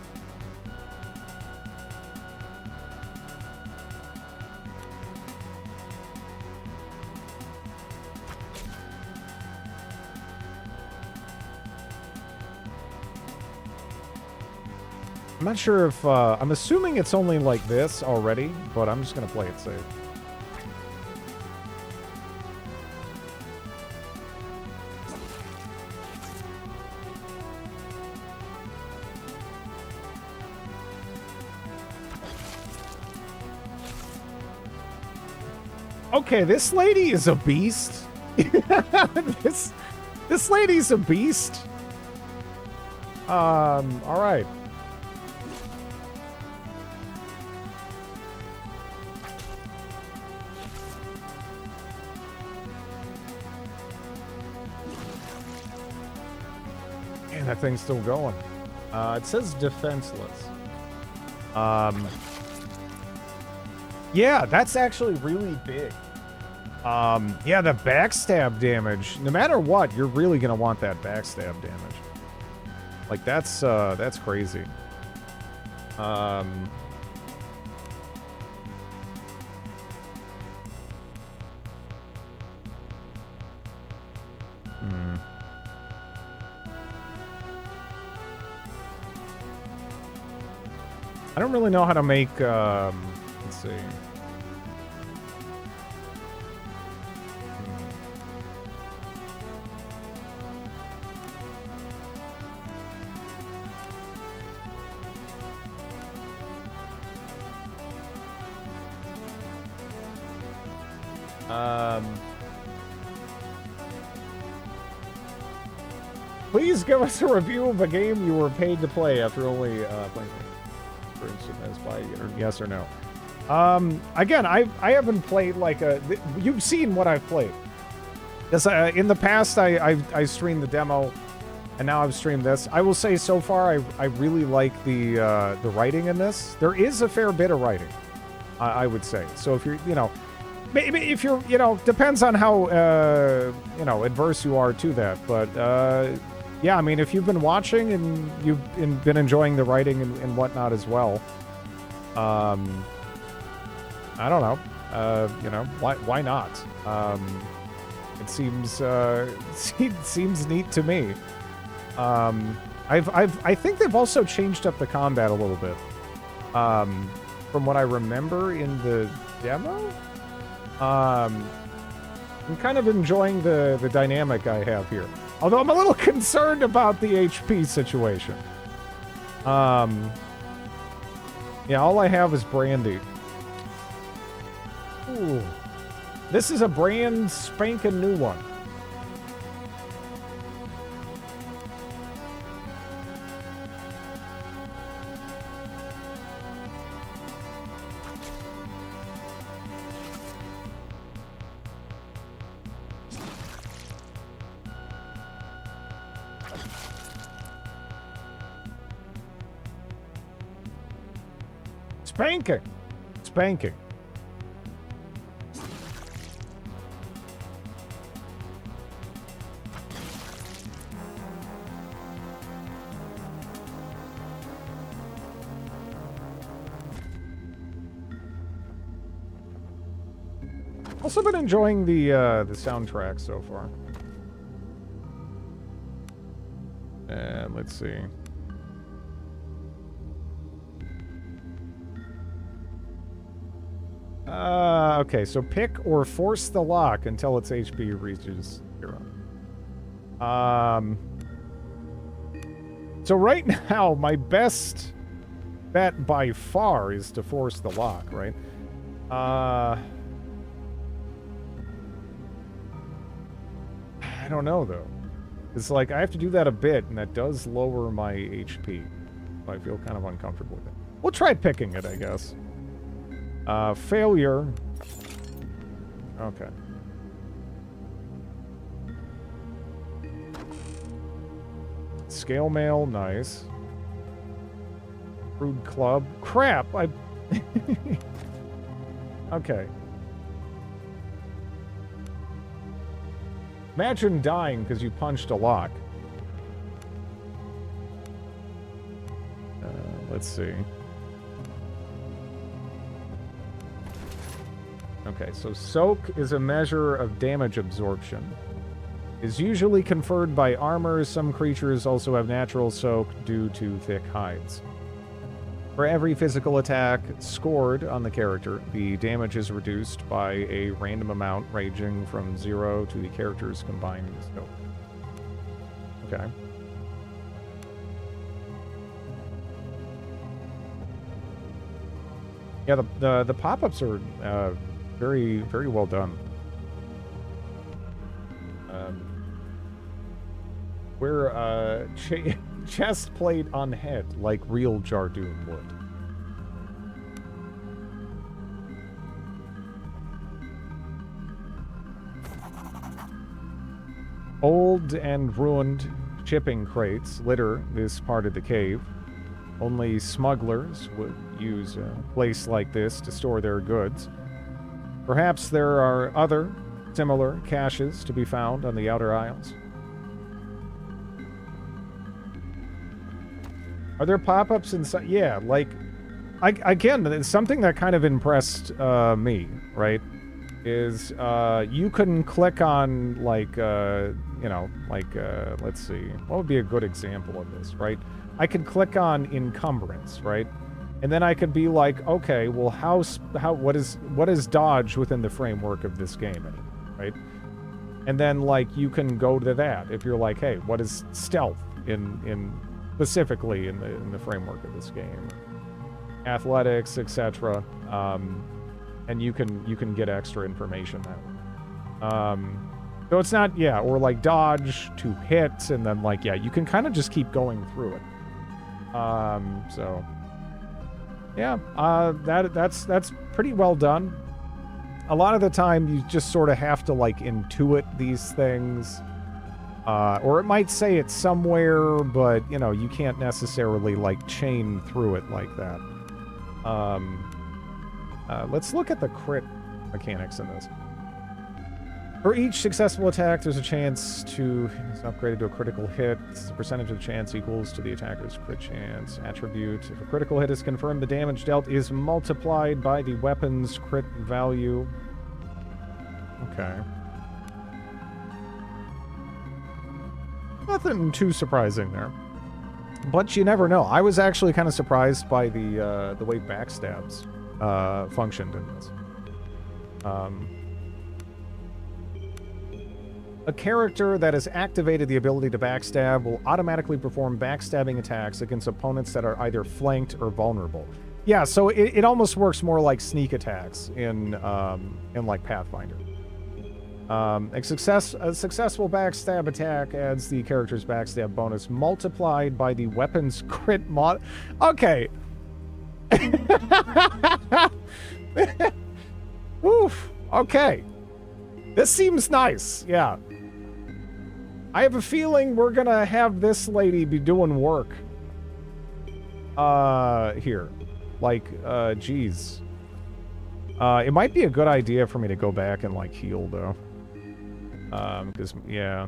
S1: I'm not sure if, I'm assuming it's only like this already, but I'm just gonna play it safe. Okay, this lady is a beast. This lady's a beast. All right. And that thing's still going. It says defenseless. Yeah, that's actually really big. Yeah, the backstab damage. No matter what, you're really gonna want that backstab damage. Like, that's crazy. I don't really know how to make, let's see. Please give us a review of a game you were paid to play after only playing it. For instance, as by yes or no. Again, I haven't played like a. You've seen what I've played. Yes, in the past I streamed the demo, and now I've streamed this. I will say so far I really like the writing in this. There is a fair bit of writing, I would say. So if you're maybe if you're depends on how adverse you are to that, but yeah, I mean if you've been watching and you've been enjoying the writing and whatnot as well, I don't know, why not? It seems seems neat to me. I think they've also changed up the combat a little bit. From what I remember in the demo, I'm kind of enjoying the dynamic I have here. Although I'm a little concerned about the HP situation. Yeah, all I have is brandy. Ooh. This is a brand spanking new one. Spanking. Spanking. Also been enjoying the soundtrack so far. And let's see. Okay, so pick or force the lock until its HP reaches 0. So right now, my best bet by far is to force the lock, right? I don't know, though. It's like, I have to do that a bit, and that does lower my HP. So I feel kind of uncomfortable with it. We'll try picking it, I guess. Failure. Okay. Scale mail, nice. Rude club. Crap, Okay. Imagine dying because you punched a lock. Let's see. Okay, so soak is a measure of damage absorption. Is usually conferred by armor. Some creatures also have natural soak due to thick hides. For every physical attack scored on the character, the damage is reduced by a random amount ranging from 0 to the character's combined soak. Okay. Yeah, the pop-ups are very, very well done. Wear chest plate on head like real Jardoon would. Old and ruined shipping crates litter this part of the cave. Only smugglers would use a place like this to store their goods. Perhaps there are other similar caches to be found on the outer aisles. Are there pop-ups inside? Yeah, like, again, it's something that kind of impressed me, right? Is you can click on, like, let's see, what would be a good example of this, right? I could click on encumbrance, right? And then I could be like, okay, well, what is dodge within the framework of this game, right? And then, like, you can go to that if you're like, hey, what is stealth specifically in the framework of this game, athletics, etc. And you can get extra information that way. So it's not, yeah, or like dodge to hit, and then like, yeah, you can kind of just keep going through it. So yeah, that's pretty well done. A lot of the time, you just sort of have to like intuit these things, or it might say it somewhere, but you know, you can't necessarily like chain through it like that. Let's look at the crit mechanics in this. For each successful attack, there's a chance to... It's upgraded to a critical hit. The percentage of chance equals to the attacker's crit chance attribute. If a critical hit is confirmed, the damage dealt is multiplied by the weapon's crit value. Okay. Nothing too surprising there. But you never know. I was actually kind of surprised by the way backstabs functioned in this. A character that has activated the ability to backstab will automatically perform backstabbing attacks against opponents that are either flanked or vulnerable. Yeah, so it almost works more like sneak attacks in like Pathfinder. A successful backstab attack adds the character's backstab bonus multiplied by the weapon's crit mod. Okay. Oof. Okay. This seems nice. Yeah. I have a feeling we're gonna have this lady be doing work. Here. Like, geez. It might be a good idea for me to go back and, like, heal, though. Because, yeah.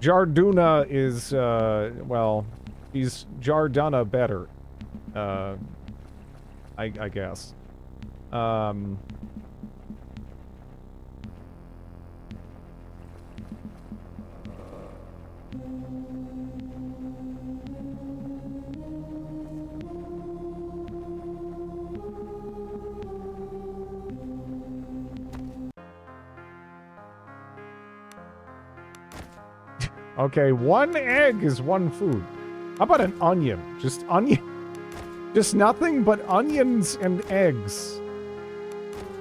S1: Jarduna is, well, he's Jarduna better. I guess. Okay, one egg is one food. How about an onion? Just onion. Just nothing but onions and eggs.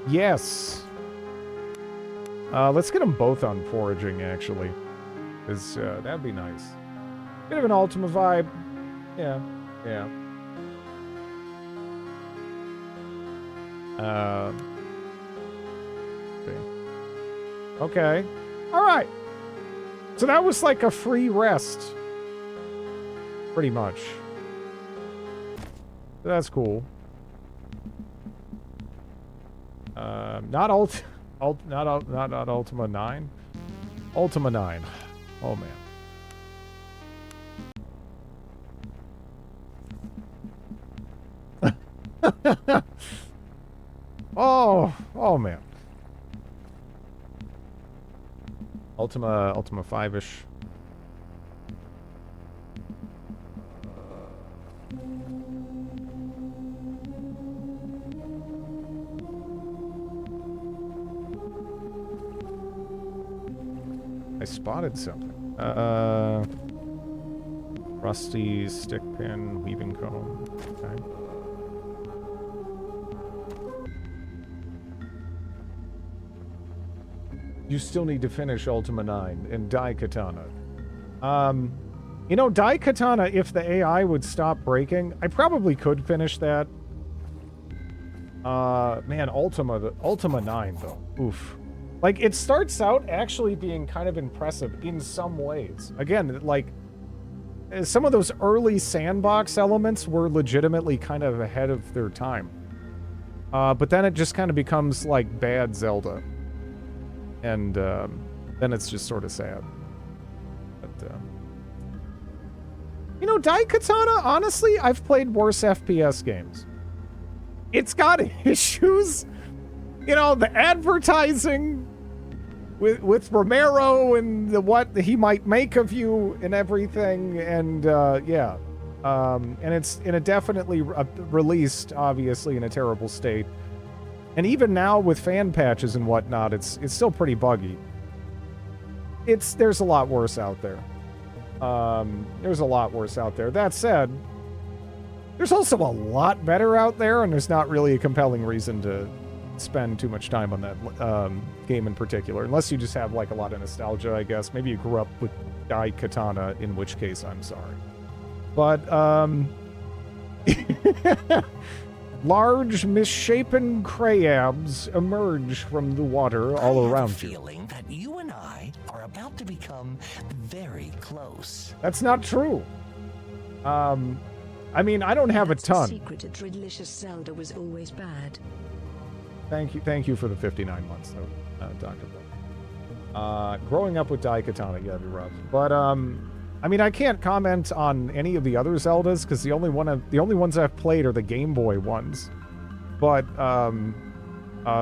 S1: Yes. Let's get them both on foraging, actually. Because that'd be nice. Bit of an Ultima vibe. Yeah, yeah. Okay. All right. So that was like a free rest. Pretty much. That's cool. Not Ultima 9. Ultima 9. Oh man. Oh man. Ultima 5-ish. I spotted something. Rusty stick pin, weaving comb. Okay. You still need to finish Ultima 9 and Daikatana. You know, Daikatana, if the AI would stop breaking, I probably could finish that. Man, Ultima 9, though. Oof. Like, it starts out actually being kind of impressive in some ways. Again, like, some of those early sandbox elements were legitimately kind of ahead of their time. But then it just kind of becomes, like, bad Zelda. And then it's just sort of sad. But, you know, Daikatana, honestly, I've played worse FPS games. It's got issues. You know, the advertising with Romero and what he might make of you and everything. And, yeah. And it's definitely released, obviously, in a terrible state. And even now with fan patches and whatnot, it's still pretty buggy. There's a lot worse out there. There's a lot worse out there. That said, there's also a lot better out there, and there's not really a compelling reason to spend too much time on that game in particular, unless you just have like a lot of nostalgia, I guess. Maybe you grew up with Daikatana, in which case I'm sorry. But large misshapen crabs emerge from the water all around you.
S2: I have a feeling that you and I are about to become very close.
S1: That's not true. I mean, I don't have a ton.
S3: The secret to delicious Zelda was always bad.
S1: Thank you for the 59 months, though, Dr. Bill. Growing up with Daikatana, yeah, it'd be rough. But, I mean, I can't comment on any of the other Zeldas, because the only ones I've played are the Game Boy ones. But,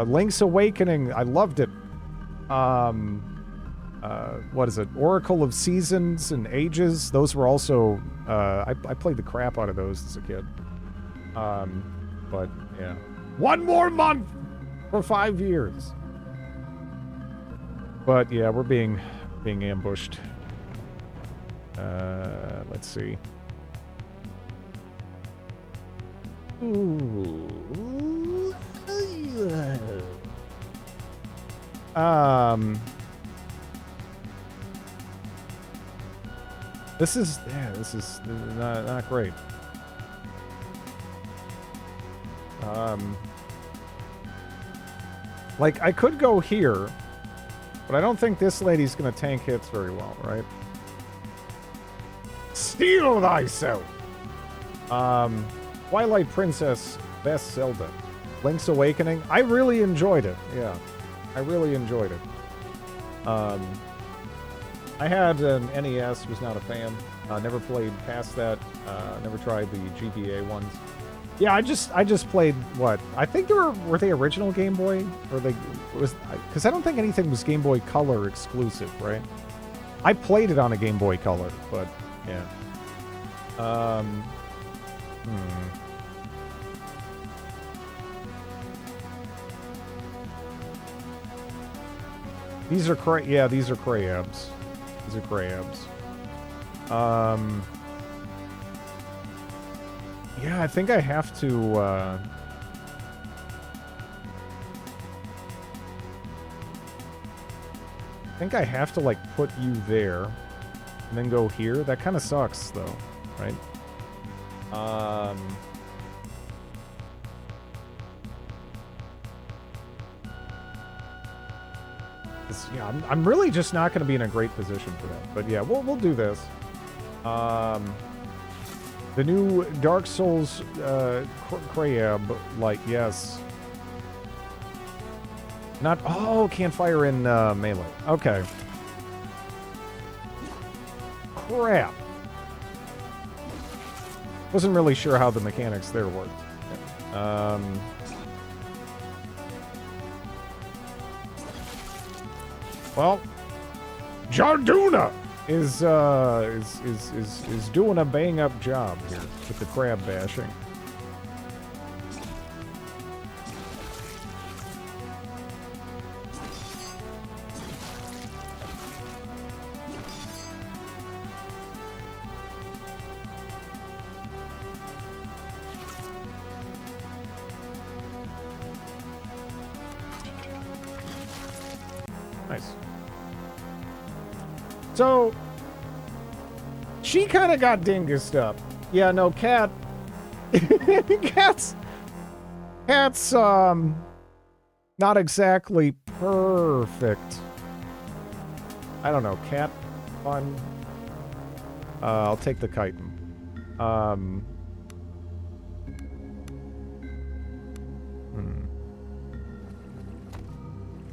S1: Link's Awakening, I loved it. What is it? Oracle of Seasons and Ages, those were also, I played the crap out of those as a kid. But, yeah. One more month! For 5 years. But yeah, we're being ambushed. Let's see. Ooh. This is not great. Like, I could go here, but I don't think this lady's gonna tank hits very well, right? Steel thyself! Twilight Princess, best Zelda. Link's Awakening, I really enjoyed it, yeah. I really enjoyed it. I had an NES, was not a fan. Never played past that, never tried the GBA ones. Yeah, I just played what I think were they original Game Boy, or because I don't think anything was Game Boy Color exclusive, right? I played it on a Game Boy Color, but yeah. These are crabs. These are crabs. Yeah, I think I have to, I think I have to, like, put you there, and then go here. That kind of sucks, though, right? Yeah, I'm really just not going to be in a great position for that. But yeah, we'll do this. The new Dark Souls crab, like, yes. Not, oh, can't fire in melee. Okay. Crap. Wasn't really sure how the mechanics there worked. Well, Jarduna is doing a bang-up job here with the crab bashing. Nice. So, she kind of got dingused up. Yeah, no, Cat. Cat's, not exactly perfect. I don't know, Cat fun. I'll take the chitin.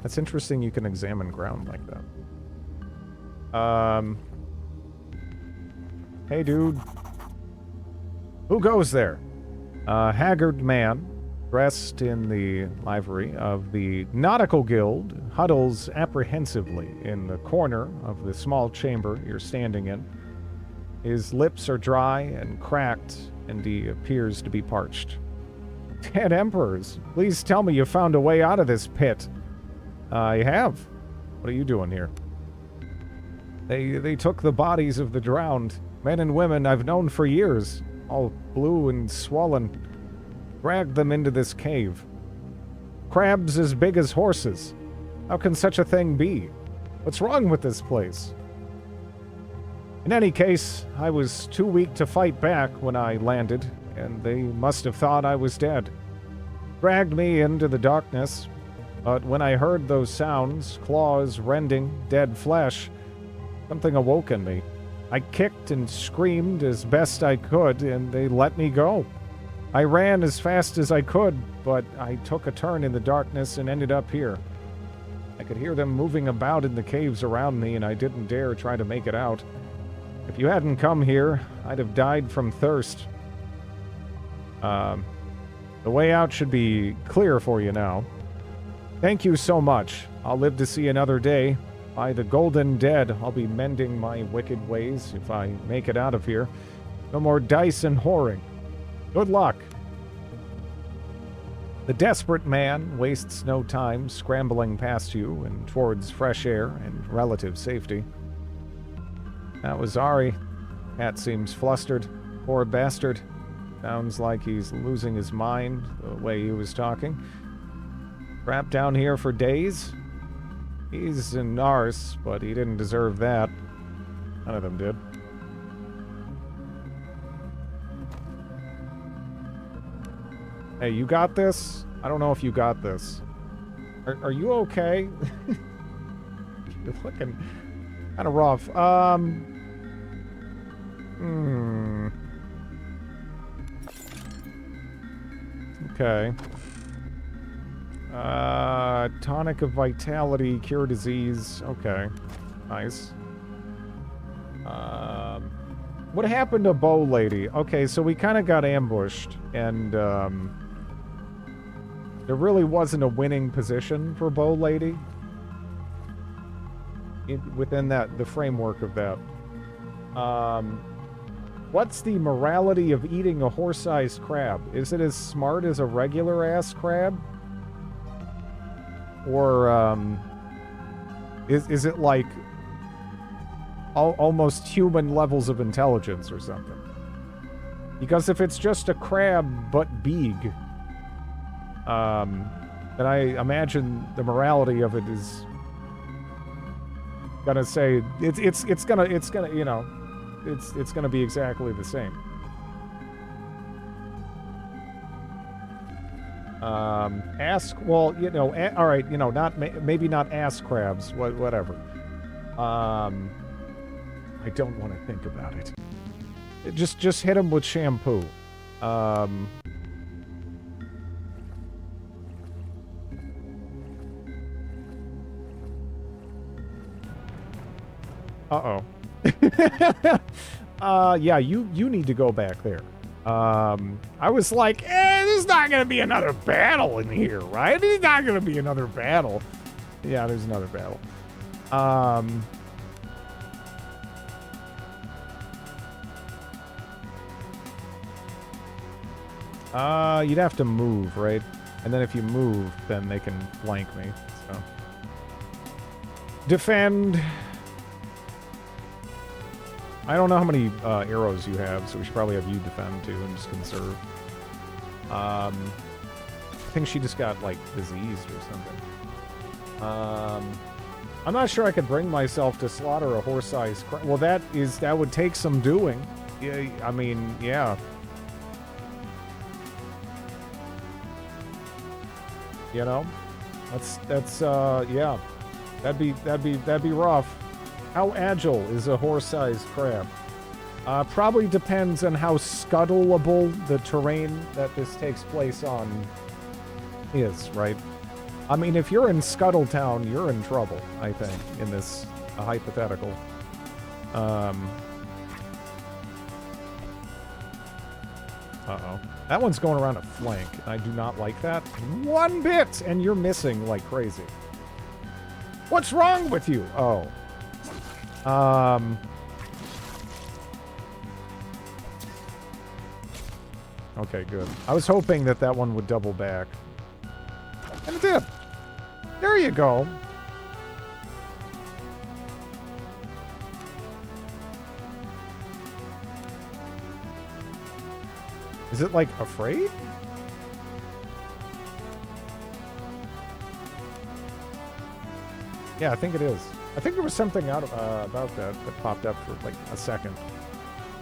S1: That's interesting you can examine ground like that. Hey, dude. Who goes there? A haggard man, dressed in the livery of the Nautical Guild, huddles apprehensively in the corner of the small chamber you're standing in. His lips are dry and cracked, and he appears to be parched. Dead Emperors, please tell me you found a way out of this pit. I have. What are you doing here? They took the bodies of the drowned, men and women I've known for years, all blue and swollen, dragged them into this cave. Crabs as big as horses. How can such a thing be? What's wrong with this place? In any case, I was too weak to fight back when I landed, and they must have thought I was dead. Dragged me into the darkness, but when I heard those sounds, claws rending dead flesh, something awoke in me. I kicked and screamed as best I could, and they let me go. I ran as fast as I could, but I took a turn in the darkness and ended up here. I could hear them moving about in the caves around me, and I didn't dare try to make it out. If you hadn't come here, I'd have died from thirst. The way out should be clear for you now. Thank you so much. I'll live to see another day. By the golden dead, I'll be mending my wicked ways if I make it out of here. No more dice and whoring. Good luck. The desperate man wastes no time scrambling past you and towards fresh air and relative safety. That was Ari. Cat seems flustered. Poor bastard. Sounds like he's losing his mind the way he was talking. Trapped down here for days? He's an arse, but he didn't deserve that. None of them did. Hey, you got this? I don't know if you got this. Are you okay? You're looking kind of rough. Okay. Tonic of vitality, cure disease. Okay. Nice. What happened to Bow Lady? Okay, so we kind of got ambushed, and, there really wasn't a winning position for Bow Lady within the framework of that. What's the morality of eating a horse-sized crab? Is it as smart as a regular-ass crab? Or, is it like almost human levels of intelligence or something? Because if it's just a crab but big, then I imagine the morality of it is gonna say it's gonna you know, it's gonna be exactly the same. Well, you know, all right, you know, maybe not ass crabs, whatever. I don't want to think about it. Just hit him with shampoo. Uh-oh. Yeah, you need to go back there. I was like, there's not gonna be another battle in here, right? There's not gonna be another battle. Yeah, there's another battle. You'd have to move, right? And then if you move, then they can flank me, so. Defend. I don't know how many arrows you have, so we should probably have you defend too and just conserve. I think she just got, like, diseased or something. I'm not sure I could bring myself to slaughter a horse-sized crab. Well, that would take some doing. Yeah, I mean, yeah. You know? That's yeah. That'd be rough. How agile is a horse-sized crab? Probably depends on how scuttleable the terrain that this takes place on is, right? I mean, if you're in Scuttletown, you're in trouble, I think, in this hypothetical. Uh-oh. That one's going around a flank. I do not like that one bit, and you're missing like crazy. What's wrong with you? Oh. Okay, good. I was hoping that one would double back. And it did. There you go. Is it, like, afraid? Yeah, I think it is. I think there was something out about that popped up for like a second.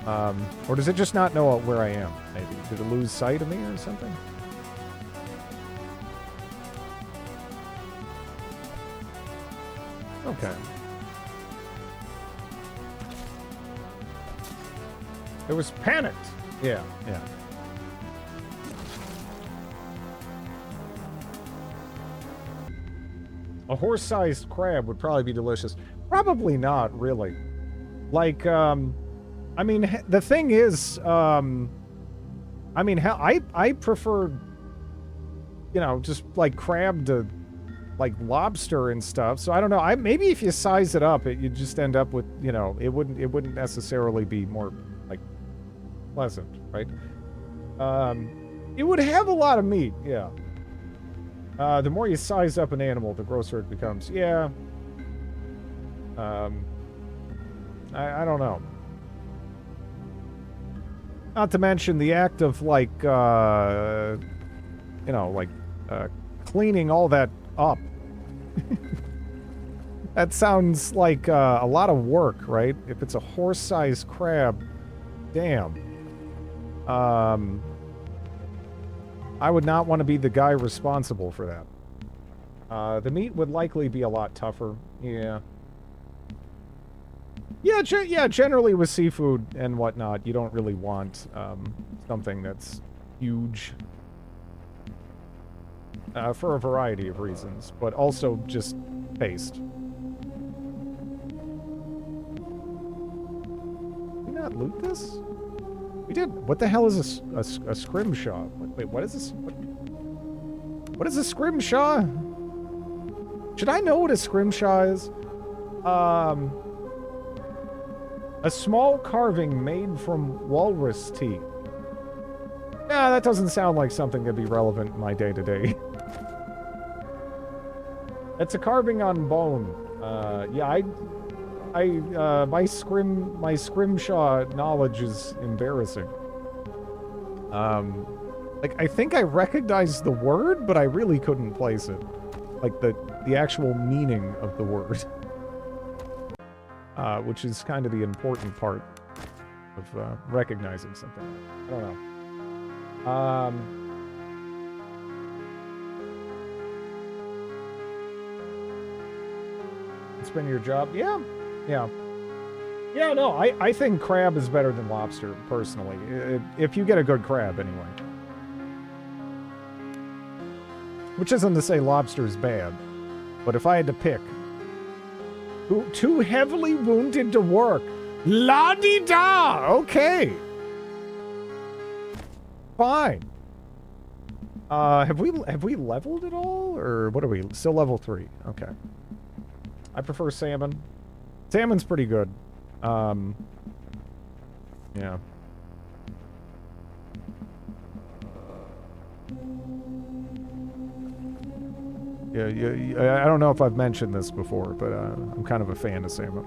S1: Or does it just not know where I am? Maybe did it lose sight of me or something? Okay. It was panicked. Yeah, yeah. A horse-sized crab would probably be delicious. Probably not, really. Like, I mean, the thing is, I mean, I prefer, you know, just like crab to like lobster and stuff. So I don't know. Maybe if you size it up, you just end up with, you know, it wouldn't necessarily be more like pleasant, right? It would have a lot of meat, yeah. The more you size up an animal, the grosser it becomes. Yeah. I don't know. Not to mention the act of, like, you know, like, cleaning all that up. That sounds like a lot of work, right? If it's a horse-sized crab, damn. I would not want to be the guy responsible for that. The meat would likely be a lot tougher. Yeah. Yeah, generally with seafood and whatnot, you don't really want something that's huge. For a variety of reasons, but also just taste. Did we not loot this? We did. What the hell is a scrimshaw? Wait, what is this? What is a scrimshaw? Should I know what a scrimshaw is? A small carving made from walrus teeth. Yeah, that doesn't sound like something that'd be relevant in my day-to-day. It's a carving on bone. Yeah, my scrimshaw knowledge is embarrassing. Like, I think I recognized the word, but I really couldn't place it. Like, the actual meaning of the word. Which is kind of the important part of recognizing something. I don't know. It's been your job? Yeah. Yeah. Yeah, no, I think crab is better than lobster, personally. If you get a good crab, anyway. Which isn't to say lobster is bad. But if I had to pick... Too heavily wounded to work. La-di-da! Okay. Fine. Have we leveled at all? Or what are we? Still level 3. Okay. I prefer salmon. Salmon's pretty good. Yeah. Yeah, I don't know if I've mentioned this before, but I'm kind of a fan of salmon.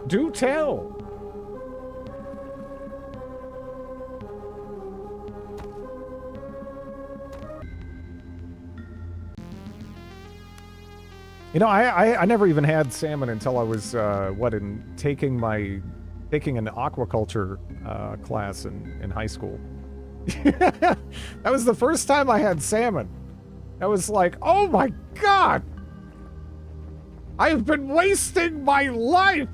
S1: Do tell! You know, I never even had salmon until I was, taking an aquaculture class in high school. That was the first time I had salmon. I was like, oh my god! I have been wasting my life!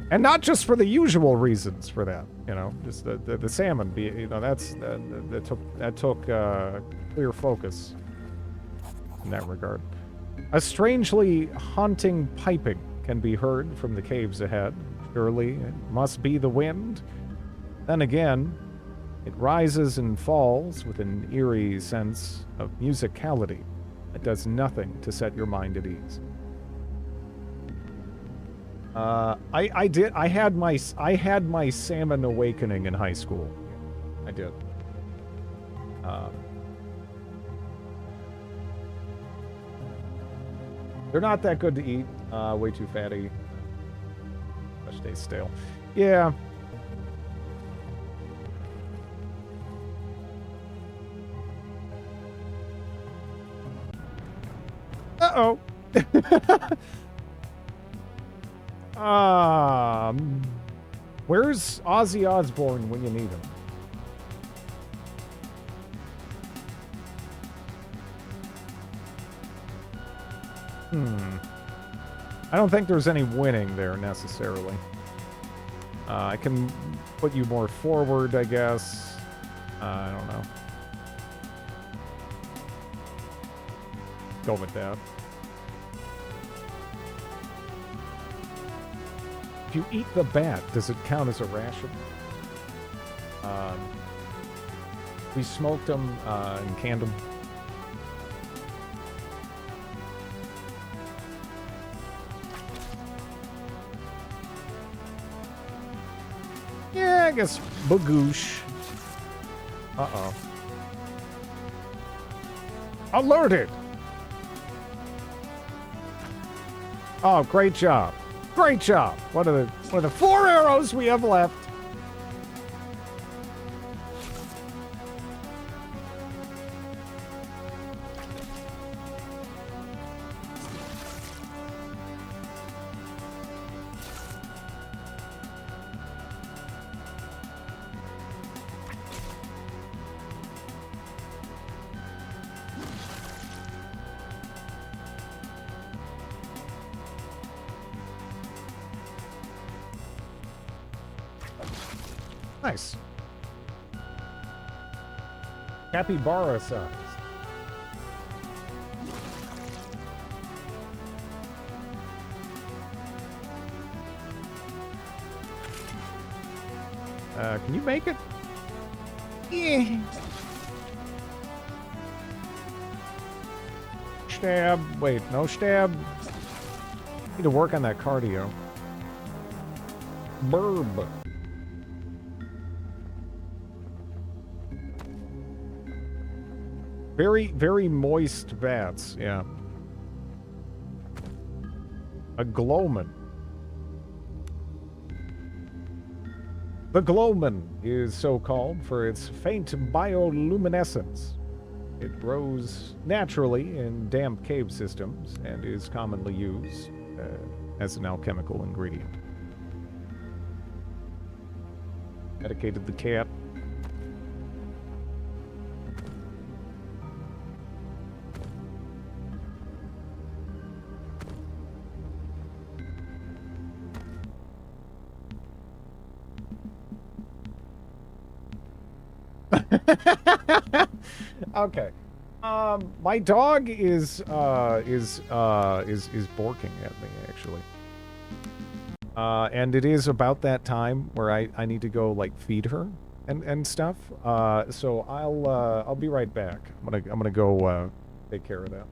S1: And not just for the usual reasons for that, you know, just the salmon, you know, that took clear focus in that regard. A strangely haunting piping can be heard from the caves ahead. Surely it must be the wind. Then again, it rises and falls with an eerie sense of musicality that does nothing to set your mind at ease. I had my salmon awakening in high school. I did. They're not that good to eat. Way too fatty. Stay stale. Yeah. Uh-oh. Where's Ozzy Osbourne when you need him? I don't think there's any winning there necessarily. I can put you more forward, I guess. I don't know. Go with that. If you eat the bat, does it count as a ration? We smoked them and canned them. Yeah, I guess bagoosh. Uh-oh. Alerted! Oh, great job. Great job. What are the 4 arrows we have left? Nice. Capybara size. Can you make it? Yeah. Stab. Wait, no stab. Need to work on that cardio. Burb. Very, very moist vats, yeah. A glowman. The glowman is so called for its faint bioluminescence. It grows naturally in damp cave systems and is commonly used as an alchemical ingredient. Medicated the cat. Okay. My dog is barking at me actually. And it is about that time where I need to go like feed her and stuff. So I'll be right back. I'm gonna go take care of that.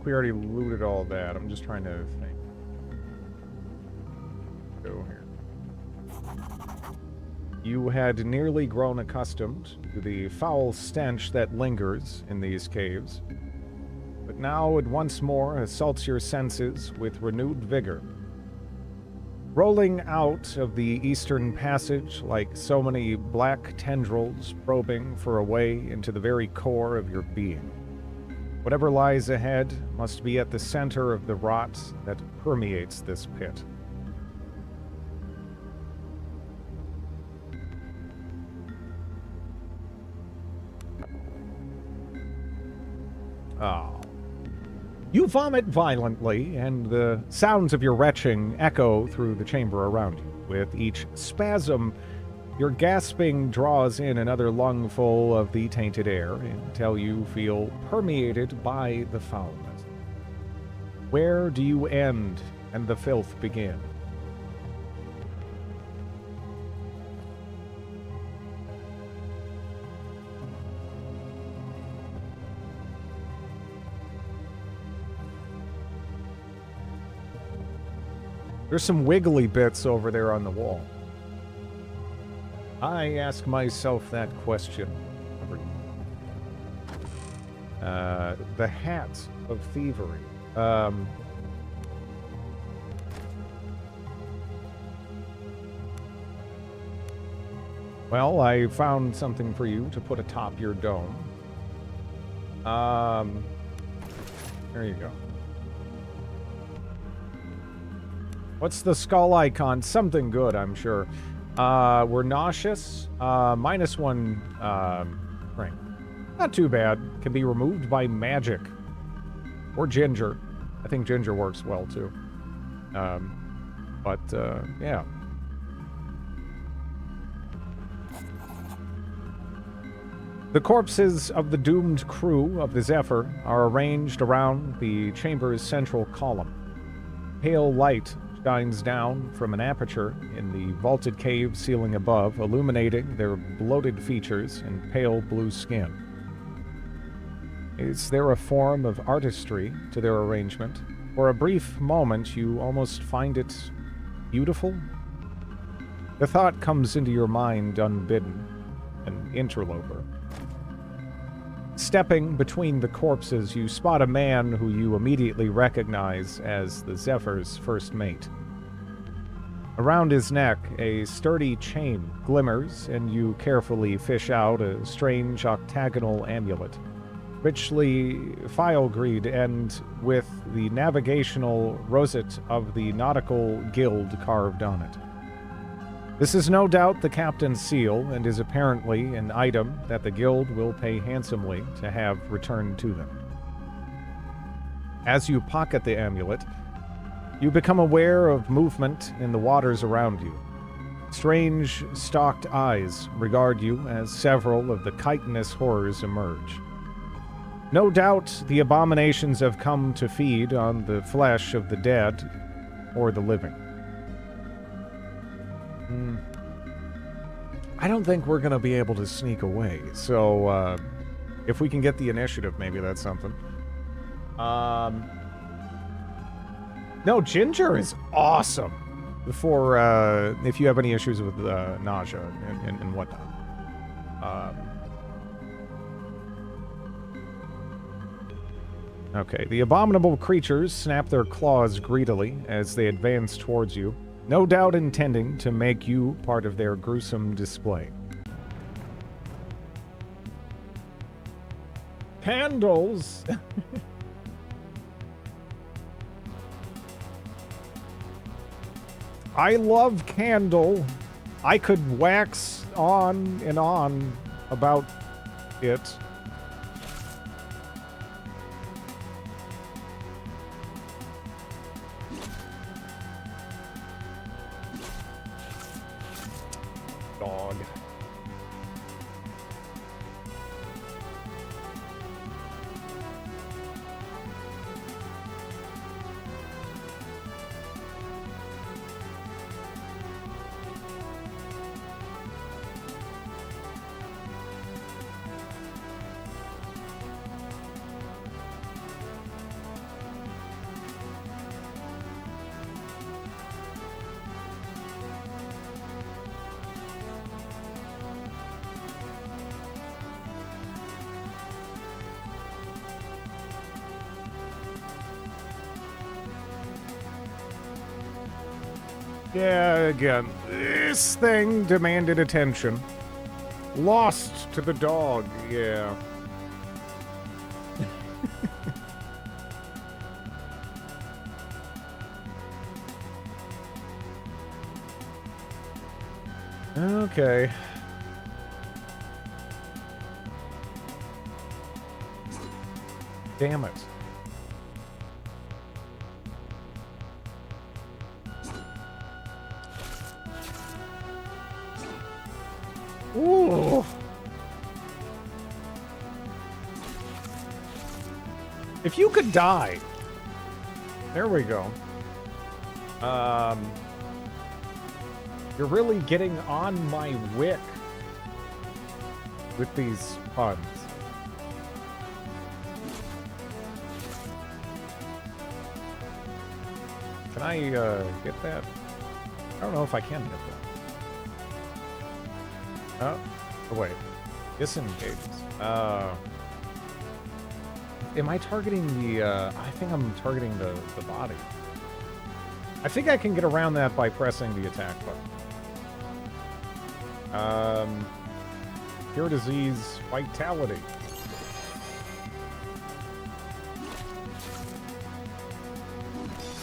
S1: think we already looted all that. I'm just trying to think. Go here. You had nearly grown accustomed to the foul stench that lingers in these caves, but now it once more assaults your senses with renewed vigor. Rolling out of the eastern passage like so many black tendrils probing for a way into the very core of your being. Whatever lies ahead must be at the center of the rot that permeates this pit. Oh. You vomit violently, and the sounds of your retching echo through the chamber around you. With each spasm, your gasping draws in another lungful of the tainted air until you feel permeated by the foulness. Where do you end and the filth begin? There's some wiggly bits over there on the wall. I ask myself that question every day. The Hat of Thievery. Well, I found something for you to put atop your dome. There you go. What's the skull icon? Something good, I'm sure. We're nauseous. -1 ring. Not too bad. Can be removed by magic. Or ginger. I think ginger works well, too. Yeah. The corpses of the doomed crew of the Zephyr are arranged around the chamber's central column. Pale light shines down from an aperture in the vaulted cave ceiling above, illuminating their bloated features and pale blue skin. Is there a form of artistry to their arrangement? For a brief moment, you almost find it beautiful? The thought comes into your mind unbidden, an interloper. Stepping between the corpses, you spot a man who you immediately recognize as the Zephyr's first mate. Around his neck, a sturdy chain glimmers, and you carefully fish out a strange octagonal amulet, richly filigreed and with the navigational rosette of the Nautical Guild carved on it. This is no doubt the captain's seal, and is apparently an item that the guild will pay handsomely to have returned to them. As you pocket the amulet, you become aware of movement in the waters around you. Strange, stalked eyes regard you as several of the chitinous horrors emerge. No doubt the abominations have come to feed on the flesh of the dead or the living. I don't think we're going to be able to sneak away, so if we can get the initiative, maybe that's something. No, ginger is awesome for if you have any issues with nausea and whatnot. Okay, the abominable creatures snap their claws greedily as they advance towards you, no doubt intending to make you part of their gruesome display. Candles! I love Candle. I could wax on and on about it. Dog. Yeah, again, this thing demanded attention. Lost to the dog, yeah. Okay. Damn it. Ooh. If you could die. There we go. You're really getting on my wick with these puns. Can I get that? I don't know if I can get that. Oh wait. Disengages. Am I targeting the, I think I'm targeting the body. I think I can get around that by pressing the attack button. Cure disease, vitality.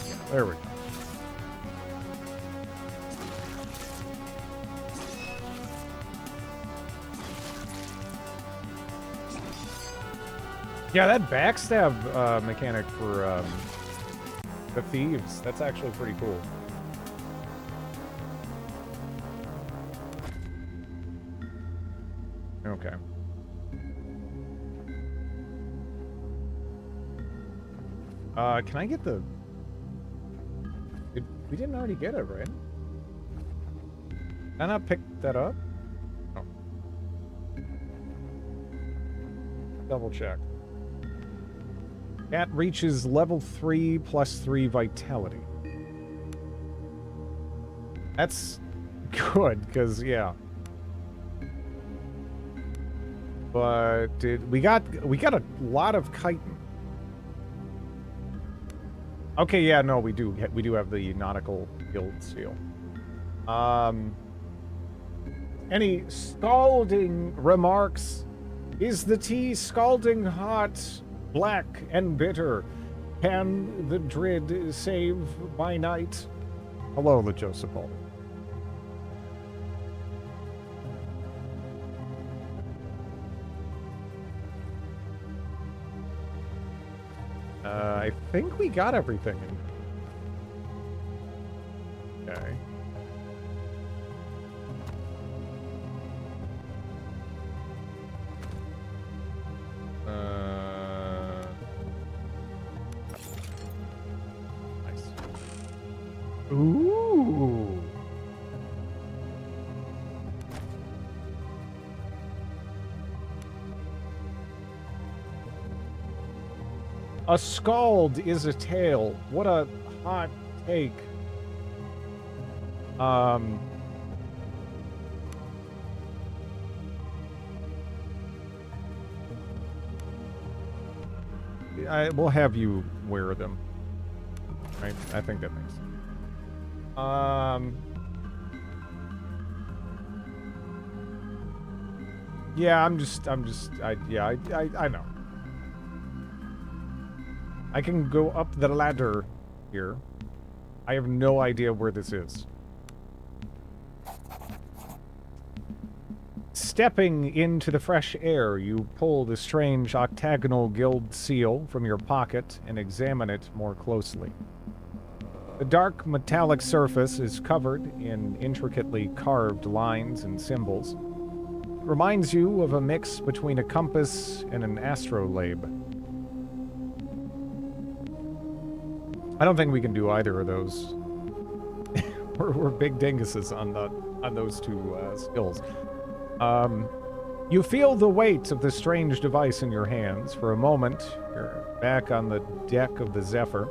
S1: Yeah, there we go. Yeah, that backstab mechanic for the thieves, that's actually pretty cool. Okay. Can I get the... We didn't already get it, right? Can I not pick that up? Oh. Double check. Cat reaches level 3 plus 3 vitality. That's good, because, yeah. But we got a lot of chitin. Okay, yeah, no, we do have the nautical guild seal. Any scalding remarks? Is the tea scalding hot, black and bitter? Can the Drid save by night? Hello, the Joseph. I think we got everything. Okay. Nice. Ooh. A scald is a tale. What a hot take. We'll have you wear them. Right? I think that makes sense. Yeah, I know. I can go up the ladder here. I have no idea where this is. Stepping into the fresh air, you pull the strange octagonal guild seal from your pocket and examine it more closely. The dark metallic surface is covered in intricately carved lines and symbols. It reminds you of a mix between a compass and an astrolabe. I don't think we can do either of those. we're big dinguses on those two skills. You feel the weight of the strange device in your hands. For a moment, you're back on the deck of the Zephyr.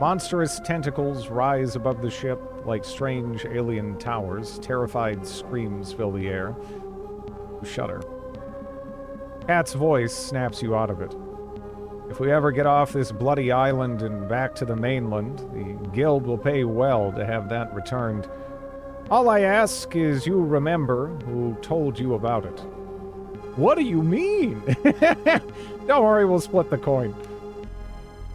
S1: Monstrous tentacles rise above the ship like strange alien towers. Terrified screams fill the air. You shudder. Cat's voice snaps you out of it. If we ever get off this bloody island and back to the mainland, the guild will pay well to have that returned. All I ask is you remember who told you about it. What do you mean? Don't worry, we'll split the coin.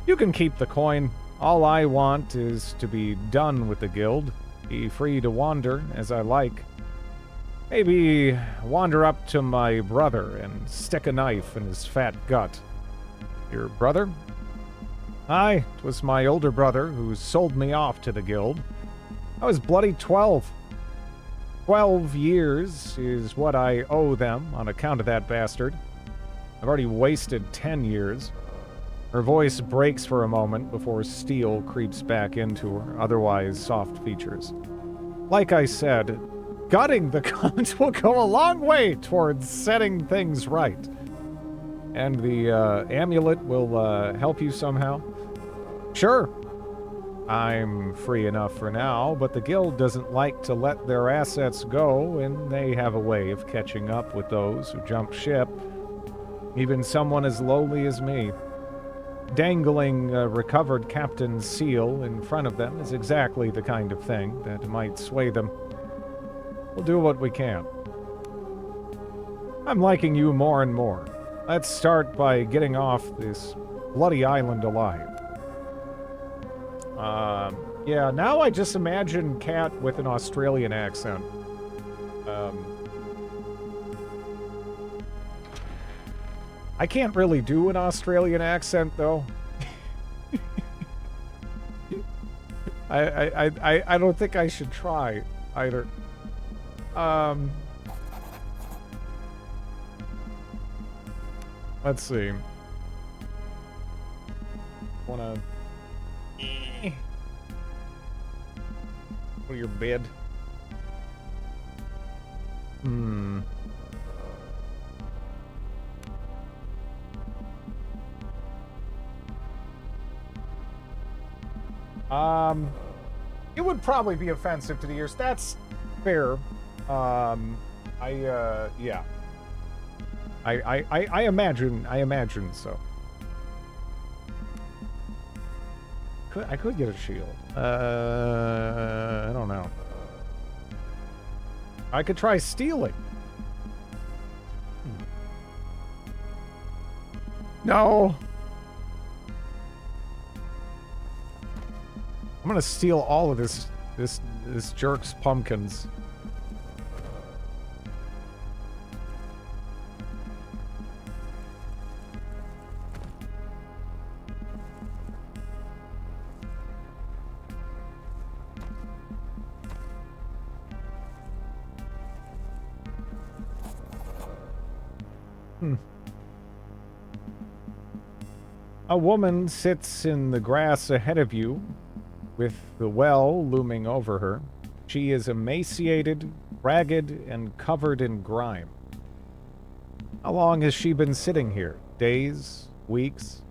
S1: You can keep the coin. All I want is to be done with the guild, be free to wander as I like. Maybe wander up to my brother and stick a knife in his fat gut. Your brother? Aye, 'twas my older brother who sold me off to the guild. I was bloody 12. 12 years is what I owe them on account of that bastard. I've already wasted 10 years. Her voice breaks for a moment before steel creeps back into her otherwise soft features. Like I said, gutting the cunt will go a long way towards setting things right. And the amulet will help you somehow? Sure. I'm free enough for now, but the guild doesn't like to let their assets go, and they have a way of catching up with those who jump ship. Even someone as lowly as me. Dangling a recovered captain's seal in front of them is exactly the kind of thing that might sway them. We'll do what we can. I'm liking you more and more. Let's start by getting off this bloody island alive. Yeah, now I just imagine Cat with an Australian accent. I can't really do an Australian accent, though. I don't think I should try, either. Let's see. Wanna... Go to your bed. It would probably be offensive to the ears. That's fair. Yeah. I imagine so. I could get a shield. I don't know. I could try stealing. No. I'm gonna steal all of this jerk's pumpkins. A woman sits in the grass ahead of you, with the well looming over her. She is emaciated, ragged, and covered in grime. How long has she been sitting here? Days? Weeks?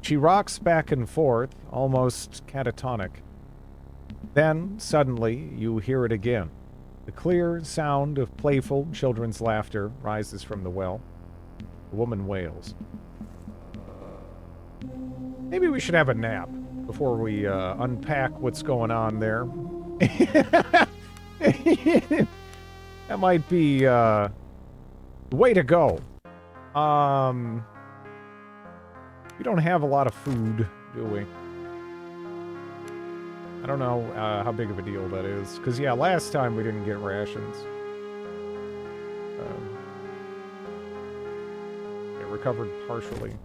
S1: She rocks back and forth, almost catatonic. Then, suddenly, you hear it again. The clear sound of playful children's laughter rises from the well. The woman wails. Maybe we should have a nap before we unpack what's going on there. That might be the way to go. We don't have a lot of food, do we? I don't know how big of a deal that is. Because, yeah, last time we didn't get rations. It recovered partially.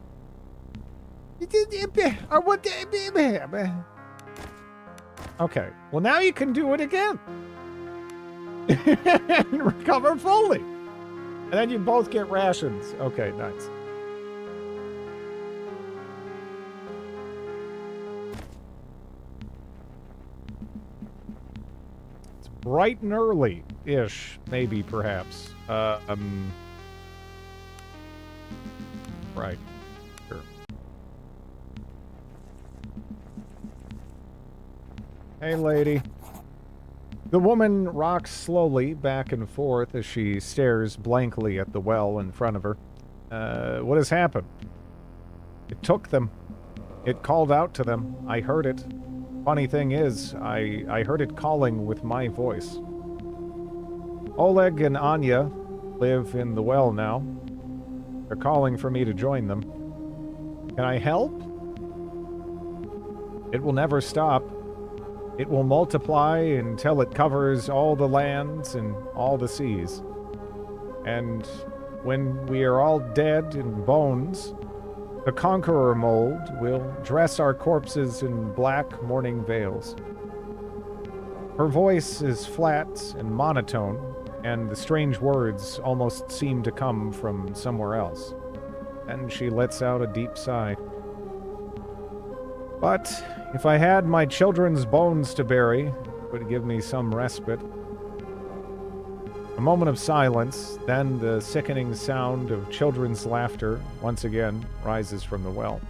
S1: Okay, well now you can do it again. And recover fully. And then you both get rations. Okay, nice. It's bright and early-ish, maybe, perhaps. Right. Sure. Hey, lady. The woman rocks slowly back and forth as she stares blankly at the well in front of her. What has happened? It took them. It called out to them. I heard it. Funny thing is, I heard it calling with my voice. Oleg and Anya live in the well now. They're calling for me to join them. Can I help? It will never stop. It will multiply until it covers all the lands and all the seas. And when we are all dead in bones, the Conqueror mold will dress our corpses in black mourning veils. Her voice is flat and monotone, and the strange words almost seem to come from somewhere else. Then she lets out a deep sigh. But if I had my children's bones to bury, it would give me some respite. A moment of silence, then the sickening sound of children's laughter once again rises from the well.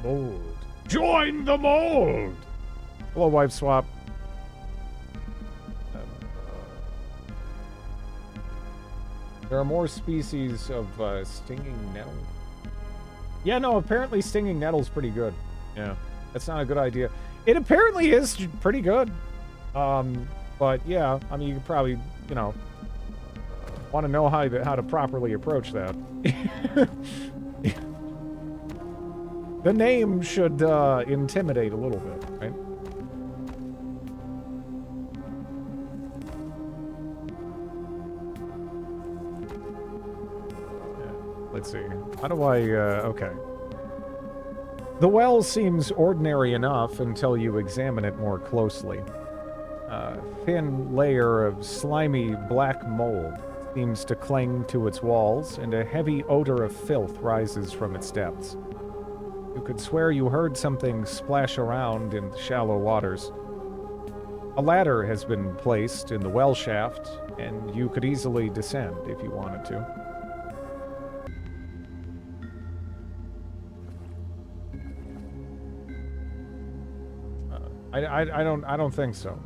S1: Mold. Join the mold! Hello, wife swap. There are more species of stinging nettle. Yeah, no, apparently stinging nettle's pretty good. Yeah, that's not a good idea. It apparently is pretty good. But yeah, I mean, you could probably, you know, want to know how to properly approach that. The name should intimidate a little bit, right? Let's see. How do I, okay. The well seems ordinary enough until you examine it more closely. A thin layer of slimy black mold seems to cling to its walls, and a heavy odor of filth rises from its depths. You could swear you heard something splash around in the shallow waters. A ladder has been placed in the well shaft, and you could easily descend if you wanted to. I don't think so.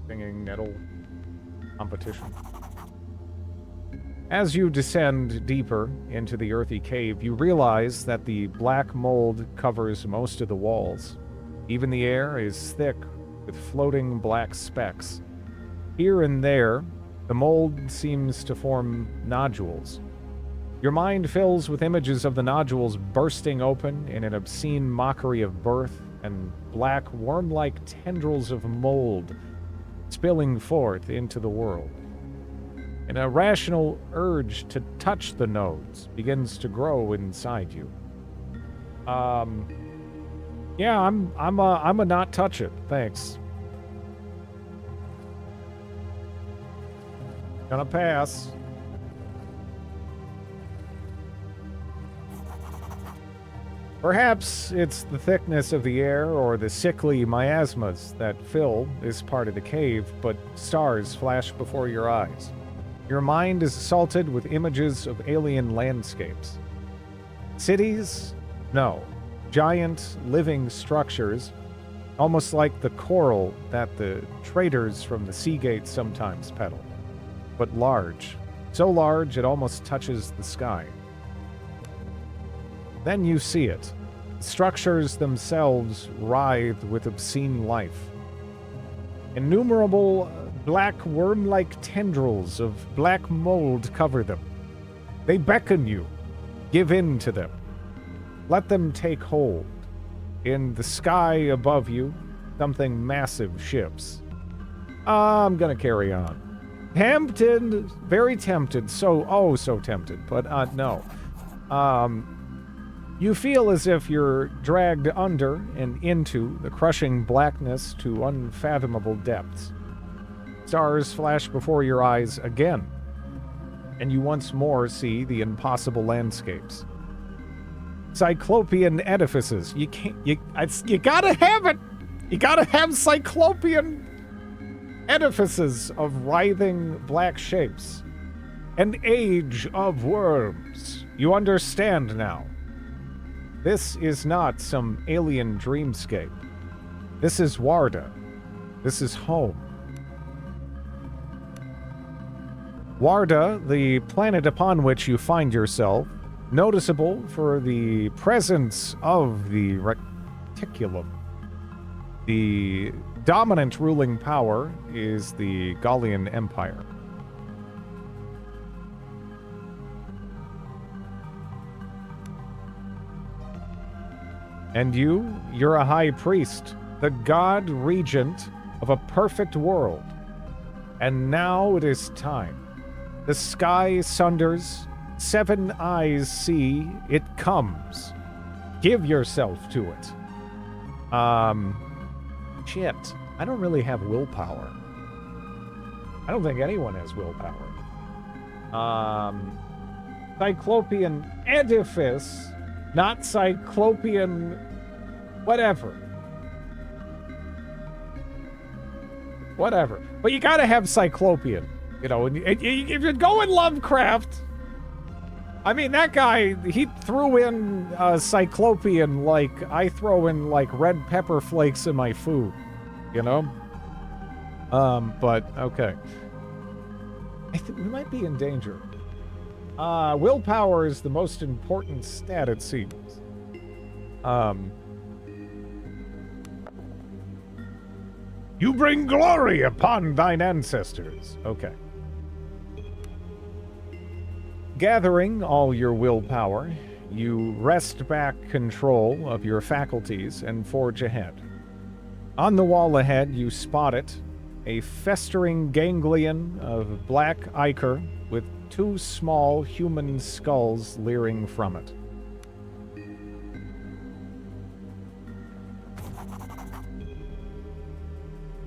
S1: Stinging nettle competition. As you descend deeper into the earthy cave, you realize that the black mold covers most of the walls. Even the air is thick with floating black specks. Here and there, the mold seems to form nodules. Your mind fills with images of the nodules bursting open in an obscene mockery of birth, and black worm-like tendrils of mold spilling forth into the world. An irrational urge to touch the nodes begins to grow inside you. Yeah, I'm a not touch it, thanks. Gonna pass. Perhaps it's the thickness of the air or the sickly miasmas that fill this part of the cave, but stars flash before your eyes. Your mind is assaulted with images of alien landscapes. Cities? No. Giant, living structures, almost like the coral that the traders from the Seagate sometimes peddle, but large. So large it almost touches the sky. Then you see it. The structures themselves writhe with obscene life. Innumerable black worm-like tendrils of black mold cover them. They beckon you. Give in to them. Let them take hold. In the sky above you, something massive shifts. I'm gonna carry on. Tempted, very tempted, so tempted, but no. You feel as if you're dragged under and into the crushing blackness to unfathomable depths. Stars flash before your eyes again, and you once more see the impossible landscapes. Cyclopean edifices. You gotta have it! You gotta have Cyclopean edifices of writhing black shapes. An age of worms. You understand now. This is not some alien dreamscape. This is Warda. This is home. Warda, the planet upon which you find yourself, noticeable for the presence of the reticulum. The dominant ruling power is the Gallian Empire. And you're a high priest, the god regent of a perfect world. And now it is time. The sky sunders, 7 eyes see, it comes. Give yourself to it. Shit. I don't really have willpower. I don't think anyone has willpower. Cyclopean edifice, not Cyclopean whatever. Whatever. But you gotta have Cyclopean. You know, and if you're going Lovecraft, I mean, that guy, he threw in Cyclopean like I throw in, like, red pepper flakes in my food, you know? But, okay. I think we might be in danger. Willpower is the most important stat, it seems. You bring glory upon thine ancestors. Okay. Gathering all your willpower, you wrest back control of your faculties and forge ahead. On the wall ahead, you spot it, a festering ganglion of black ichor with 2 small human skulls leering from it.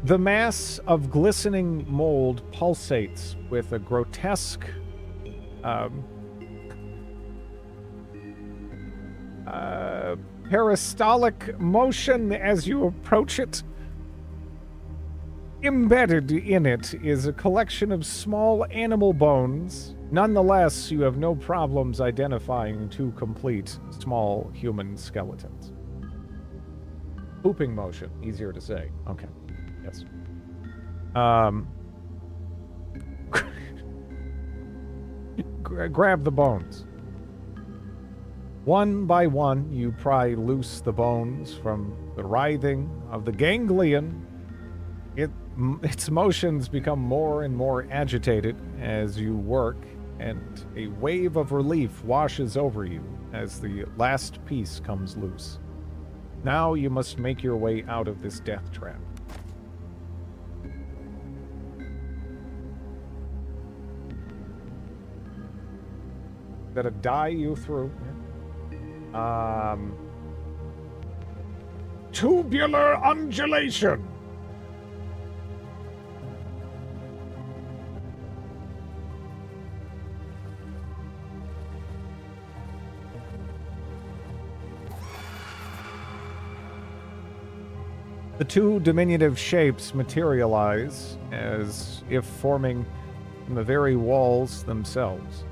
S1: The mass of glistening mold pulsates with a grotesque peristolic motion as you approach it. Embedded in it is a collection of small animal bones. Nonetheless, you have no problems identifying 2 complete small human skeletons. Pooping motion, easier to say. Okay. Yes. Grab the bones. One by one, you pry loose the bones from the writhing of the ganglion. Its motions become more and more agitated as you work, and a wave of relief washes over you as the last piece comes loose. Now you must make your way out of this death trap. Is that a die you threw? Yeah. Tubular undulation. The 2 diminutive shapes materialize as if forming from the very walls themselves.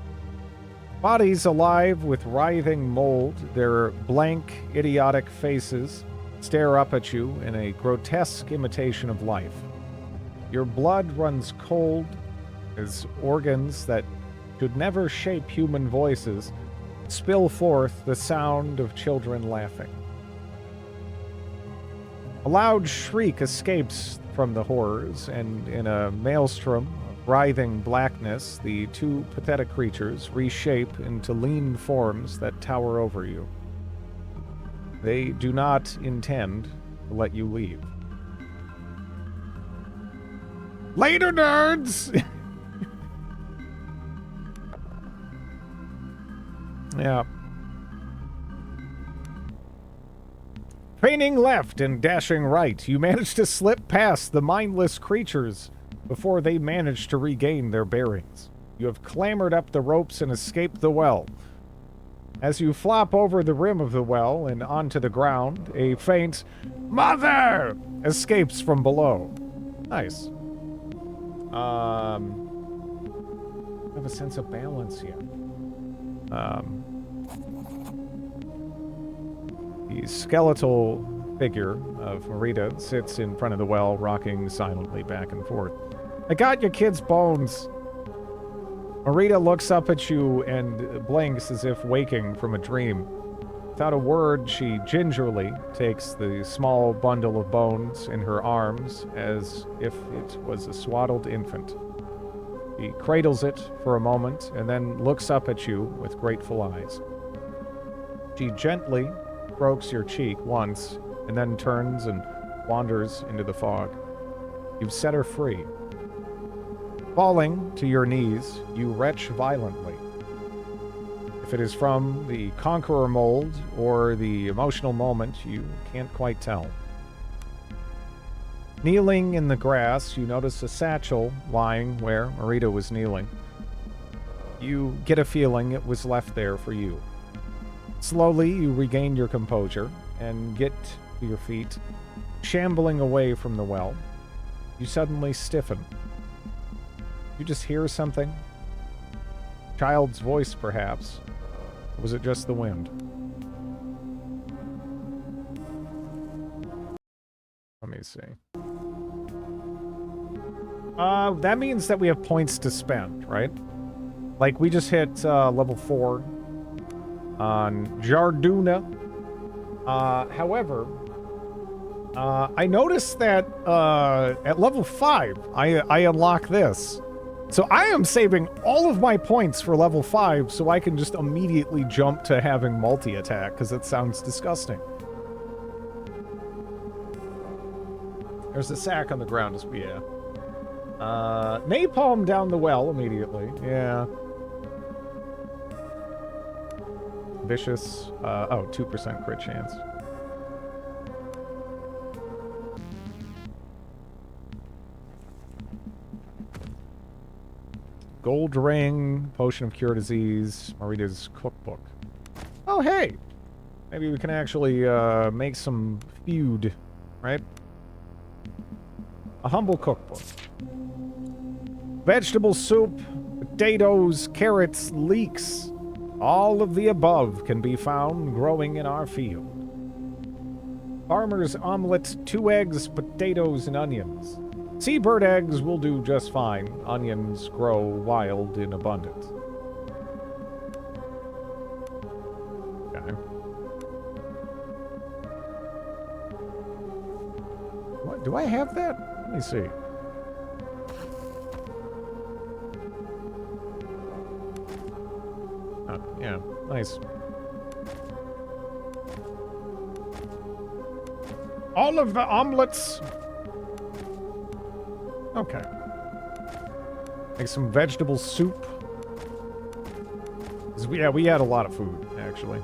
S1: Bodies alive with writhing mold, their blank, idiotic faces stare up at you in a grotesque imitation of life. Your blood runs cold as organs that should never shape human voices spill forth the sound of children laughing. A loud shriek escapes from the horrors, and in a maelstrom of writhing blackness, the 2 pathetic creatures reshape into lean forms that tower over you. They do not intend to let you leave. Later, nerds! Yeah. Feigning left and dashing right, you manage to slip past the mindless creatures before they manage to regain their bearings. You have clambered up the ropes and escaped the well. As you flop over the rim of the well and onto the ground, a faint "Mother!" escapes from below. Nice. I have a sense of balance yet. The skeletal figure of Marita sits in front of the well, rocking silently back and forth. I got your kid's bones. Marita looks up at you and blinks as if waking from a dream. Without a word, she gingerly takes the small bundle of bones in her arms as if it was a swaddled infant. She cradles it for a moment and then looks up at you with grateful eyes. She gently strokes your cheek once and then turns and wanders into the fog. You've set her free. Falling to your knees, you retch violently. If it is from the conqueror mold or the emotional moment, you can't quite tell. Kneeling in the grass, you notice a satchel lying where Marita was kneeling. You get a feeling it was left there for you. Slowly, you regain your composure and get to your feet, shambling away from the well. You suddenly stiffen. You just hear something? Child's voice, perhaps. Or was it just the wind? Let me see. That means that we have points to spend, right? Like, we just hit level 4 on Jarduna. However, I noticed that at level 5, I unlock this. So I am saving all of my points for level 5 so I can just immediately jump to having multi-attack, because it sounds disgusting. There's a sack on the ground, yeah. Napalm down the well immediately, yeah. Vicious, 2% crit chance. Gold ring, potion of cure disease, Marita's cookbook. Oh, hey! Maybe we can actually make some feud, right? A humble cookbook. Vegetable soup, potatoes, carrots, leeks. All of the above can be found growing in our field. Farmer's omelet, 2 eggs, potatoes, and onions. Seabird eggs will do just fine. Onions grow wild in abundance. Okay. What? Do I have that? Let me see. Oh, yeah. Nice. All of the omelets. Okay. Make some vegetable soup. Yeah, we had a lot of food, actually.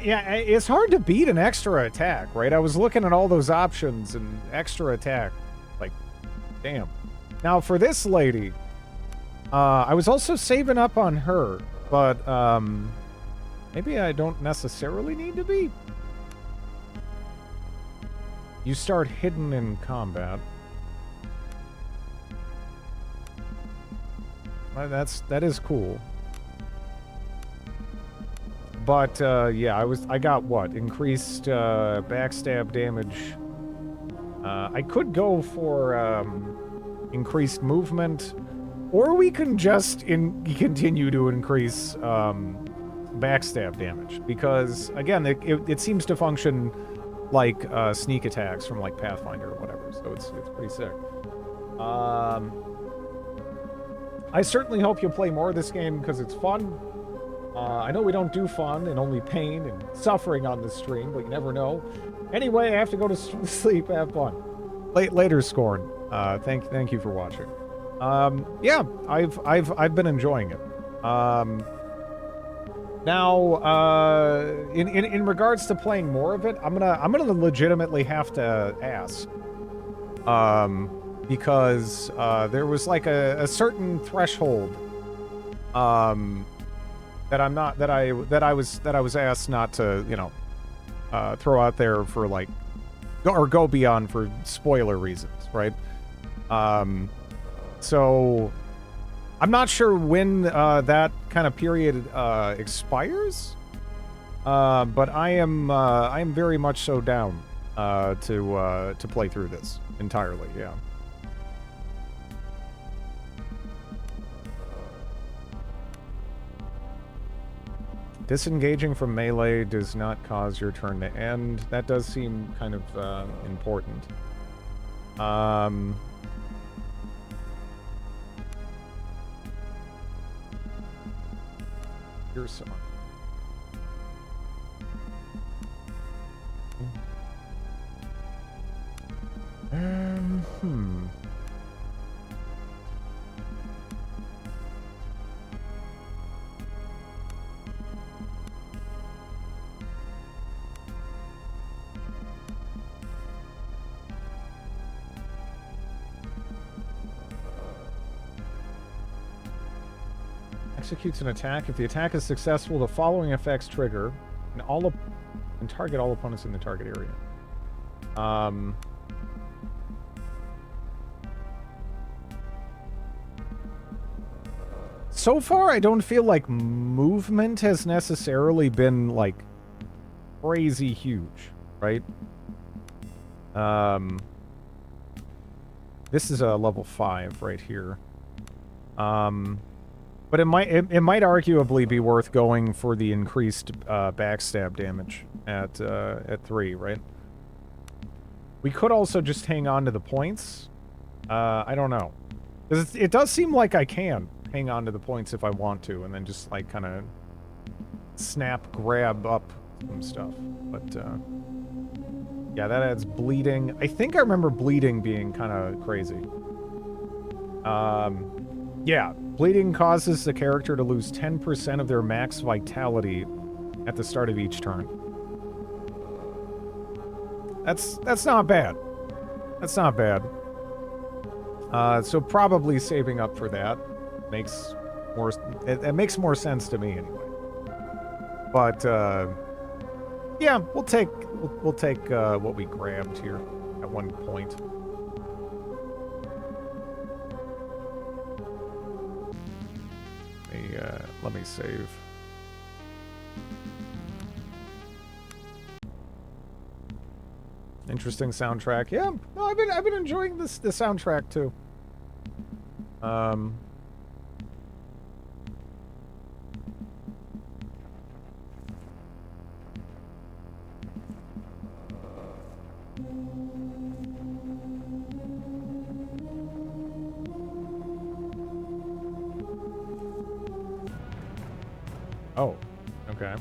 S1: Yeah, it's hard to beat an extra attack, right? I was looking at all those options and extra attack. Like, damn. Now, for this lady, I was also saving up on her, but maybe I don't necessarily need to be. You start hidden in combat. That is cool. But yeah, I got what? Increased backstab damage. I could go for increased movement, or we can just continue to increase backstab damage, because again, it seems to function like sneak attacks from like Pathfinder or whatever, so it's pretty sick. I certainly hope you'll play more of this game because it's fun. I know we don't do fun and only pain and suffering on this stream, but you never know. Anyway, I have to go to sleep. Have fun. Later, Scorn. Thank you for watching. Yeah, I've been enjoying it. Now, in regards to playing more of it, I'm gonna legitimately have to ask, because there was like a certain threshold, that I was asked not to, you know, throw out there for like, go beyond for spoiler reasons, right? So I'm not sure when that kind of period expires, but I am very much so down to play through this entirely. Yeah. Disengaging from melee does not cause your turn to end. That does seem kind of important. Here's some. Executes an attack. If the attack is successful, the following effects trigger, and target all opponents in the target area. So far, I don't feel like movement has necessarily been, like, crazy huge, right? This is a level 5 right here. But it might arguably be worth going for the increased backstab damage at 3, right? We could also just hang on to the points. I don't know. 'Cause it does seem like I can hang on to the points if I want to, and then just, like, kind of grab up some stuff. But, yeah, that adds bleeding. I think I remember bleeding being kind of crazy. Yeah, bleeding causes the character to lose 10% of their max vitality at the start of each turn. That's not bad. That's not bad. So probably saving up for that makes more. It makes more sense to me anyway. But yeah, we'll take what we grabbed here at one point. Let me save. Interesting soundtrack. Yeah, no, I've been enjoying the soundtrack too. Oh, okay.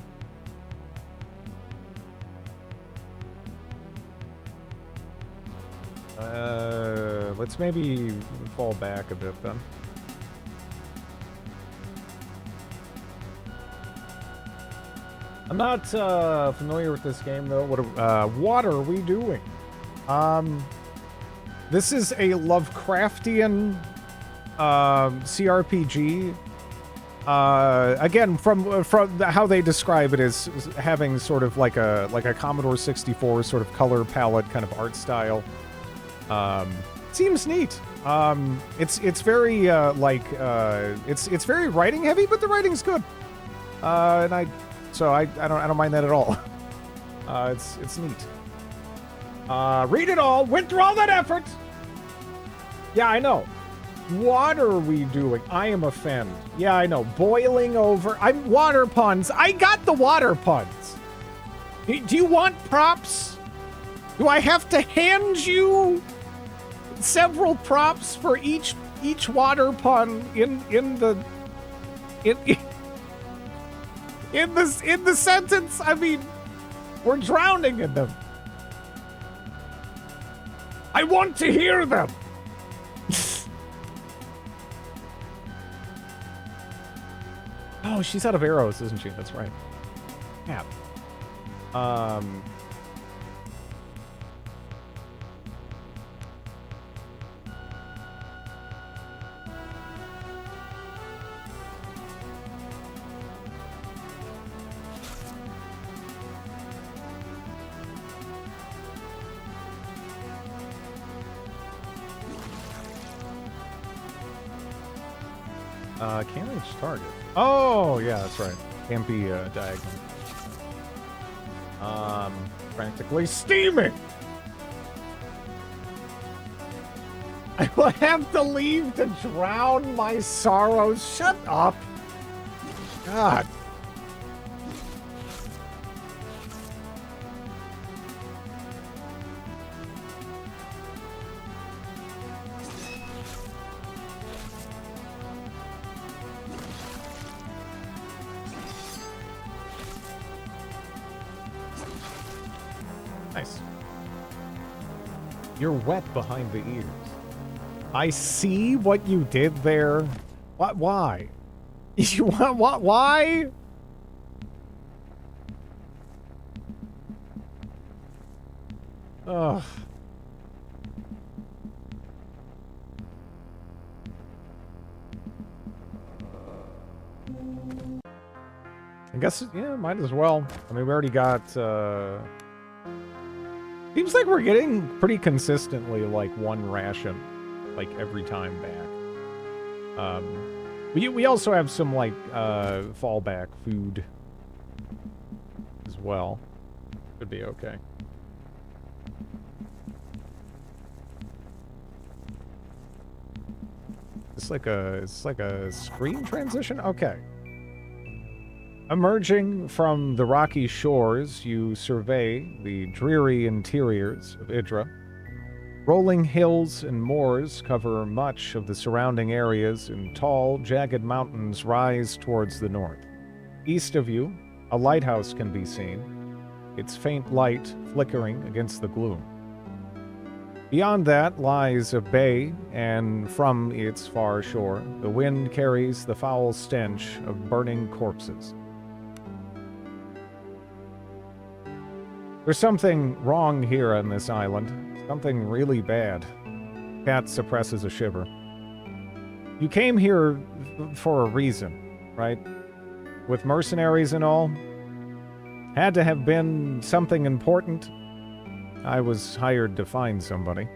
S1: Let's maybe fall back a bit then. I'm not familiar with this game though. What are we doing? This is a Lovecraftian CRPG. Again, from how they describe it as having sort of like a Commodore 64 sort of color palette kind of art style. Seems neat. It's very it's very writing heavy, but the writing's good. And I don't mind that at all. It's neat. Read it all. Went through all that effort. Yeah, I know. What are we doing? I am offended. Yeah, I know. Boiling over. I'm water puns. I got the water puns. Do you want props? Do I have to hand you several props for each water pun in the sentence? I mean, we're drowning in them. I want to hear them. Oh, she's out of arrows, isn't she? That's right. Yeah. Can't reach target. Oh, yeah, that's right. Can't be diagonal. Practically steaming. I will have to leave to drown my sorrows. Shut up. God. Nice. You're wet behind the ears. I see what you did there. What? Why? What? Why? Ugh. I guess, yeah, might as well. I mean, we already got, seems like we're getting pretty consistently, like, one ration, like, every time back. We also have some, like, fallback food as well. Could be okay. It's like a screen transition? Okay. Emerging from the rocky shores, you survey the dreary interiors of Idra. Rolling hills and moors cover much of the surrounding areas, and tall, jagged mountains rise towards the north. East of you, a lighthouse can be seen, its faint light flickering against the gloom. Beyond that lies a bay, and from its far shore, the wind carries the foul stench of burning corpses. There's something wrong here on this island. Something really bad. Cat suppresses a shiver. You came here for a reason, right? With mercenaries and all? Had to have been something important. I was hired to find somebody.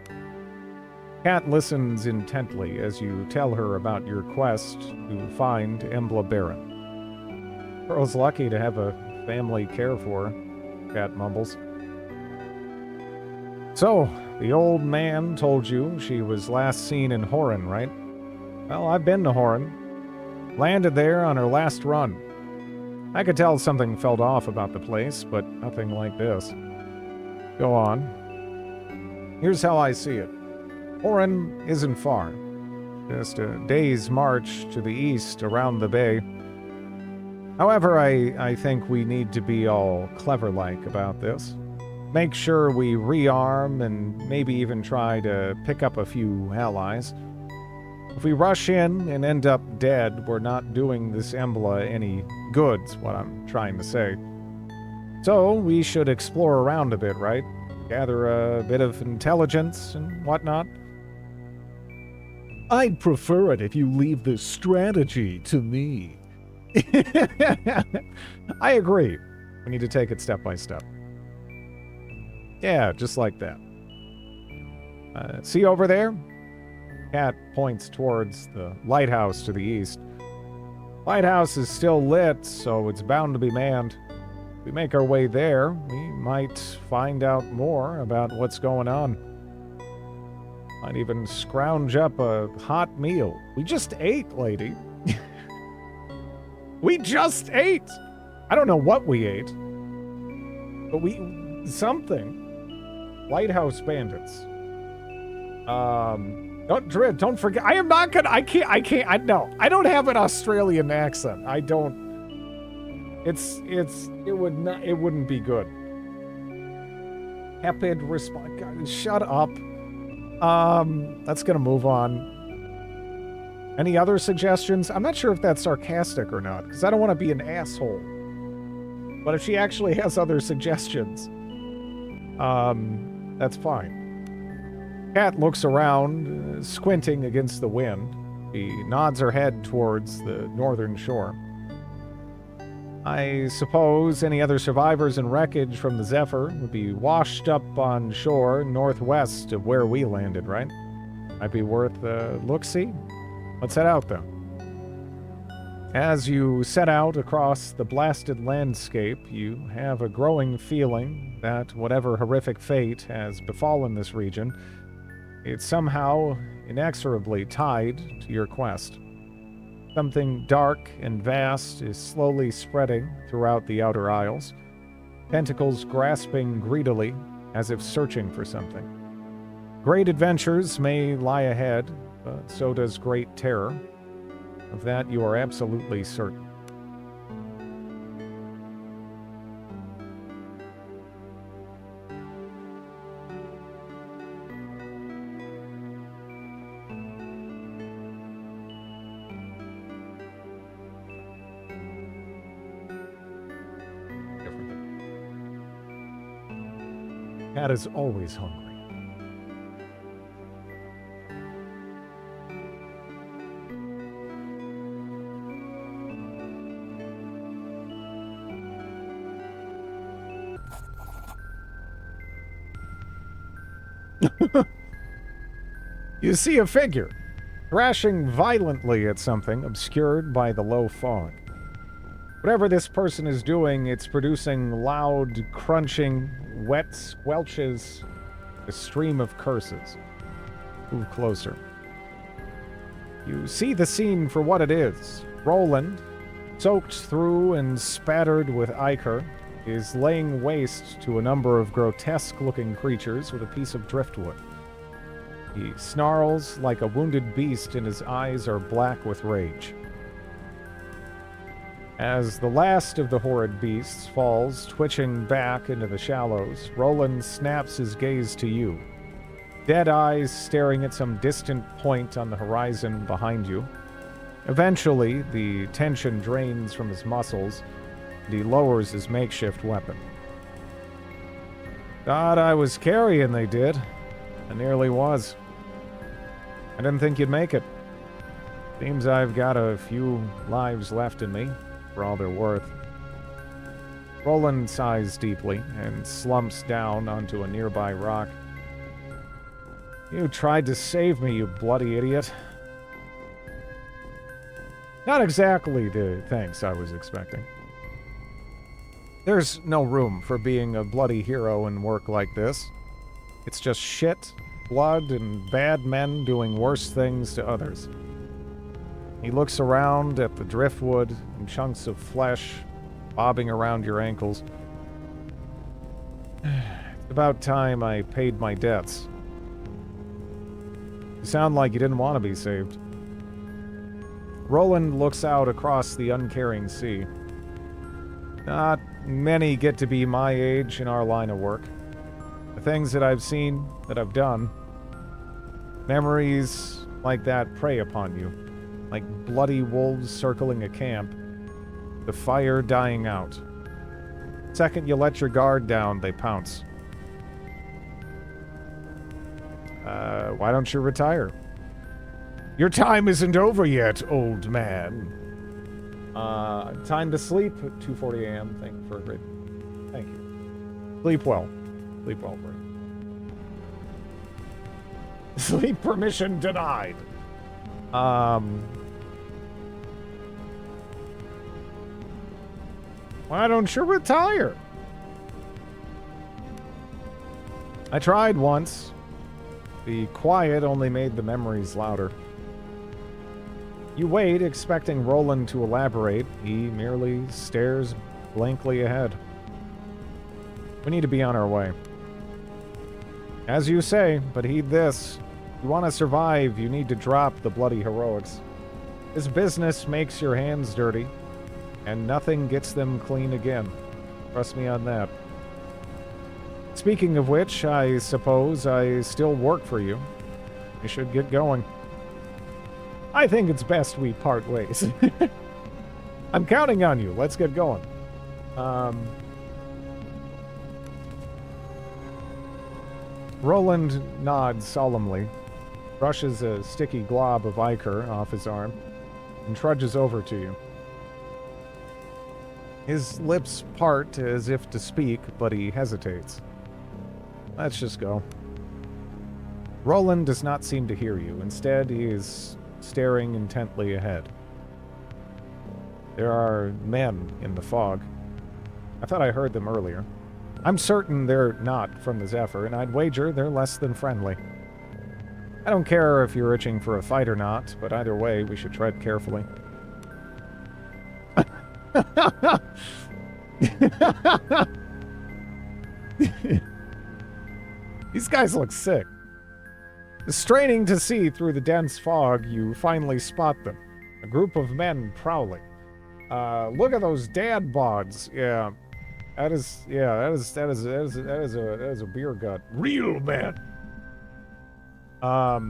S1: Cat listens intently as you tell her about your quest to find Embla Baron. Girl's lucky to have a family care for her. Cat mumbles. So, the old man told you she was last seen in Horan, right? Well, I've been to Horan. Landed there on her last run. I could tell something felt off about the place, but nothing like this. Go on. Here's how I see it. Horan isn't far. Just a day's march to the east around the bay. However, I think we need to be all clever-like about this. Make sure we rearm and maybe even try to pick up a few allies. If we rush in and end up dead, we're not doing this Embla any good's what I'm trying to say. So we should explore around a bit, right? Gather a bit of intelligence and whatnot. I'd prefer it if you leave the strategy to me. I agree. We need to take it step by step. Yeah, just like that. See over there? Cat points towards the lighthouse to the east. Lighthouse is still lit, so it's bound to be manned. If we make our way there, we might find out more about what's going on. Might even scrounge up a hot meal. We just ate, lady. We just ate! I don't know what we ate. But something. Lighthouse bandits. Don't forget. I am not gonna, I can't, no. I don't have an Australian accent. I don't. It wouldn't be good. Tepid response. God, shut up. That's gonna move on. Any other suggestions? I'm not sure if that's sarcastic or not, because I don't want to be an asshole. But if she actually has other suggestions, that's fine. Cat looks around, squinting against the wind. She nods her head towards the northern shore. I suppose any other survivors and wreckage from the Zephyr would be washed up on shore northwest of where we landed, right? Might be worth a look-see. Let's head out, though. As you set out across the blasted landscape, you have a growing feeling that whatever horrific fate has befallen this region, it's somehow inexorably tied to your quest. Something dark and vast is slowly spreading throughout the Outer Isles, tentacles grasping greedily as if searching for something. Great adventures may lie ahead, but so does great terror. Of that you are absolutely certain. Cat is always hungry. You see a figure thrashing violently at something obscured by the low fog. Whatever this person is doing, it's producing loud, crunching, wet squelches, a stream of curses. Move closer. You see the scene for what it is. Roland, soaked through and spattered with ichor, is laying waste to a number of grotesque-looking creatures with a piece of driftwood. He snarls like a wounded beast and his eyes are black with rage. As the last of the horrid beasts falls, twitching back into the shallows, Roland snaps his gaze to you. Dead eyes staring at some distant point on the horizon behind you. Eventually, the tension drains from his muscles, and he lowers his makeshift weapon. Thought I was carrying, they did. I nearly was. I didn't think you'd make it. Seems I've got a few lives left in me, for all they're worth. Roland sighs deeply and slumps down onto a nearby rock. You tried to save me, you bloody idiot. Not exactly the thanks I was expecting. There's no room for being a bloody hero in work like this. It's just shit, blood, and bad men doing worse things to others. He looks around at the driftwood and chunks of flesh bobbing around your ankles. It's about time I paid my debts. You sound like you didn't want to be saved. Roland looks out across the uncaring sea. Not many get to be my age in our line of work. The things that I've seen, that I've done, memories like that prey upon you, like bloody wolves circling a camp, the fire dying out. The second you let your guard down, they pounce. Why don't you retire? Your time isn't over yet, old man. Time to sleep, 2:40 a.m. Thank you for a great... Thank you. Sleep well. Sleep well, Brady. Sleep permission denied. Why don't you retire? I tried once. The quiet only made the memories louder. You wait, expecting Roland to elaborate. He merely stares blankly ahead. We need to be on our way. As you say, but heed this. If you want to survive, you need to drop the bloody heroics. This business makes your hands dirty, and nothing gets them clean again. Trust me on that. Speaking of which, I suppose I still work for you. You should get going. I think it's best we part ways. I'm counting on you. Let's get going. Roland nods solemnly, brushes a sticky glob of ichor off his arm, and trudges over to you. His lips part as if to speak, but he hesitates. Let's just go. Roland does not seem to hear you. Instead, he is staring intently ahead. There are men in the fog. I thought I heard them earlier. I'm certain they're not from the Zephyr, and I'd wager they're less than friendly. I don't care if you're itching for a fight or not, but either way, we should tread carefully. These guys look sick. Straining to see through the dense fog, you finally spot them. A group of men prowling. Look at those dad bods. Yeah. That is a beer gut. Real men. A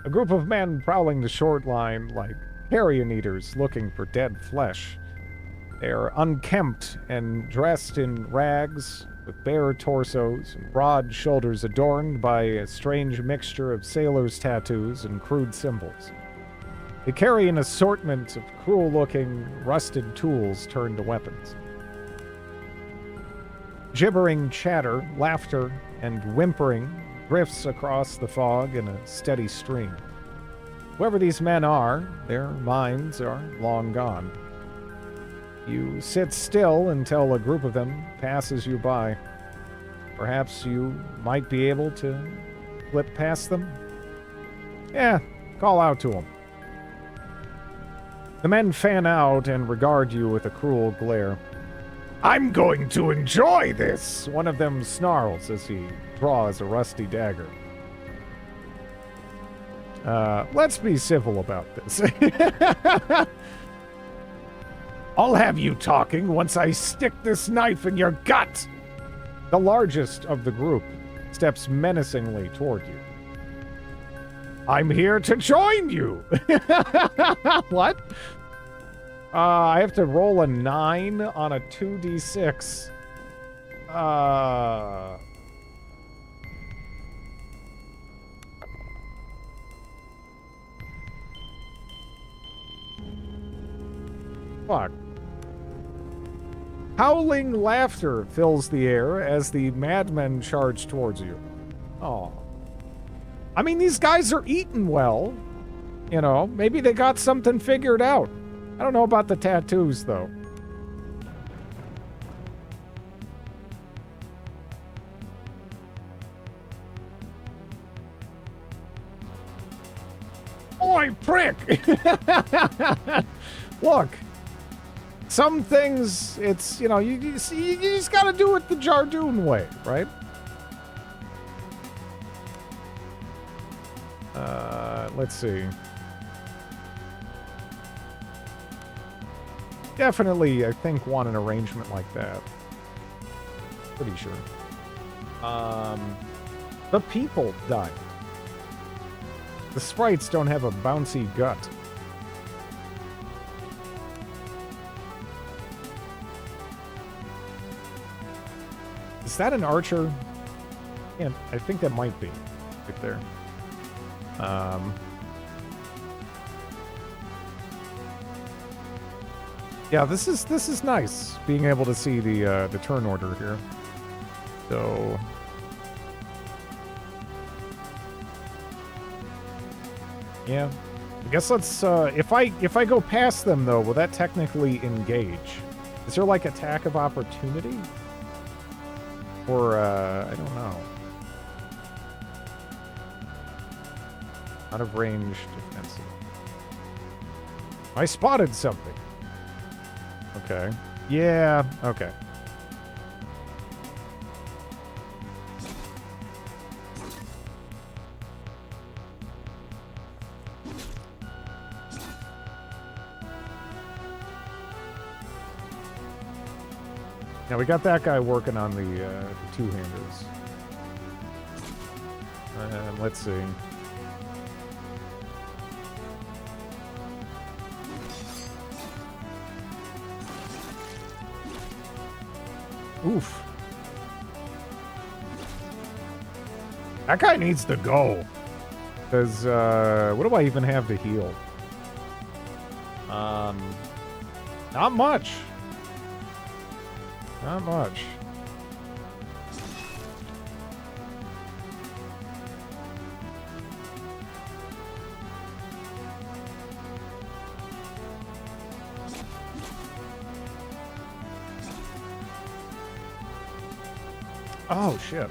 S1: group of men prowling the short line like carrion eaters looking for dead flesh. They are unkempt and dressed in rags, with bare torsos and broad shoulders adorned by a strange mixture of sailors' tattoos and crude symbols. They carry an assortment of cruel-looking, rusted tools turned to weapons. Gibbering chatter, laughter, and whimpering drifts across the fog in a steady stream. Whoever these men are, their minds are long gone. You sit still until a group of them passes you by. Perhaps you might be able to flip past them? Yeah, call out to them. The men fan out and regard you with a cruel glare. I'm going to enjoy this, one of them snarls as he draws a rusty dagger. Let's be civil about this. I'll have you talking once I stick this knife in your gut. The largest of the group steps menacingly toward you. I'm here to join you. What? I have to roll a 9 on a 2d6. Fuck. Howling laughter fills the air as the madmen charge towards you. Oh. I mean, these guys are eating well. You know, maybe they got something figured out. I don't know about the tattoos, though. Oi, prick! Look. Some things, it's, you know, you just gotta do it the Jardoon way, right? Let's see. Definitely, I think, want an arrangement like that. Pretty sure. The people died. The sprites don't have a bouncy gut. Is that an archer? Yeah, I think that might be right there. Yeah, this is nice being able to see the turn order here. So yeah, I guess let's if I go past them though, will that technically engage? Is there like attack of opportunity? Or, I don't know. Out of range defensive. I spotted something. Okay. Yeah, okay. Now we got that guy working on the two-handers. Let's see. Oof. That guy needs to go. Because, what do I even have to heal? Not much. Not much. Oh, shit.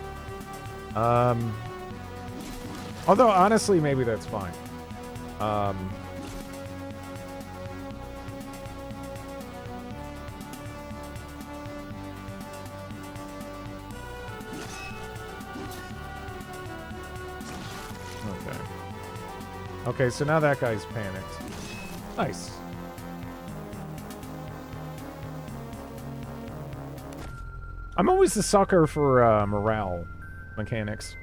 S1: Although, honestly, maybe that's fine. Okay, so now that guy's panicked. Nice. I'm always a sucker for morale mechanics.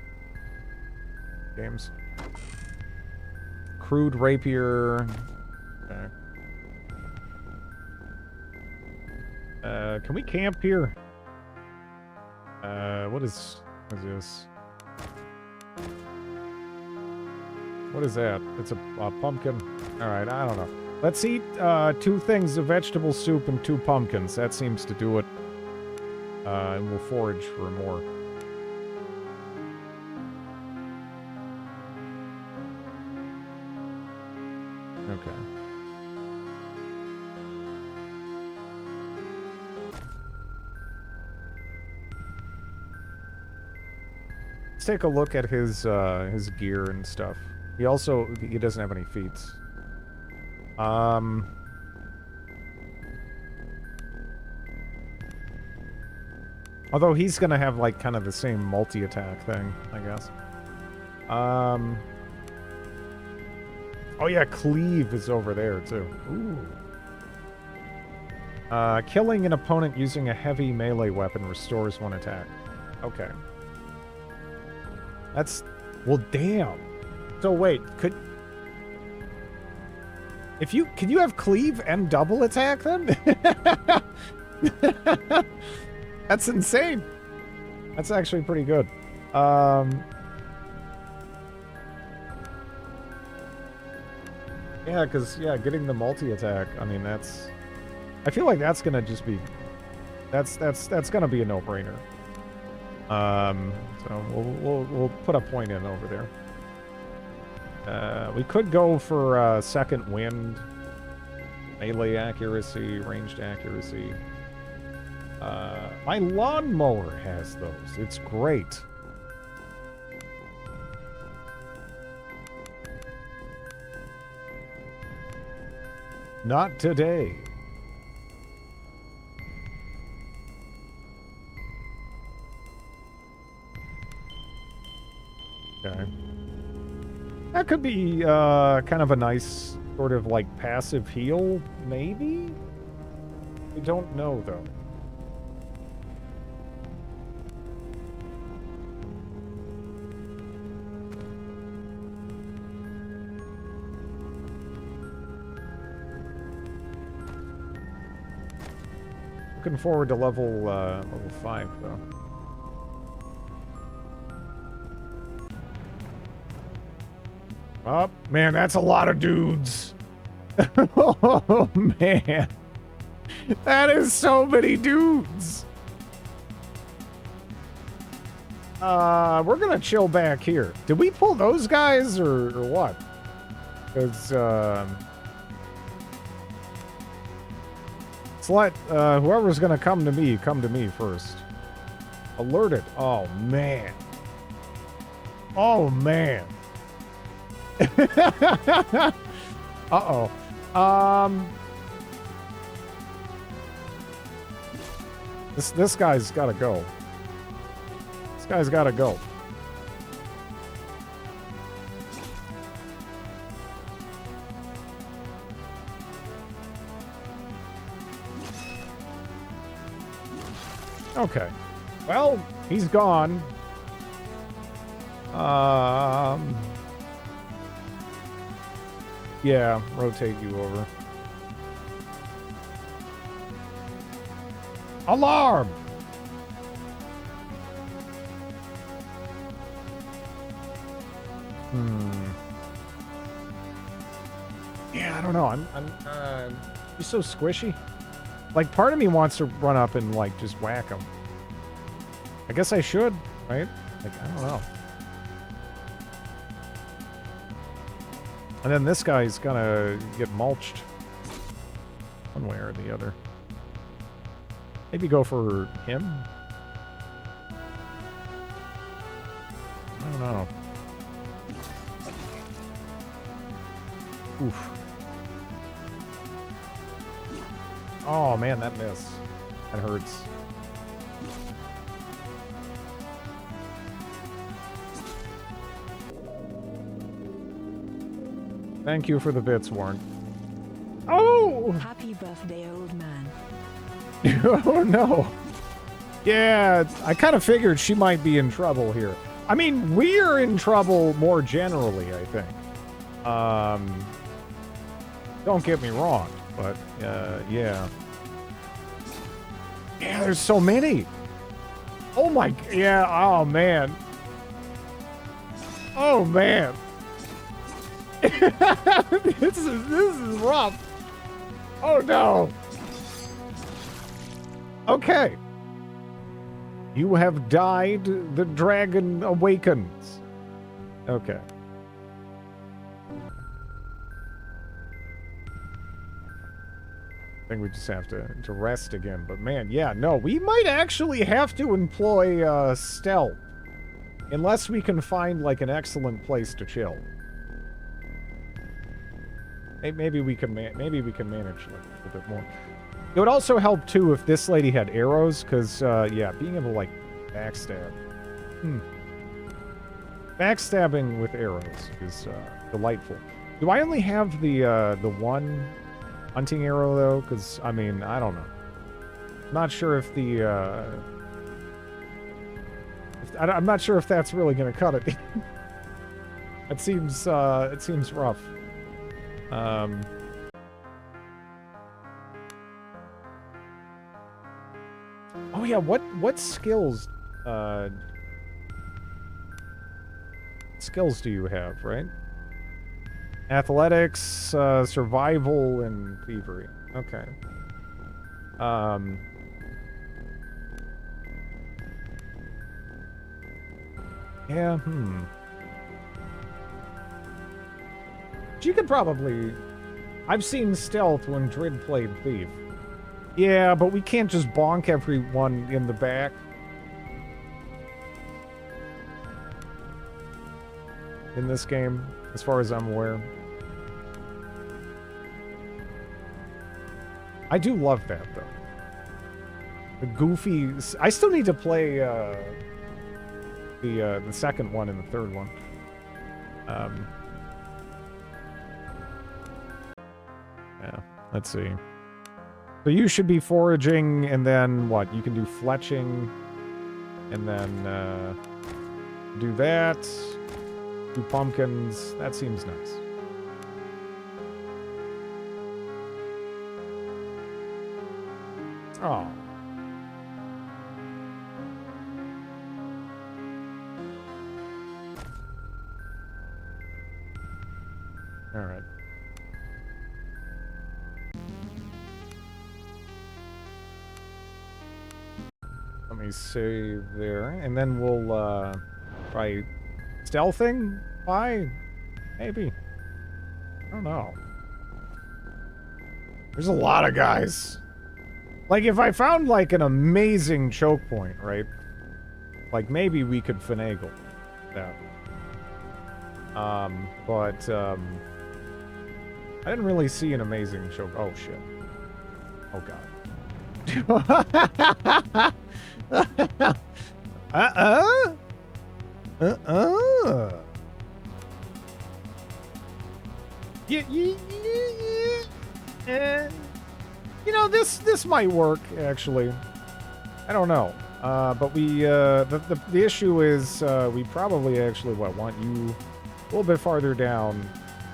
S1: Games. Crude rapier. Okay. Can we camp here? What is this? What is that? It's a pumpkin. Alright, I don't know. Let's eat 2 things of vegetable soup and 2 pumpkins. That seems to do it. And we'll forage for more. Okay. Let's take a look at his gear and stuff. He doesn't have any feats. Although he's gonna have like kind of the same multi-attack thing, I guess. Oh yeah, cleave is over there too. Ooh. Killing an opponent using a heavy melee weapon restores 1 attack. Okay. That's... well, damn. So wait, can you have cleave and double attack then? That's insane. That's actually pretty good. Yeah, because, yeah, getting the multi-attack, I mean, that's... I feel like that's gonna just be... That's gonna be a no-brainer. So we'll put a point in over there. We could go for second wind, melee accuracy, ranged accuracy. My lawnmower has those. It's great. Not today. Okay. That could be kind of a nice sort of like passive heal, maybe? We don't know though. Looking forward to level 5 though. Oh, man, that's a lot of dudes. Oh, man. That is so many dudes. We're gonna chill back here. Did we pull those guys or what? Because, let's let whoever's gonna come to me first. Alerted. Oh, man. Oh, man. Uh-oh. This guy's gotta go. This guy's gotta go. Okay. Well, he's gone. Yeah, rotate you over. Alarm! Yeah, I don't know. He's so squishy. Like, part of me wants to run up and, like, just whack him. I guess I should, right? Like, I don't know. And then this guy's gonna get mulched. One way or the other. Maybe go for him? I don't know. Oof. Oh man, that miss. That hurts. Thank you for the bits, Warren. Oh!
S3: Happy birthday, old man.
S1: Oh no. Yeah, I kind of figured she might be in trouble here. I mean, we're in trouble more generally, I think. Don't get me wrong, but yeah. Yeah, there's so many. Oh my, yeah, oh man. Oh man. this is rough. Oh no. Okay. You have died, the dragon awakens. Okay. I think we just have to rest again. But man, yeah, no, we might actually have to employ stealth. Unless we can find like an excellent place to chill. Maybe we can manage like, a little bit more. It would also help too if this lady had arrows, because yeah, being able to like backstab. Backstabbing with arrows is delightful. Do I only have the one hunting arrow though? Because I mean, I don't know. Not sure if the I'm not sure if that's really gonna cut it. It seems rough. Oh yeah, what skills do you have, right? Athletics, survival, and thievery. Okay. Yeah, You could probably... I've seen stealth when Drid played thief. Yeah, but we can't just bonk everyone in the back. In this game, as far as I'm aware. I do love that, though. The goofy... I still need to play, the second one and the third one. Yeah, let's see. So you should be foraging, and then what? You can do fletching, and then do that. Do pumpkins. That seems nice. Oh. All right. Let me save there, and then we'll try stealthing by maybe. I don't know. There's a lot of guys. Like if I found like an amazing choke point, right? Like maybe we could finagle that. But I didn't really see an amazing choke. Oh shit. Oh god. Yeah. You know, this might work, actually. I don't know. But we, the issue is, we probably actually, want you a little bit farther down,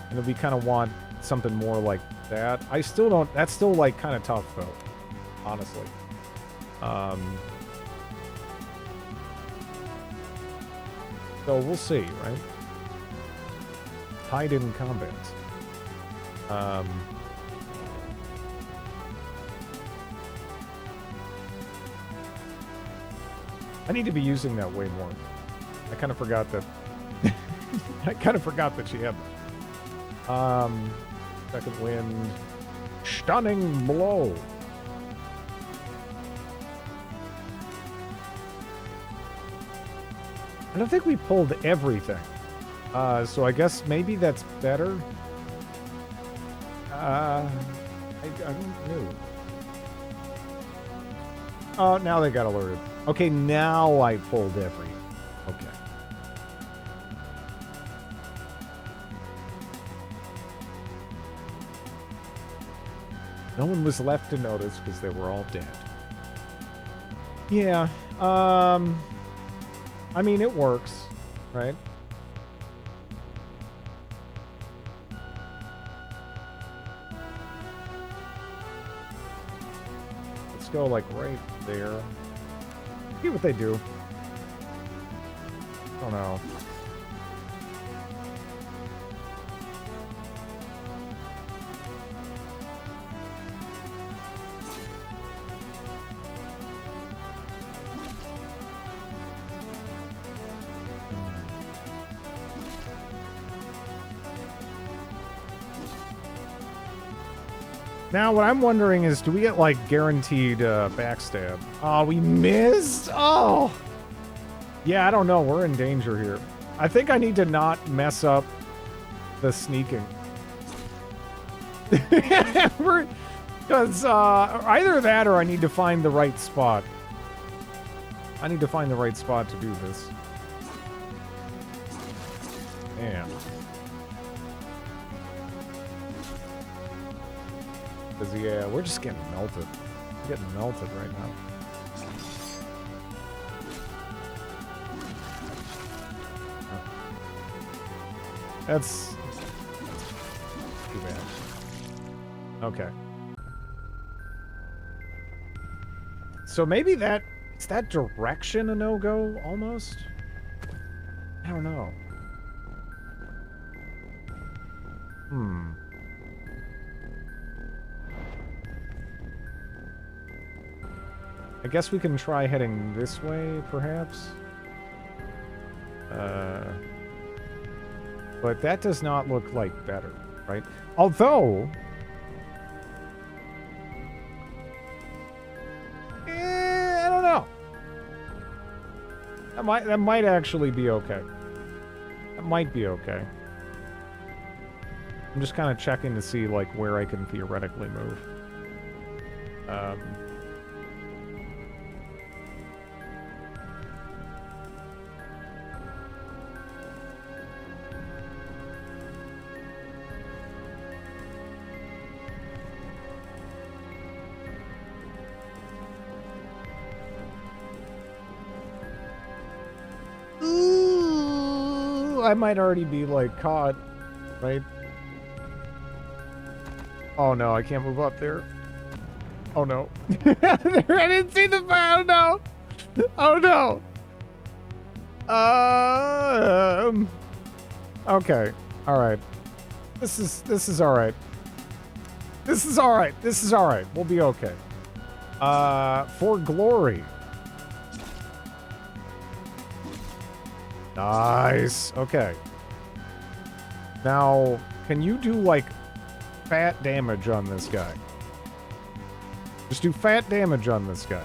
S1: and then we kind of want something more like that. I still don't, that's still, like, kind of tough, though, honestly. So we'll see, right? Hide in combat. I need to be using that way more. I kind of forgot that. I kind of forgot that she had that. Second wind. Stunning blow. I don't think we pulled everything. So I guess maybe that's better. I don't know. Oh, now they got alerted. Okay, now I pulled every. Okay. No one was left to notice because they were all dead. Yeah. I mean, it works, right? Let's just go like right there. See what they do. I don't know. Now, what I'm wondering is, do we get, like, guaranteed backstab? Oh, we missed? Oh! Yeah, I don't know. We're in danger here. I think I need to not mess up the sneaking. Because either that or I need to find the right spot. I need to find the right spot to do this. Damn. Because, yeah, we're just getting melted. We're getting melted right now. That's too bad. Okay. So maybe that... Is that direction a no-go, almost? I don't know. Hmm. I guess we can try heading this way, perhaps? But that does not look like better, right? Although... I don't know. That might actually be okay. That might be okay. I'm just kind of checking to see, like, where I can theoretically move. I might already be, like, caught, right? Oh, no, I can't move up there. Oh, no. I didn't see the... Oh, no. Oh, no. Okay. All right. This is all right. This is all right. This is all right. We'll be okay. For glory. Nice. Okay. Now, can you do, like, fat damage on this guy? Just do fat damage on this guy.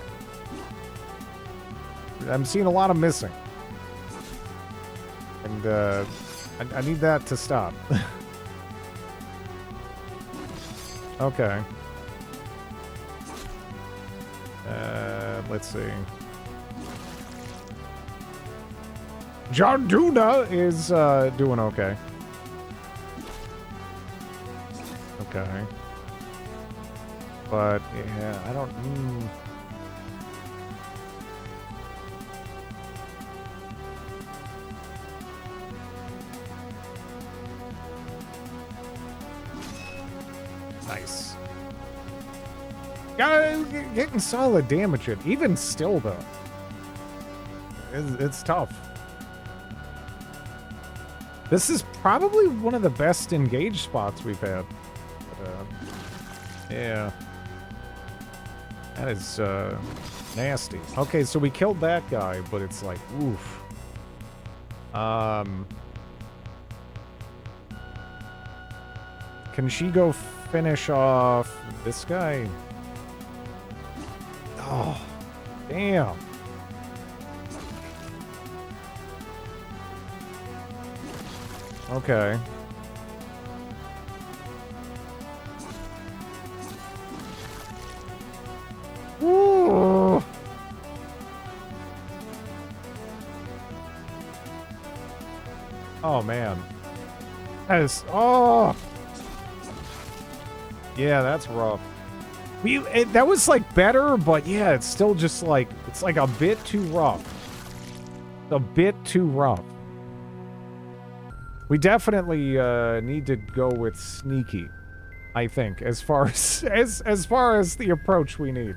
S1: I'm seeing a lot of missing. And, I need that to stop. Okay. Let's see. John Duna is doing okay. Okay. But, yeah, I don't... Nice. Getting solid damage in. Even still, though. It's tough. This is probably one of the best engaged spots we've had. Yeah. That is, nasty. Okay, so we killed that guy, but it's like, oof. Can she go finish off this guy? Oh, damn. Okay. Ooh. Oh, man. That is... Oh! Yeah, that's rough. That was, like, better, but yeah, it's still just, like... It's, like, a bit too rough. A bit too rough. We definitely need to go with sneaky, I think, as far as the approach we need.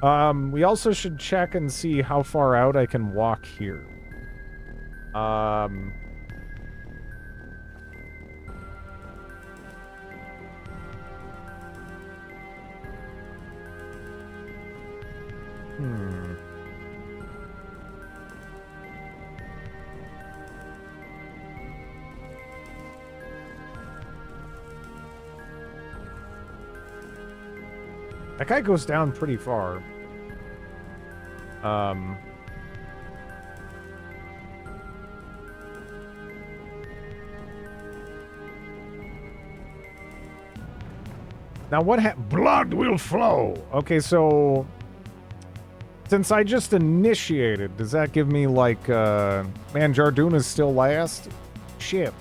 S1: We also should check and see how far out I can walk here. That guy goes down pretty far. Now what blood will flow. Okay, so since I just initiated, does that give me like man, Jarduna's still last? Shit.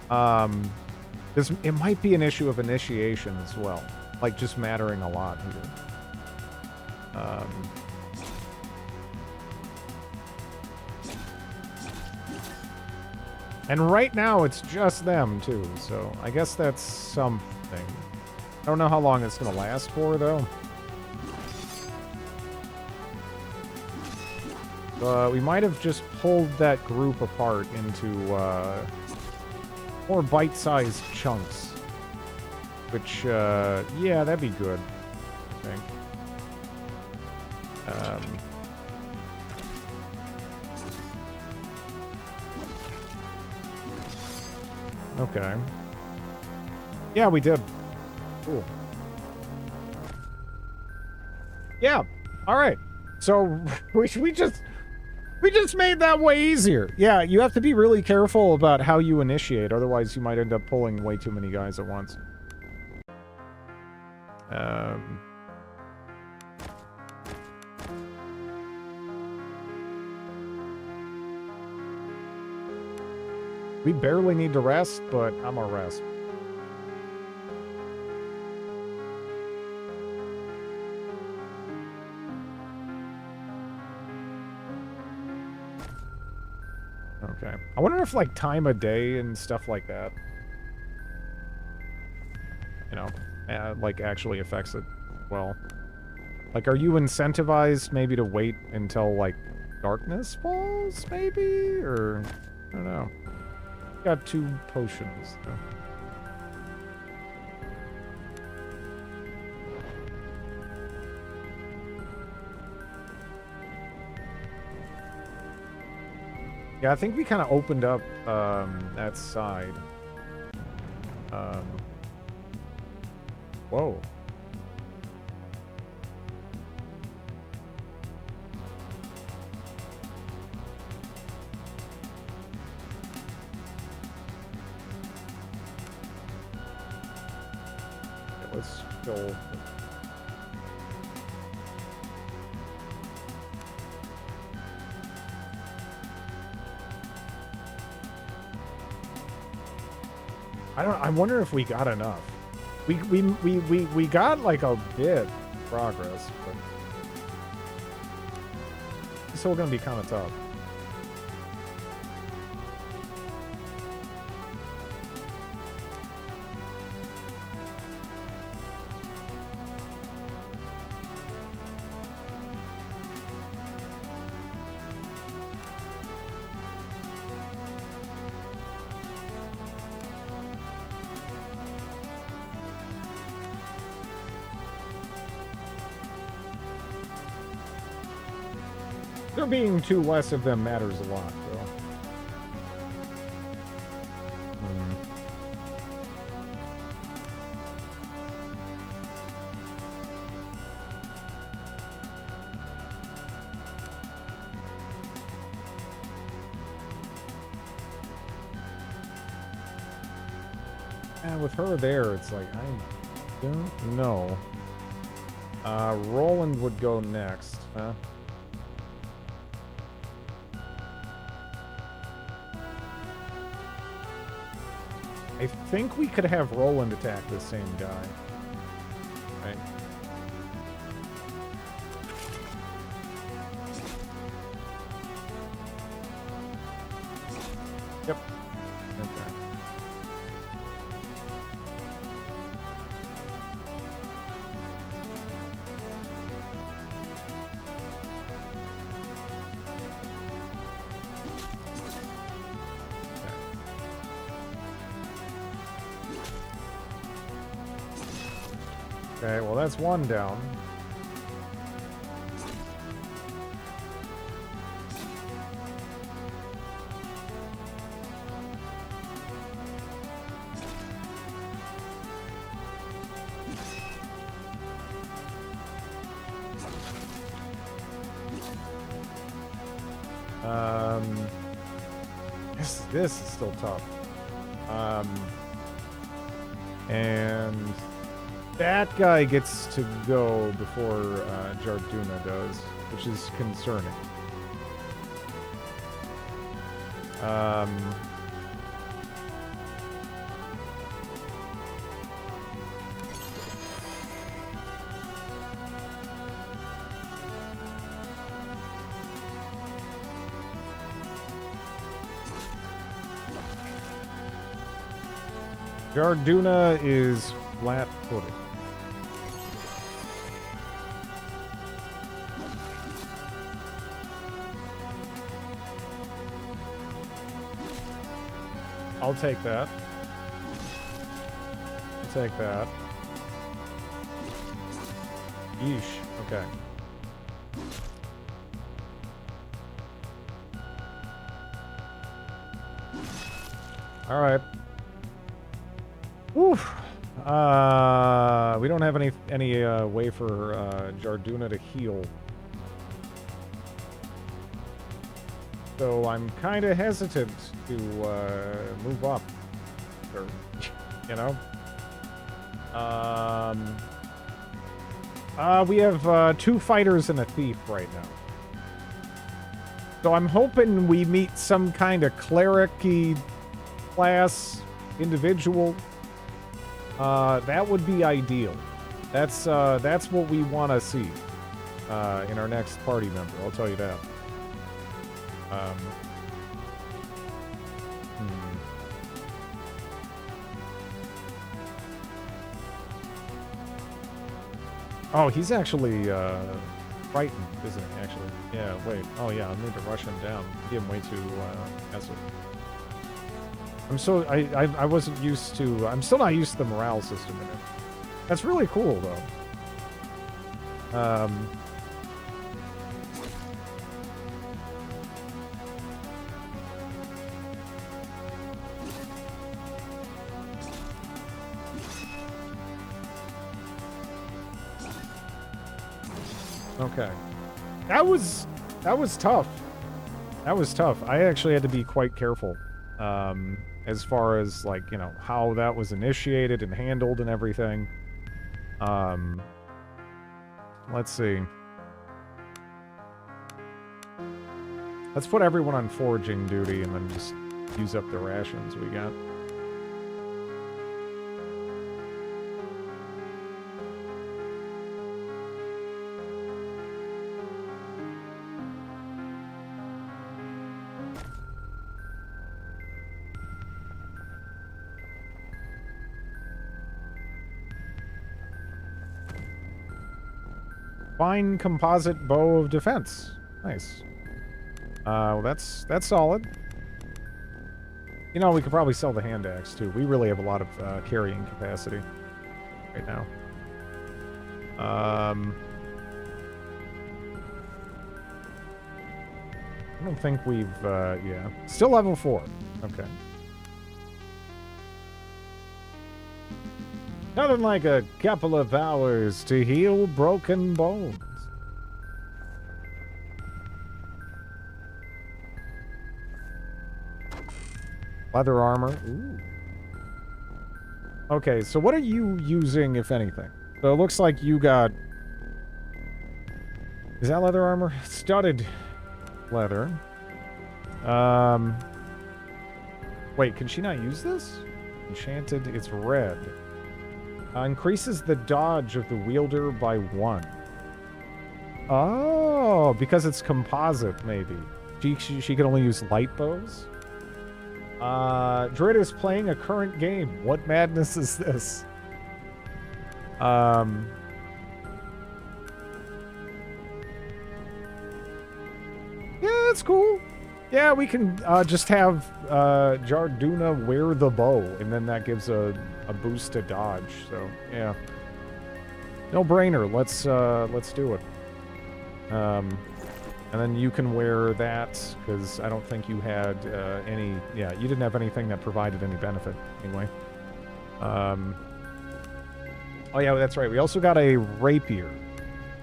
S1: It might be an issue of initiation as well. Like just mattering a lot here. And right now it's just them too, so I guess that's something. I don't know how long it's gonna last for though. We might have just pulled that group apart into more bite-sized chunks. Which, yeah, that'd be good, I think. Okay. Yeah, we did. Cool. Yeah. All right. So we just made that way easier. Yeah, you have to be really careful about how you initiate, otherwise you might end up pulling way too many guys at once. We barely need to rest, but I'm a rest. Okay. I wonder if, like, time of day and stuff like that, you know, like, actually affects it well. Like, are you incentivized maybe to wait until, like, darkness falls, maybe? Or, I don't know. Got 2 potions, though. Yeah, I think we kind of opened up that side. Whoa. Okay, let's go. I wonder if we got enough. We got like a bit of progress, but it's still gonna be kind of tough. There being 2 less of them matters a lot, though. And with her there, it's like, I don't know. Roland would go next, huh? I think we could have Roland attack the same guy. Right? Yep. Okay. Okay, well that's one down. This is still tough. And that guy gets to go before Jarduna does, which is concerning. Jarduna is flat-footed. I'll take that. I'll take that. Yeesh. Okay. All right. Woof. We don't have any way for Jarduna to heal. So I'm kind of hesitant to move up. Or, you know? We have 2 fighters and a thief right now. So I'm hoping we meet some kind of cleric-y class individual. That would be ideal. That's what we want to see in our next party member. I'll tell you that. Oh, he's actually frightened, isn't he? Actually, yeah. Wait. Oh, yeah. I need to rush him down. Give him way too aggressive. I wasn't used to. I'm still not used to the morale system in it. That's really cool, though. Okay. That was tough. That was tough. I actually had to be quite careful. As far as, like, you know, how that was initiated and handled and everything. Let's see. Let's put everyone on foraging duty and then just use up the rations we got. Fine composite bow of defense. Nice. Well, that's solid. You know, we could probably sell the hand axe, too. We really have a lot of carrying capacity right now. I don't think we've, yeah. Still level 4. Okay. Nothing like a couple of hours to heal broken bones. Leather armor. Ooh. Okay, so what are you using, if anything? So it looks like you got... Is that leather armor? Studded leather. Wait, can she not use this? Enchanted, it's red. Increases the dodge of the wielder by 1. Oh, because it's composite, maybe. She can only use light bows? Druid is playing a current game. What madness is this? Yeah, that's cool. Yeah, we can just have Jarduna wear the bow, and then that gives a boost to dodge, so, yeah. No brainer. Let's do it. And then you can wear that, because I don't think you had any... Yeah, you didn't have anything that provided any benefit, anyway. Oh yeah, that's right. We also got a rapier.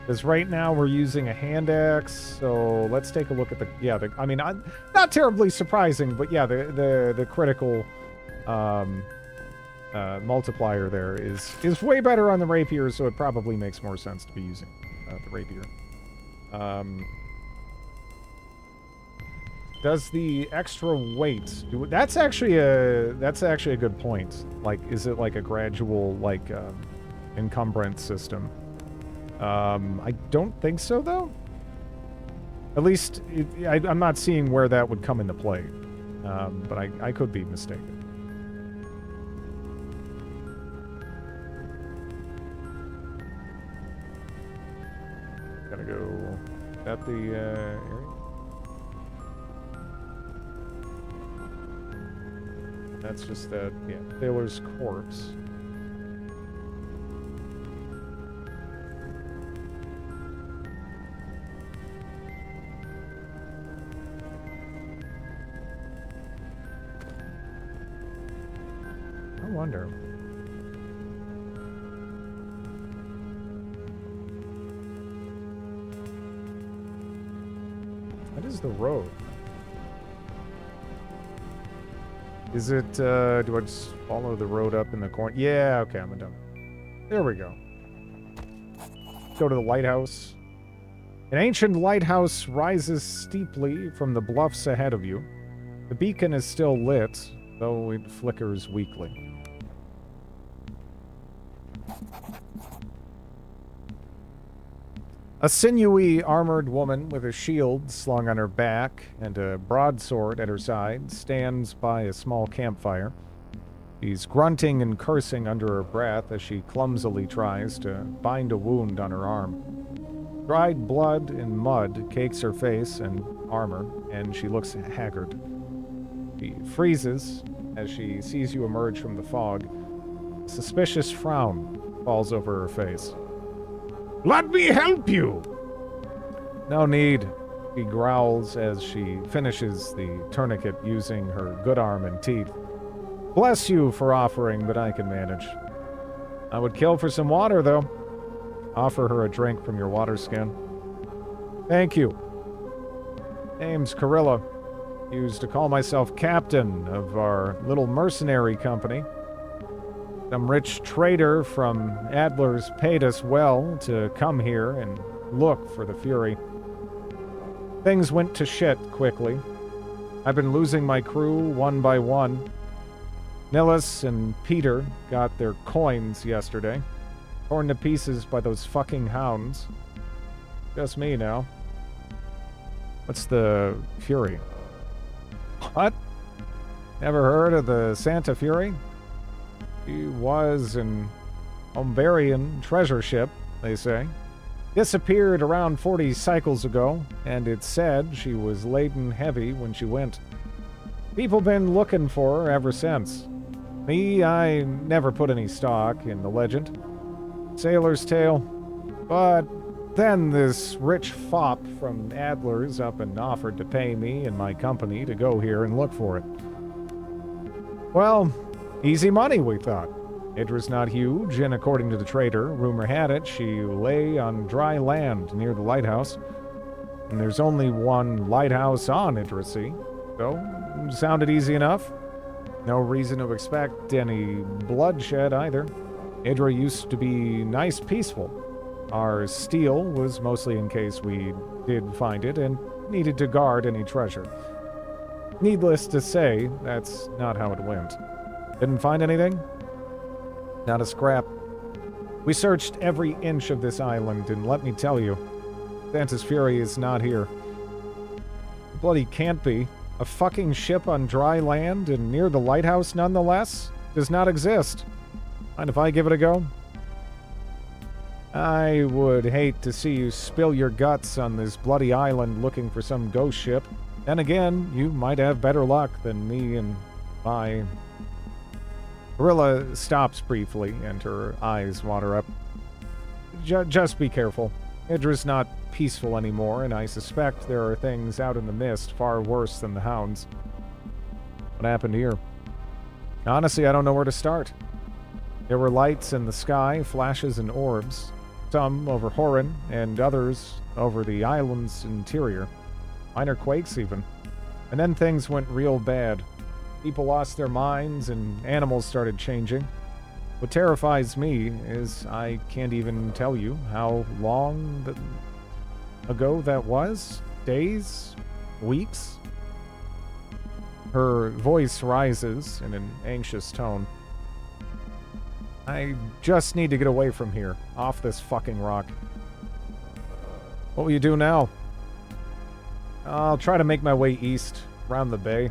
S1: Because right now we're using a hand axe, so let's take a look at the... Yeah, I mean, not terribly surprising, but yeah, the critical multiplier there is way better on the rapier, so it probably makes more sense to be using the rapier. Does the extra weight that's actually a good point. Like, is it like a gradual like encumbrance system? I don't think so though. At least I'm not seeing where that would come into play. But I could be mistaken. Gotta go at the area. That's just that, yeah, Taylor's corpse. I wonder. What is the road? Is it, do I just follow the road up in the corner? Yeah, okay, I'm done. There we go. Go to the lighthouse. An ancient lighthouse rises steeply from the bluffs ahead of you. The beacon is still lit, though it flickers weakly. A sinewy, armored woman with a shield slung on her back and a broadsword at her side stands by a small campfire. She's grunting and cursing under her breath as she clumsily tries to bind a wound on her arm. Dried blood and mud cakes her face and armor, and she looks haggard. She freezes as she sees you emerge from the fog. A suspicious frown falls over her face. "Let me help you!" "No need," she growls as she finishes the tourniquet using her good arm and teeth. "Bless you for offering, but I can manage. I would kill for some water, though." Offer her a drink from your water skin. "Thank you. Name's Carilla. Used to call myself captain of our little mercenary company. Some rich trader from Adler's paid us well to come here and look for the Fury. Things went to shit quickly. I've been losing my crew one by one. Nillis and Peter got their coins yesterday, torn to pieces by those fucking hounds. Just me now." "What's the Fury?" "What? Never heard of the Santa Fury? She was an Umbarian treasure ship, they say. Disappeared around 40 cycles ago, and it's said she was laden heavy when she went. People been looking for her ever since. Me, I never put any stock in the legend. Sailor's tale. But then this rich fop from Adler's up and offered to pay me and my company to go here and look for it. Well, easy money, we thought. It was not huge, and according to the trader, rumor had it she lay on dry land near the lighthouse. And there's only one lighthouse on Idrissy, so sounded easy enough. No reason to expect any bloodshed either. Idra used to be nice peaceful. Our steel was mostly in case we did find it and needed to guard any treasure. Needless to say, that's not how it went. Didn't find anything? Not a scrap. We searched every inch of this island, and let me tell you, Santa's Fury is not here. Bloody can't be. A fucking ship on dry land and near the lighthouse nonetheless does not exist. Mind if I give it a go? I would hate to see you spill your guts on this bloody island looking for some ghost ship. Then again, you might have better luck than me and my... Carilla stops briefly, and her eyes water up. just be careful. Idra's not peaceful anymore, and I suspect there are things out in the mist far worse than the hounds. What happened here? Honestly, I don't know where to start. There were lights in the sky, flashes and orbs. Some over Horan, and others over the island's interior. Minor quakes, even. And then things went real bad. People lost their minds, and animals started changing. What terrifies me is I can't even tell you how long ago that was. Days? Weeks? Her voice rises in an anxious tone. I just need to get away from here, off this fucking rock. What will you do now? I'll try to make my way east, around the bay.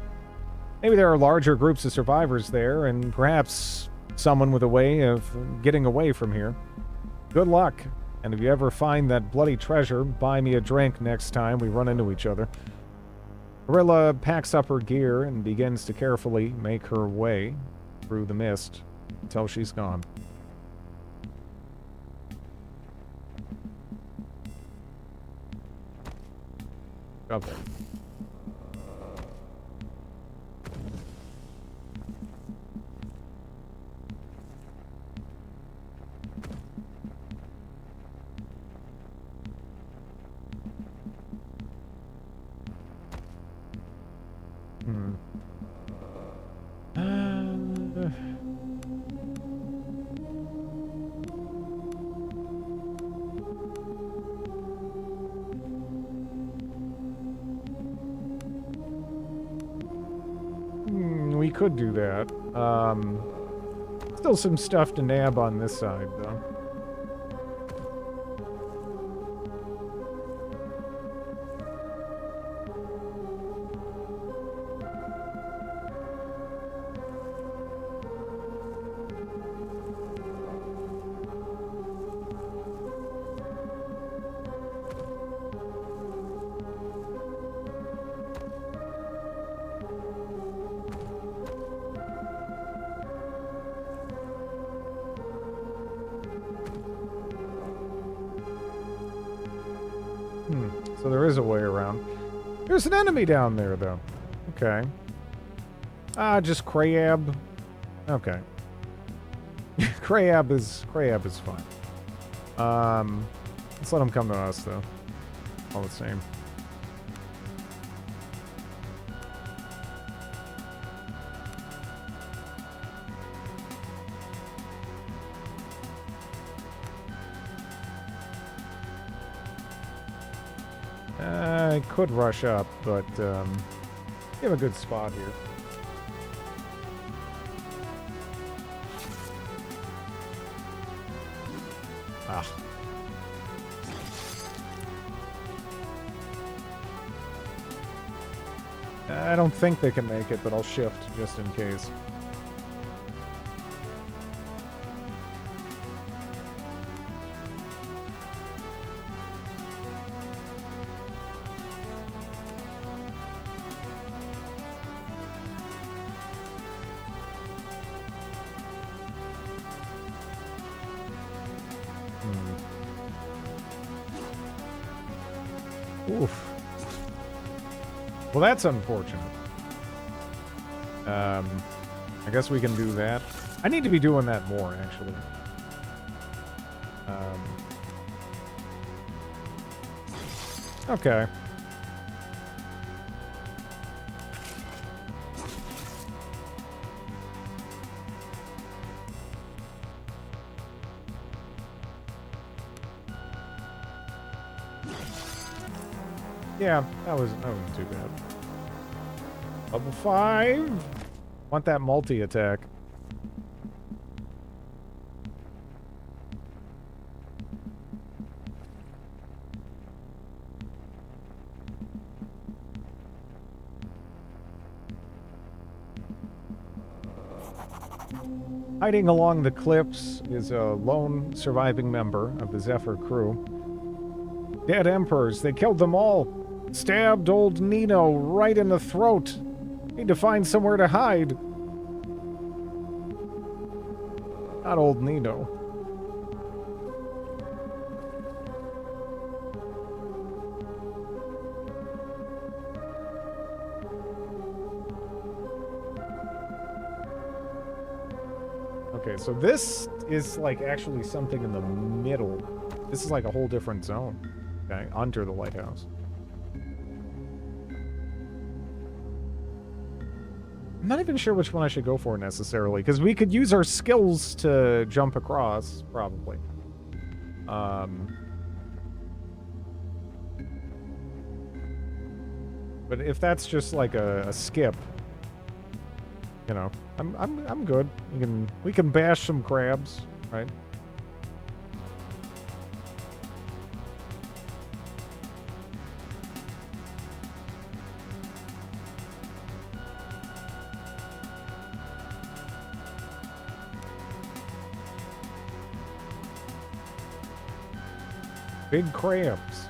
S1: Maybe there are larger groups of survivors there, and perhaps someone with a way of getting away from here. Good luck, and if you ever find that bloody treasure, buy me a drink next time we run into each other. Gorilla packs up her gear and begins to carefully make her way through the mist until she's gone. Okay. We could do that. Still some stuff to nab on this side, though. So there is a way around. There's an enemy down there, though. Okay. Just Crab. Okay. Crab is fine. Let's let him come to us, though. All the same. I could rush up, but you have a good spot here. I don't think they can make it, but I'll shift just in case. Oof. Well, that's unfortunate. I guess we can do that. I need to be doing that more, actually. Okay. Yeah, that wasn't too bad. Level 5! Want that multi-attack. Hiding along the cliffs is a lone surviving member of the Zephyr crew. Dead Emperors, they killed them all. Stabbed old Nino right in the throat. Need to find somewhere to hide. Not old Nino. Okay, so this is like actually something in the middle. This is like a whole different zone. Okay, under the lighthouse. I'm not even sure which one I should go for necessarily, because we could use our skills to jump across, probably. But if that's just like a skip, you know, I'm good. We can bash some crabs, right? Big crabs.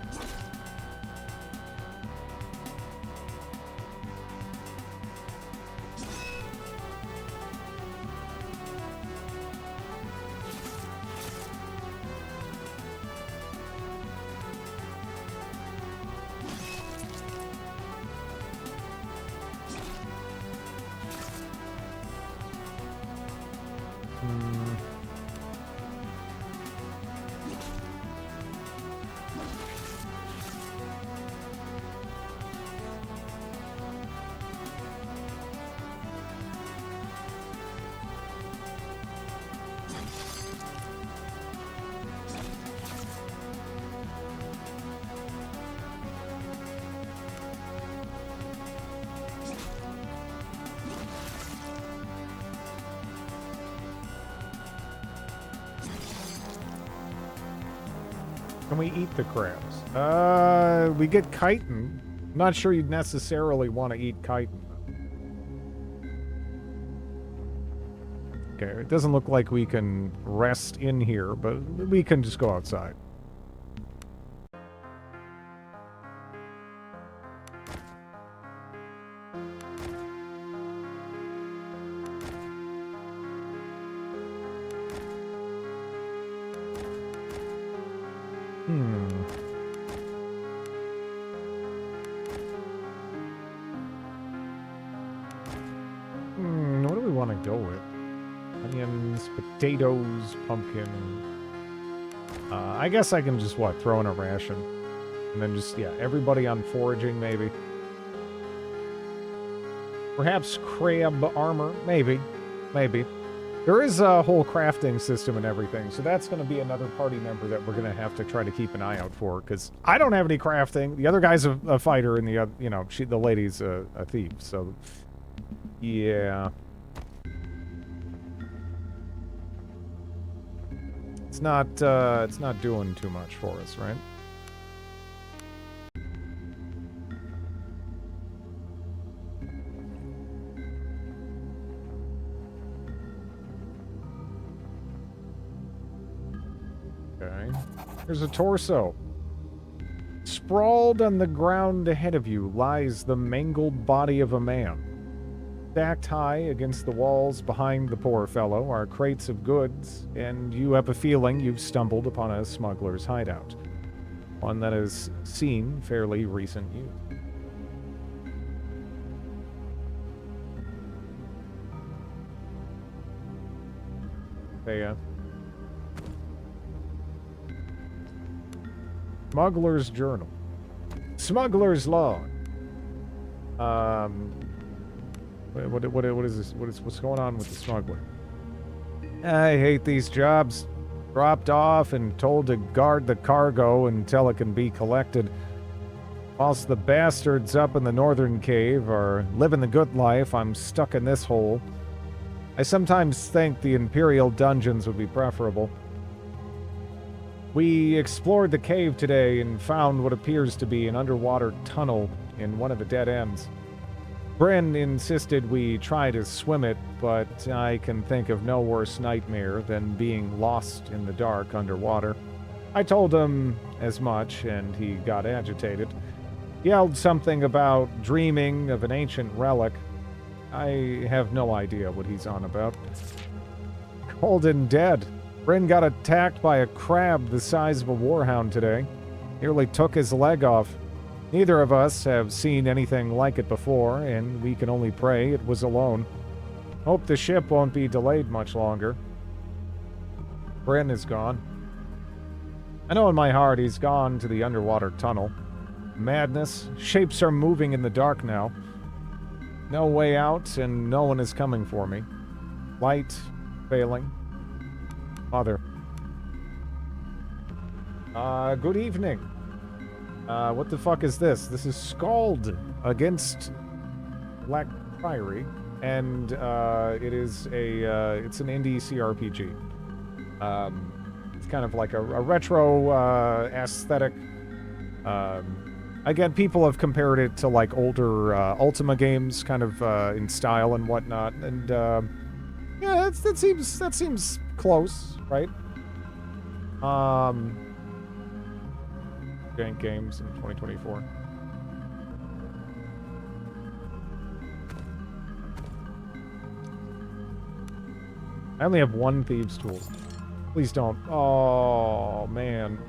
S1: Can we eat the crabs? We get chitin. I'm not sure you'd necessarily want to eat chitin. Okay, it doesn't look like we can rest in here, but we can just go outside. What do we want to go with? Onions, potatoes, pumpkin. I guess I can just, what, throw in a ration. And then just, yeah, everybody on foraging, maybe. Perhaps crab armor, maybe. Maybe. There is a whole crafting system and everything, so that's going to be another party member that we're going to have to try to keep an eye out for, because I don't have any crafting. The other guy's a fighter, and the other, you know, the lady's a thief, so yeah. It's not doing too much for us, right? Okay. There's a torso. Sprawled on the ground ahead of you lies the mangled body of a man. Stacked high against the walls behind the poor fellow are crates of goods, and you have a feeling you've stumbled upon a smuggler's hideout. One that has seen fairly recent use. Smuggler's Journal. Smuggler's Log. What is this? What's going on with the smuggler? I hate these jobs. Dropped off and told to guard the cargo until it can be collected. Whilst the bastards up in the northern cave are living the good life, I'm stuck in this hole. I sometimes think the Imperial dungeons would be preferable. We explored the cave today and found what appears to be an underwater tunnel in one of the dead ends. Bryn insisted we try to swim it, but I can think of no worse nightmare than being lost in the dark underwater. I told him as much, and he got agitated. Yelled something about dreaming of an ancient relic. I have no idea what he's on about. Cold and dead. Bryn got attacked by a crab the size of a warhound today. Nearly took his leg off. Neither of us have seen anything like it before, and we can only pray it was alone. Hope the ship won't be delayed much longer. Bryn is gone. I know in my heart he's gone to the underwater tunnel. Madness. Shapes are moving in the dark now. No way out, and no one is coming for me. Light failing. Mother. Good evening. What the fuck is this? This is SKALD against Black Priory, and it is it's an indie CRPG. It's kind of like a retro aesthetic. Again, people have compared it to like older Ultima games, kind of in style and whatnot, and yeah, that seems close, right? Jank games in 2024. I only have one thieves' tool. Please don't. Oh man.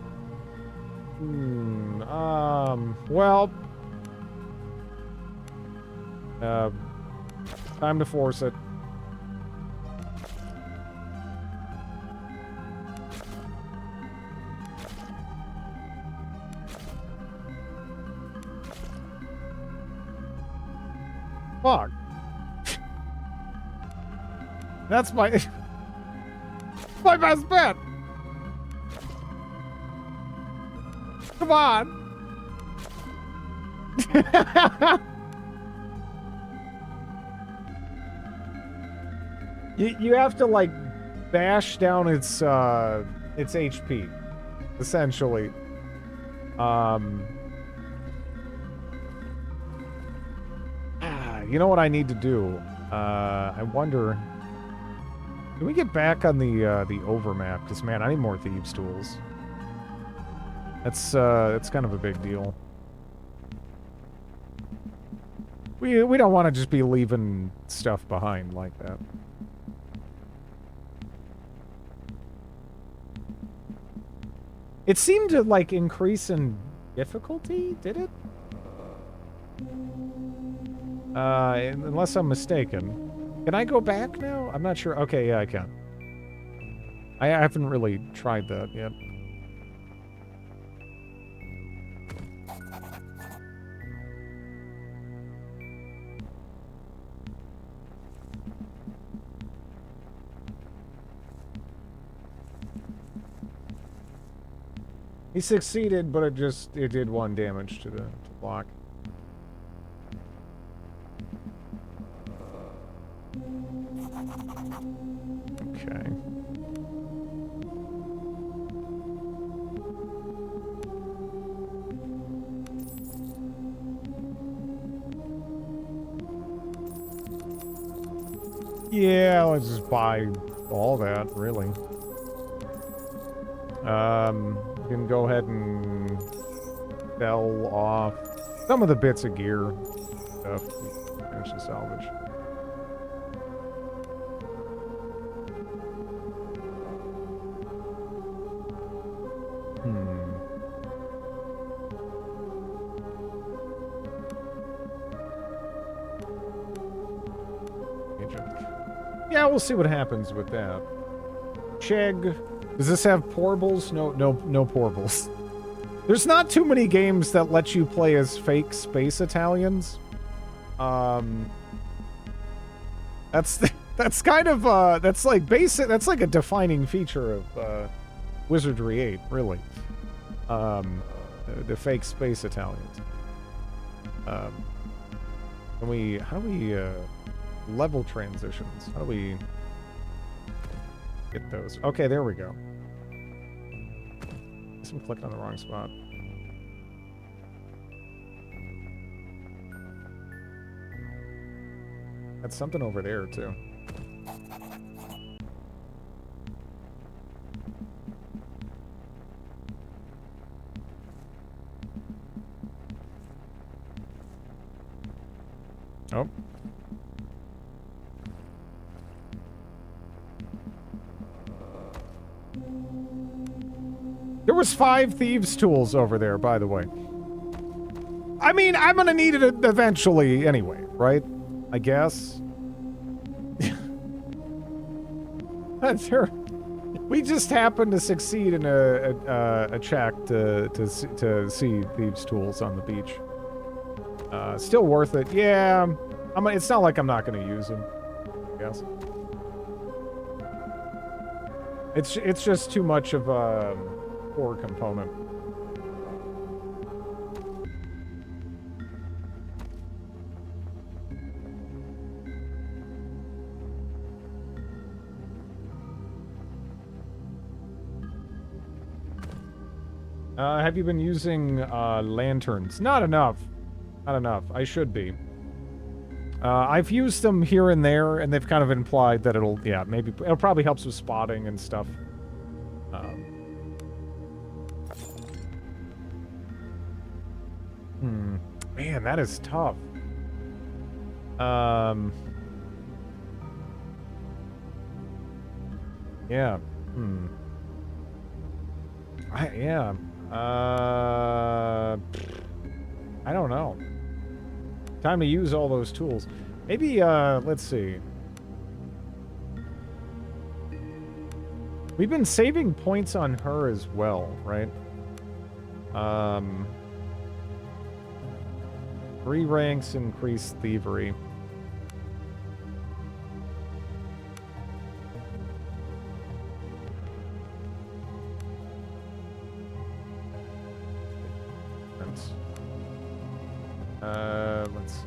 S1: Well. Time to force it. Fuck. That's my my best bet. Come on. You have to like bash down its HP, essentially. You know what I need to do? I wonder. Can we get back on the overmap? Because man, I need more thieves' tools. That's kind of a big deal. We don't want to just be leaving stuff behind like that. It seemed to like increase in difficulty, did it? Unless I'm mistaken. Can I go back now? I'm not sure. Okay, yeah, I can. I haven't really tried that yet. He succeeded, but it did 1 damage to the block. Okay. Yeah, let's just buy all that, really. We can go ahead and sell off some of the bits of gear stuff we managed to salvage. Yeah, we'll see what happens with that. Chegg. Does this have pourables? No pourables. There's not too many games that let you play as fake space Italians. That's kind of that's like basic. That's like a defining feature of Wizardry 8, really. The fake space Italians. How do we level transitions? How do we get those? Okay, there we go. I guess I'm clicking on the wrong spot. That's something over there, too. Oh. There was 5 thieves' tools over there, by the way. I mean, I'm gonna need it eventually anyway, right? I guess. That's her. We just happened to succeed in a check to see thieves' tools on the beach. Still worth it. Yeah, it's not like I'm not going to use them. I guess. It's just too much of a core component. Have you been using lanterns? Not enough. Not enough. I should be. I've used them here and there, and they've kind of implied that it'll, yeah, maybe, it'll probably helps with spotting and stuff. Man, that is tough. Yeah. Yeah. I don't know. Time to use all those tools. Maybe, let's see. We've been saving points on her as well, right? 3 ranks increase thievery. Let's see.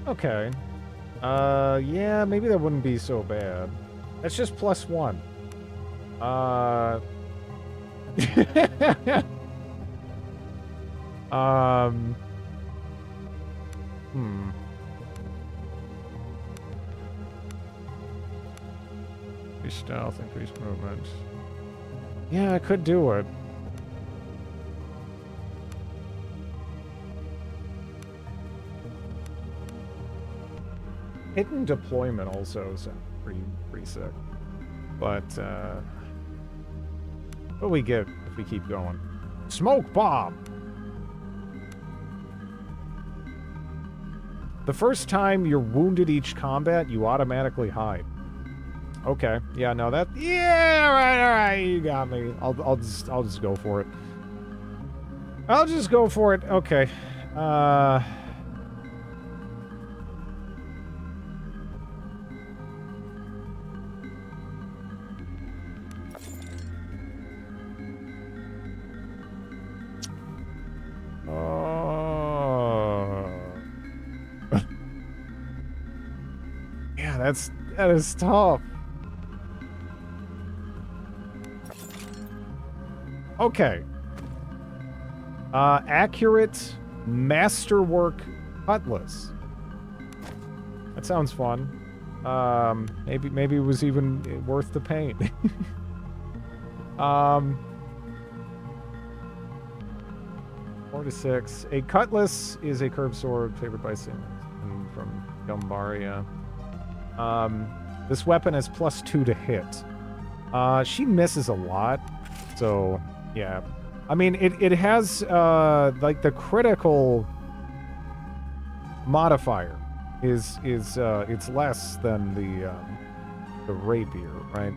S1: Okay. Yeah, maybe that wouldn't be so bad. That's just +1. Increase stealth, increase movement. Yeah, I could do it. Hidden deployment also sounds pretty sick. But, what do we get if we keep going? Smoke bomb! The first time you're wounded each combat, you automatically hide. Okay. Yeah, no, that... Yeah, alright, you got me. I'll just go for it. I'll just go for it. Okay. Yeah, that is tough. Okay. Accurate masterwork cutlass. That sounds fun. Maybe it was even worth the pain. 4 to 6. A cutlass is a curved sword favored by Simmons from Gumbaria. This weapon has +2 to hit. She misses a lot, so yeah. I mean, it has like the critical modifier is it's less than the rapier, right?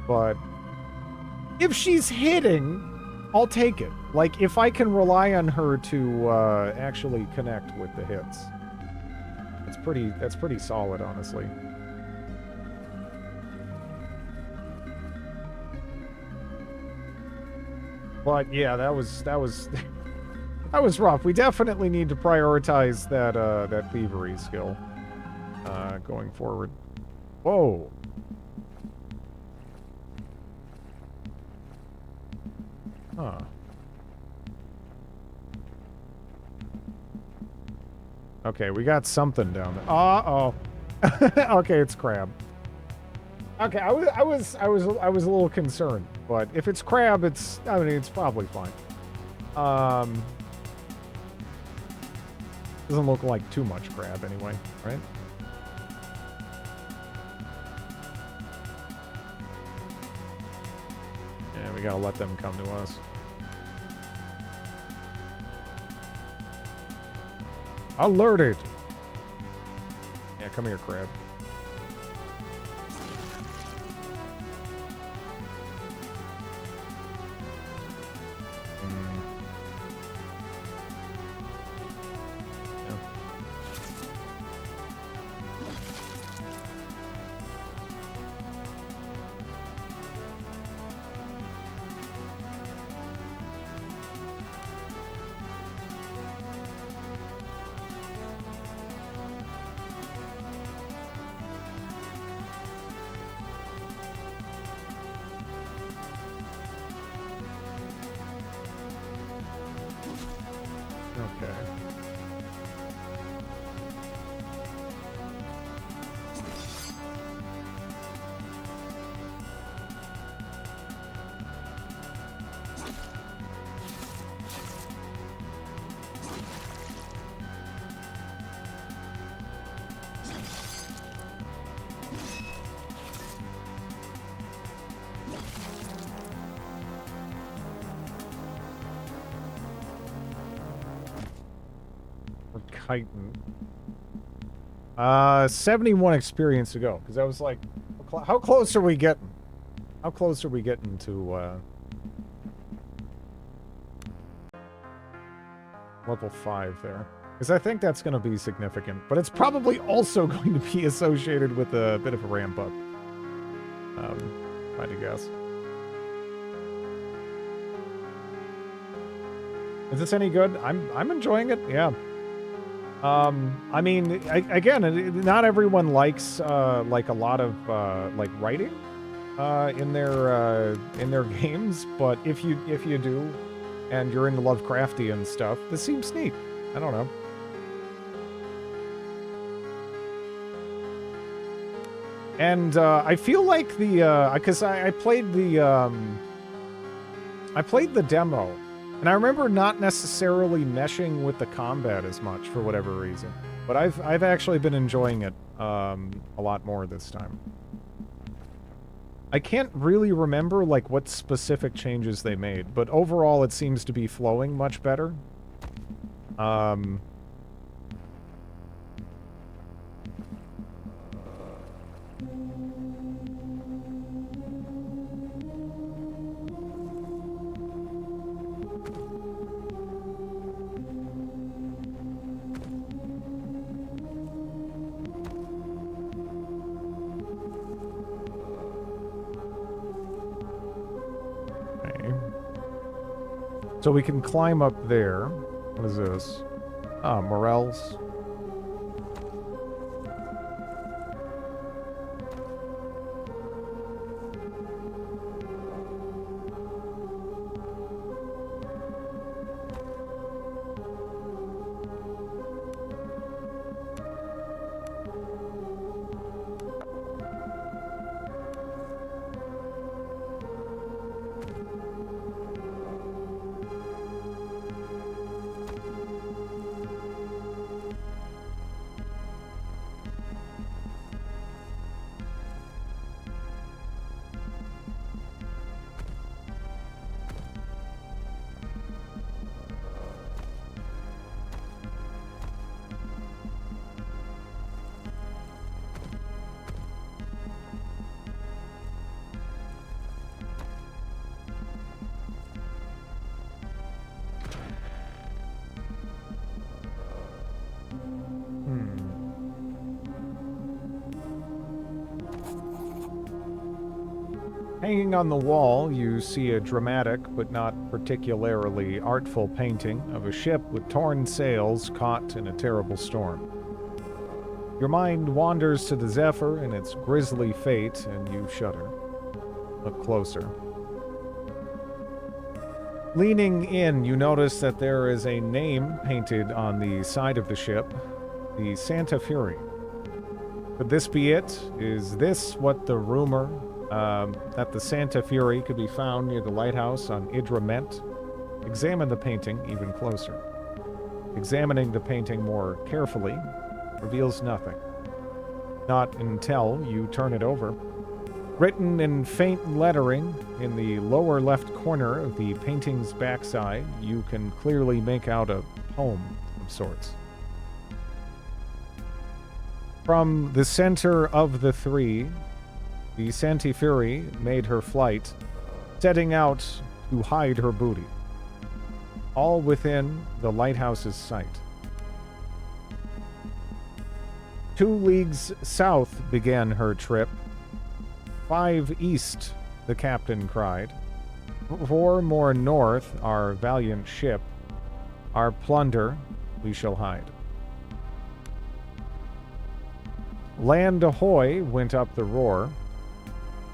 S1: But if she's hitting, I'll take it. Like, if I can rely on her to actually connect with the hits. That's pretty solid, honestly. But yeah, that was that was rough. We definitely need to prioritize that thievery skill going forward. Whoa. Huh. Okay, we got something down there. Uh-oh. Okay, it's crab. Okay, I was a little concerned, but if it's crab, it's probably fine. Doesn't look like too much crab anyway, right? Yeah, we gotta let them come to us. Alerted! Yeah, come here, crab. chitin. 71 experience to go. Because I was like, how close are we getting? How close are we getting to, level 5 there? Because I think that's going to be significant. But it's probably also going to be associated with a bit of a ramp up. If I had to guess. Is this any good? I'm enjoying it. Yeah. I mean, again, not everyone likes like a lot of like writing in their games, but if you do, and you're into Lovecraftian stuff, this seems neat. I don't know. And I feel like the because I played the demo, and I remember not necessarily meshing with the combat as much for whatever reason. But I've actually been enjoying it a lot more this time. I can't really remember like what specific changes they made, but overall it seems to be flowing much better. So we can climb up there. What is this? Ah, Morels. Hanging on the wall, you see a dramatic but not particularly artful painting of a ship with torn sails caught in a terrible storm. Your mind wanders to the Zephyr and its grisly fate, and you shudder. Look closer. Leaning in, you notice that there is a name painted on the side of the ship, the Santa Fury. Could this be it? Is this what the rumor that the Santa Fury could be found near the lighthouse on Idra meant? Examine the painting even closer. Examining the painting more carefully reveals nothing. Not until you turn it over. Written in faint lettering in the lower left corner of the painting's backside, you can clearly make out a poem of sorts. From the center of the three, the Santa Fury made her flight, setting out to hide her booty, all within the lighthouse's sight. 2 leagues south began her trip. 5 east, the captain cried. 4 more north, our valiant ship. Our plunder we shall hide. Land ahoy, went up the roar.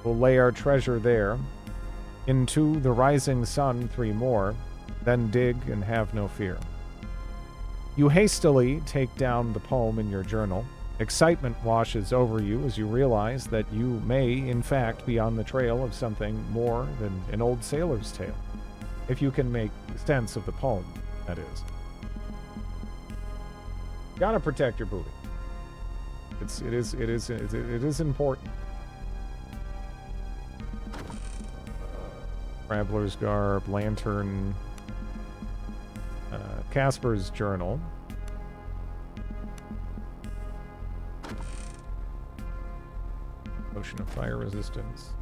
S1: We'll lay our treasure there. Into the rising sun 3 more, then dig and have no fear. You hastily take down the poem in your journal. Excitement washes over you as you realize that you may, in fact, be on the trail of something more than an old sailor's tale. If you can make sense of the poem, that is. Gotta protect your booty. It is important. Traveler's Garb, Lantern, Casper's Journal. fire resistance.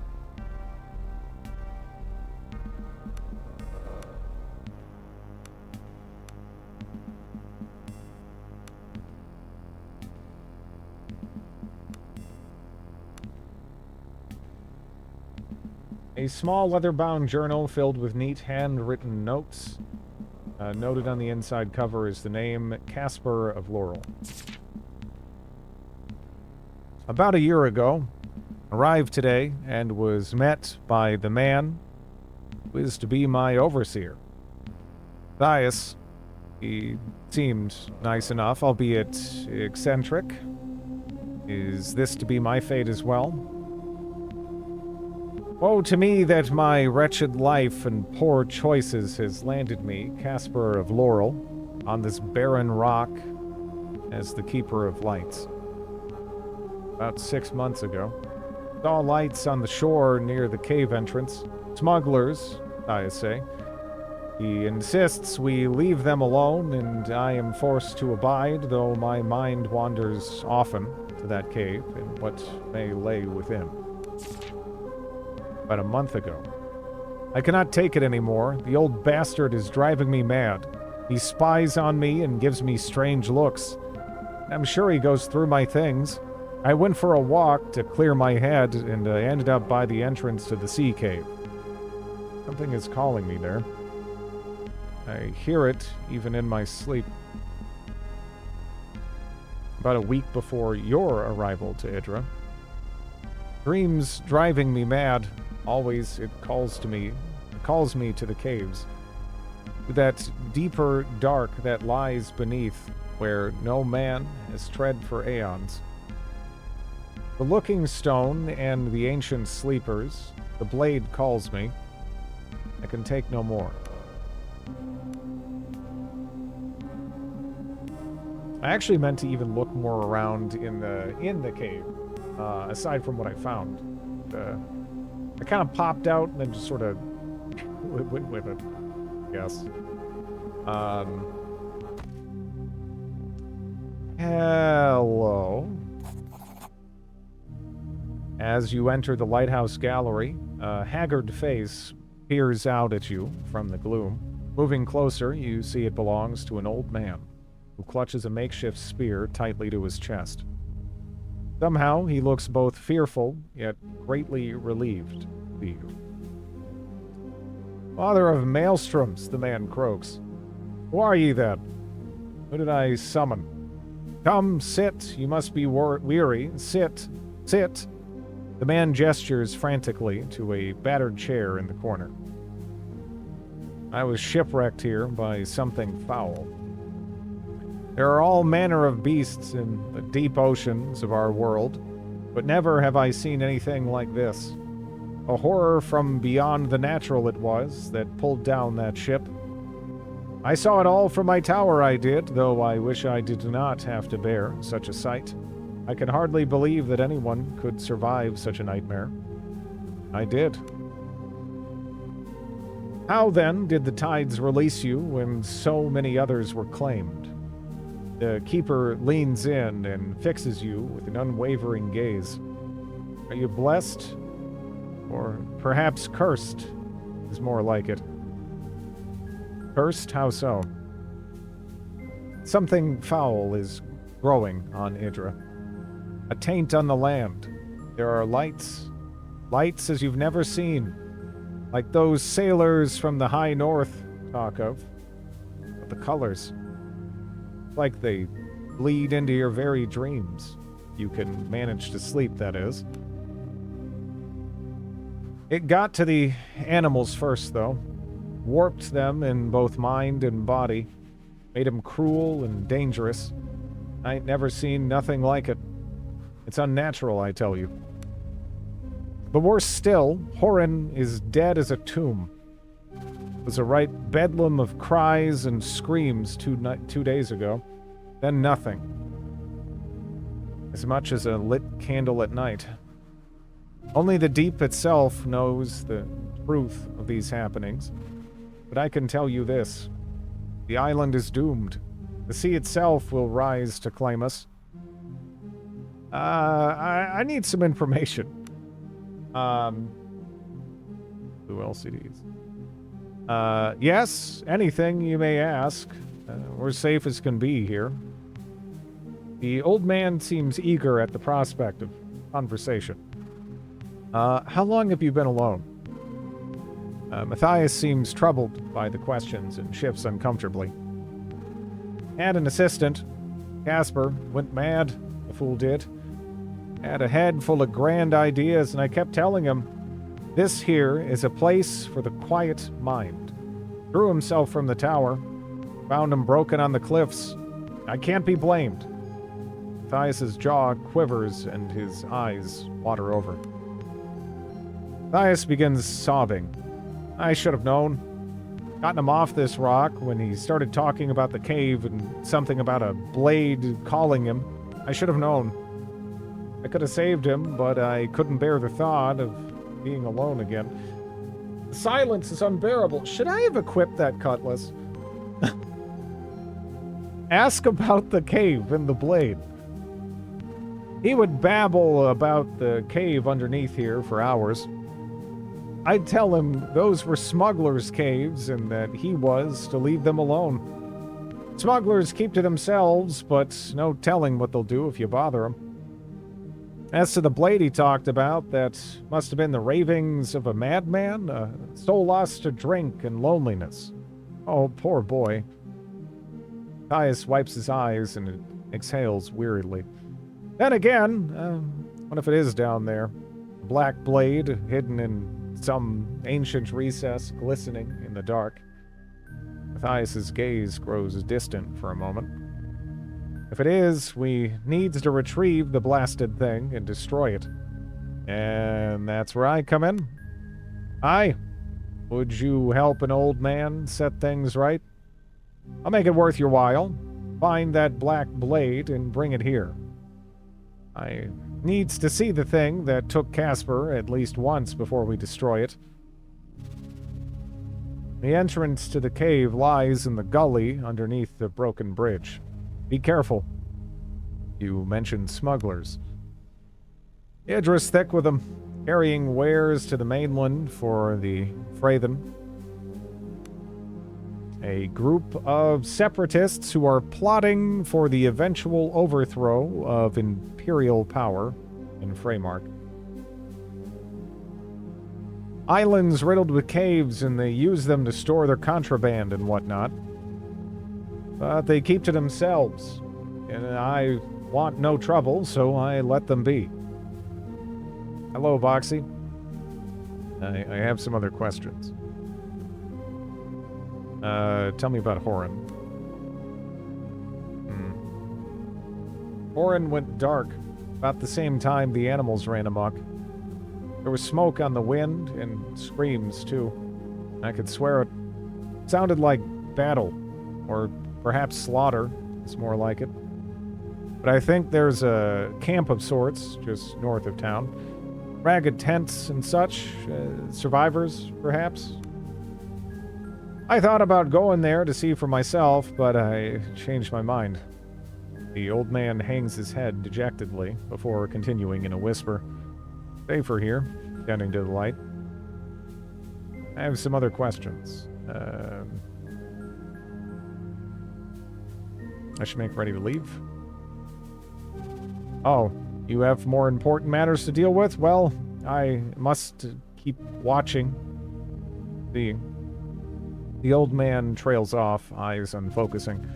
S1: A small leather-bound journal filled with neat handwritten notes. Noted on the inside cover is the name Casper of Laurel. About a year ago, arrived today and was met by the man who is to be my overseer. Thias, he seemed nice enough, albeit eccentric. Is this to be my fate as well? Woe to me that my wretched life and poor choices has landed me, Casper of Laurel, on this barren rock as the Keeper of Lights. About 6 months ago, saw lights on the shore near the cave entrance. Smugglers, I say. He insists we leave them alone, and I am forced to abide, though my mind wanders often to that cave and what may lay within. About a month ago. I cannot take it anymore. The old bastard is driving me mad. He spies on me and gives me strange looks. I'm sure he goes through my things. I went for a walk to clear my head and ended up by the entrance to the sea cave. Something is calling me there. I hear it even in my sleep. About a week before your arrival to Idra. Dreams driving me mad. Always it calls me to the caves. To that deeper dark that lies beneath, where no man has tread for aeons. The Looking Stone and the Ancient Sleepers, the blade calls me. I can take no more. I actually meant to even look more around in the cave, aside from what I found. I kind of popped out and then just sort of with it, yes. Hello. As you enter the lighthouse gallery, a haggard face peers out at you from the gloom. Moving closer, you see it belongs to an old man who clutches a makeshift spear tightly to his chest. Somehow, he looks both fearful, yet greatly relieved to you. Father of Maelstroms, the man croaks. Who are ye then? Who did I summon? Come, sit, you must be weary. Sit, sit. The man gestures frantically to a battered chair in the corner. I was shipwrecked here by something foul. There are all manner of beasts in the deep oceans of our world, but never have I seen anything like this. A horror from beyond the natural it was that pulled down that ship. I saw it all from my tower, I did, though I wish I did not have to bear such a sight. I can hardly believe that anyone could survive such a nightmare. I did. How, then, did the tides release you when so many others were claimed? The keeper leans in and fixes you with an unwavering gaze. Are you blessed? Or perhaps cursed is more like it. Cursed? How so? Something foul is growing on Idra. A taint on the land. There are lights. Lights as you've never seen. Like those sailors from the high north talk of. But the colors. Like they bleed into your very dreams. You can manage to sleep, that is. It got to the animals first, though. Warped them in both mind and body. Made them cruel and dangerous. I ain't never seen nothing like it. It's unnatural, I tell you. But worse still, Horan is dead as a tomb. It was a right bedlam of cries and screams 2 days ago. Then nothing. As much as a lit candle at night. Only the deep itself knows the truth of these happenings. But I can tell you this. The island is doomed. The sea itself will rise to claim us. I need some information. Blue LCDs. Yes, anything you may ask. We're safe as can be here. The old man seems eager at the prospect of conversation. How long have you been alone? Matthias seems troubled by the questions and shifts uncomfortably. Had an assistant. Casper went mad, the fool did. Had a head full of grand ideas, and I kept telling him, this here is a place for the quiet mind. Threw himself from the tower. Found him broken on the cliffs. I can't be blamed. Matthias's jaw quivers and his eyes water over. Matthias begins sobbing. I should have known. Gotten him off this rock when he started talking about the cave and something about a blade calling him. I should have known. I could have saved him, but I couldn't bear the thought of being alone again. The silence is unbearable. Should I have equipped that cutlass? Ask about the cave and the blade. He would babble about the cave underneath here for hours. I'd tell him those were smugglers' caves and that he was to leave them alone. Smugglers keep to themselves, but no telling what they'll do if you bother them. As to the blade he talked about, that must have been the ravings of a madman, a soul lost to drink and loneliness. Oh, poor boy. Matthias wipes his eyes and exhales wearily. Then again, what if it is down there? A black blade hidden in some ancient recess, glistening in the dark. Matthias's gaze grows distant for a moment. If it is, we need to retrieve the blasted thing and destroy it. And that's where I come in. Aye. Would you help an old man set things right? I'll make it worth your while. Find that black blade and bring it here. I needs to see the thing that took Casper at least once before we destroy it. The entrance to the cave lies in the gully underneath the broken bridge. Be careful. You mentioned smugglers. Idra's thick with them, carrying wares to the mainland for the Freithen. A group of separatists who are plotting for the eventual overthrow of imperial power in Freymark. Islands riddled with caves, and they use them to store their contraband and whatnot. But they keep to themselves, and I want no trouble, so I let them be. Hello, Boxy. I have some other questions. Tell me about Horan. Horan went dark about the same time the animals ran amok. There was smoke on the wind and screams, too. I could swear it sounded like battle, or perhaps slaughter. It's more like it. But I think there's a camp of sorts just north of town. Ragged tents and such. Survivors, perhaps. I thought about going there to see for myself, but I changed my mind. The old man hangs his head dejectedly before continuing in a whisper. Safer here, tending to the light. I have some other questions. I should make ready to leave. Oh, you have more important matters to deal with? Well, I must keep watching. The old man trails off, eyes unfocusing.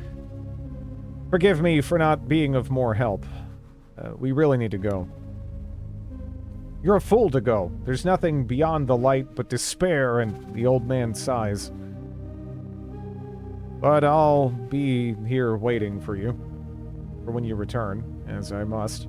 S1: Forgive me for not being of more help. We really need to go. You're a fool to go. There's nothing beyond the light but despair, and the old man sighs. But I'll be here waiting for you. For when you return, as I must.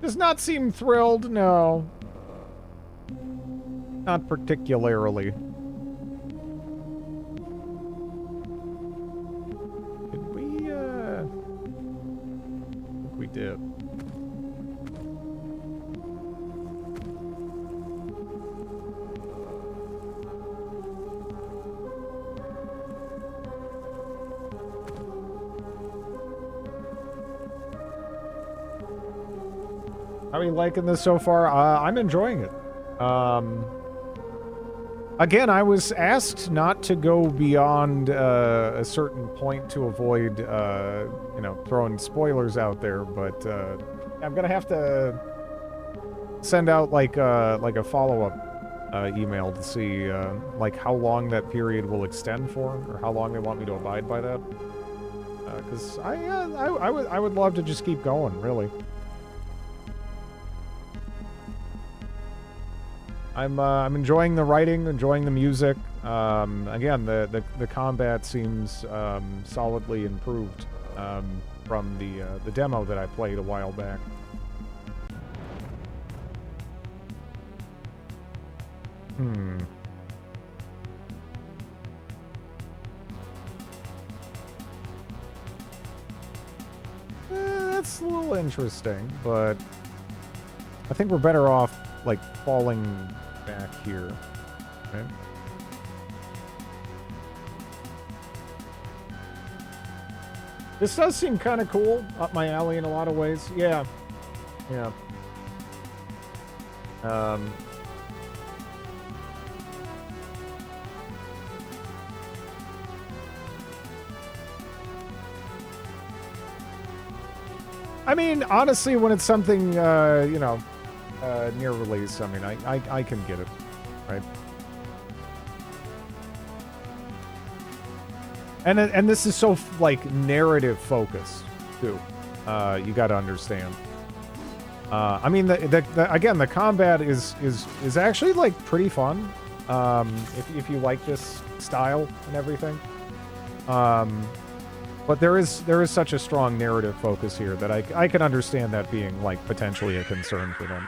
S1: Does not seem thrilled, no. Not particularly. Did we, did. How are you liking this so far? I'm enjoying it. Again, I was asked not to go beyond a certain point to avoid, you know, throwing spoilers out there, but I'm gonna have to send out like a follow-up email to see like how long that period will extend for, or how long they want me to abide by that. Because I would love to just keep going, really. I'm enjoying the writing, enjoying the music. Again, the combat seems solidly improved from the demo that I played a while back. That's a little interesting, but I think we're better off like falling back here, right? This does seem kind of cool, up my alley in a lot of ways. Yeah, yeah. I mean, honestly, when it's something, you know, near release, I mean, I can get it, right? And this is so, like, narrative focused, too. You gotta understand. I mean, again, the combat is actually, like, pretty fun. If you like this style and everything. But there is such a strong narrative focus here that I can understand that being, like, potentially a concern for them.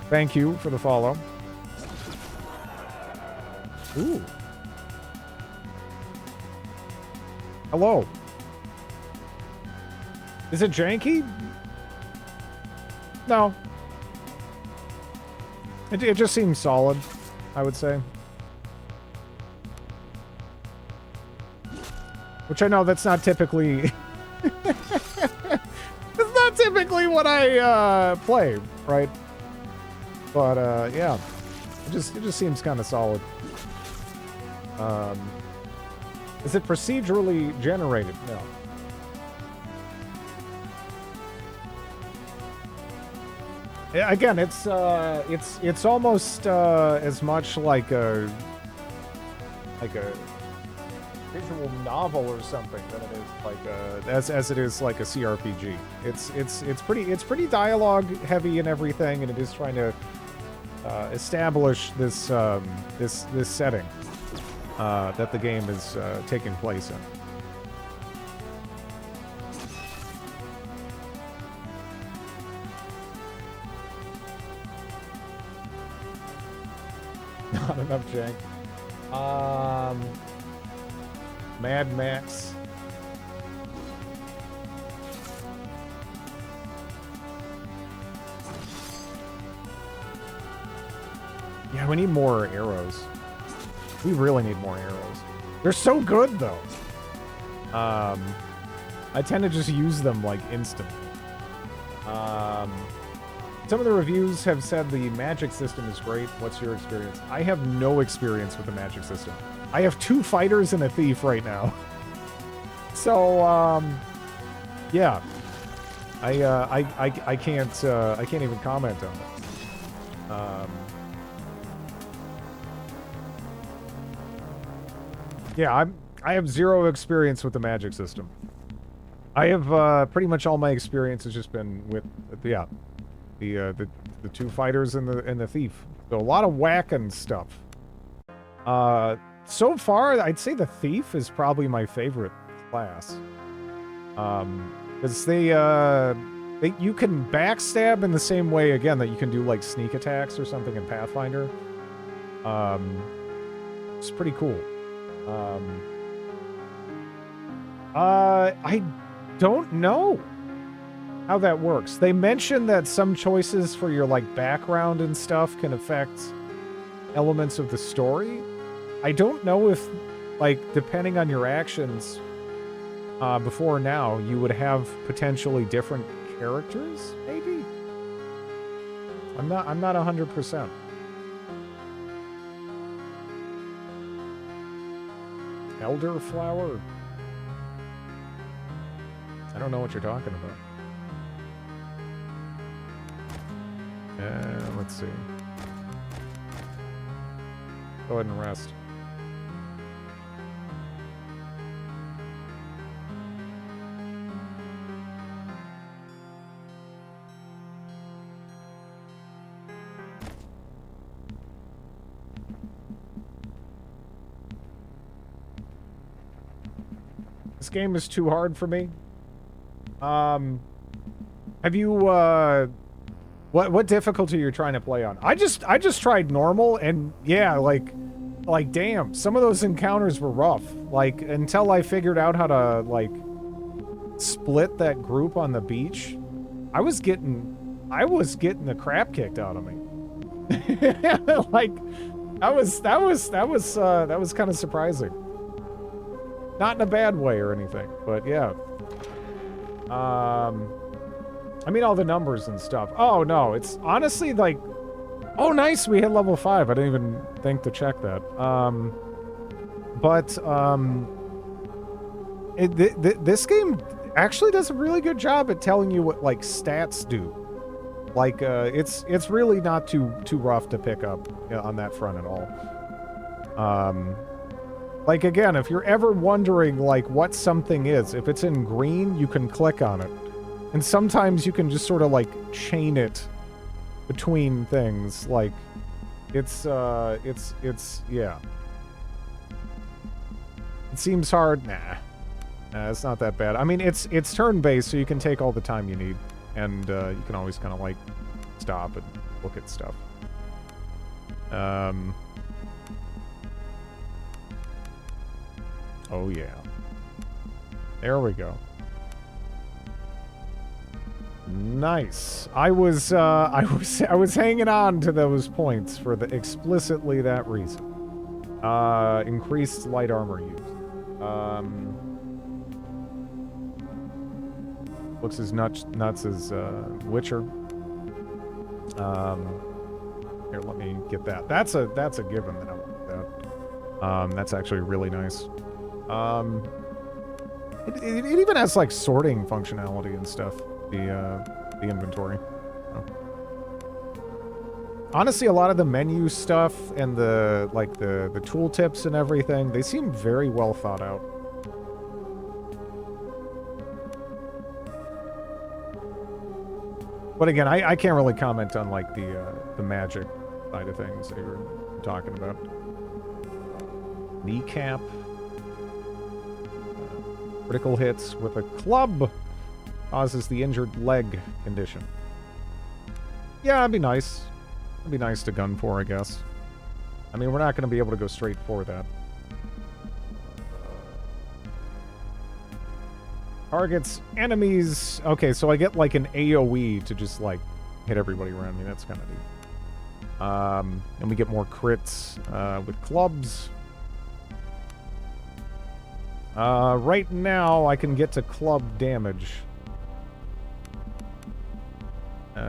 S1: Thank you for the follow. Ooh. Hello. Is it janky? No. It just seems solid, I would say. Which I know that's not typically... It's not typically what I play, right? But yeah. It just seems kind of solid. Is it procedurally generated? No. Yeah, again, it's almost as much like a visual novel or something than it is like as it is like a CRPG. It's pretty dialogue heavy and everything, and it is trying to establish this this setting that the game is taking place in. Not enough jank. Mad Max. Yeah, we need more arrows. We really need more arrows. They're so good, though. I tend to just use them, like, instantly. Some of the reviews have said the magic system is great. What's your experience? I have no experience with the magic system. I have 2 fighters and a thief right now. So, yeah. I can't even comment on it. Yeah, I have 0 experience with the magic system. I have pretty much all my experience has just been with the 2 fighters and the thief. So a lot of whacking stuff. So far, I'd say the thief is probably my favorite class. Because you can backstab in the same way again that you can do like sneak attacks or something in Pathfinder. It's pretty cool. don't know how that works. They mentioned that some choices for your, like, background and stuff can affect elements of the story. I don't know if, like, depending on your actions before now, you would have potentially different characters, maybe? I'm not 100%. Elderflower? I don't know what you're talking about. Let's see. Go ahead and rest. This game is too hard for me. Have you, what difficulty you're trying to play on? I just tried normal, and yeah, like, damn, some of those encounters were rough. Like, until I figured out how to, like, split that group on the beach, I was getting the crap kicked out of me. Like, that was kind of surprising. Not in a bad way or anything, but yeah. I mean, all the numbers and stuff. Oh, no, it's honestly like... Oh, nice, we hit level 5. I didn't even think to check that. This game actually does a really good job at telling you what, like, stats do. Like, it's really not too rough to pick up on that front at all. Like, again, if you're ever wondering, like, what something is, if it's in green, you can click on it. And sometimes you can just sort of, like, chain it between things. Like, it's, yeah. It seems hard. Nah, it's not that bad. I mean, it's turn-based, so you can take all the time you need. And, you can always kind of, like, stop and look at stuff. Oh yeah. There we go. Nice. I was hanging on to those points for the explicitly that reason. Increased light armor use. Looks as nuts as Witcher. Here, let me get that. That's a given that I want that. That's actually really nice. It even has, like, sorting functionality and stuff, the inventory. Oh. Honestly, a lot of the menu stuff and the tooltips and everything, they seem very well thought out. But again, I can't really comment on, like, the magic side of things that you're talking about. Kneecap. Critical hits with a club causes the injured leg condition. Yeah, it'd be nice. It'd be nice to gun for, I guess. I mean, we're not going to be able to go straight for that. Targets enemies. Okay, so I get, like, an AoE to just, like, hit everybody around me. That's kind of neat. And we get more crits with clubs. Right now, I can get to club damage.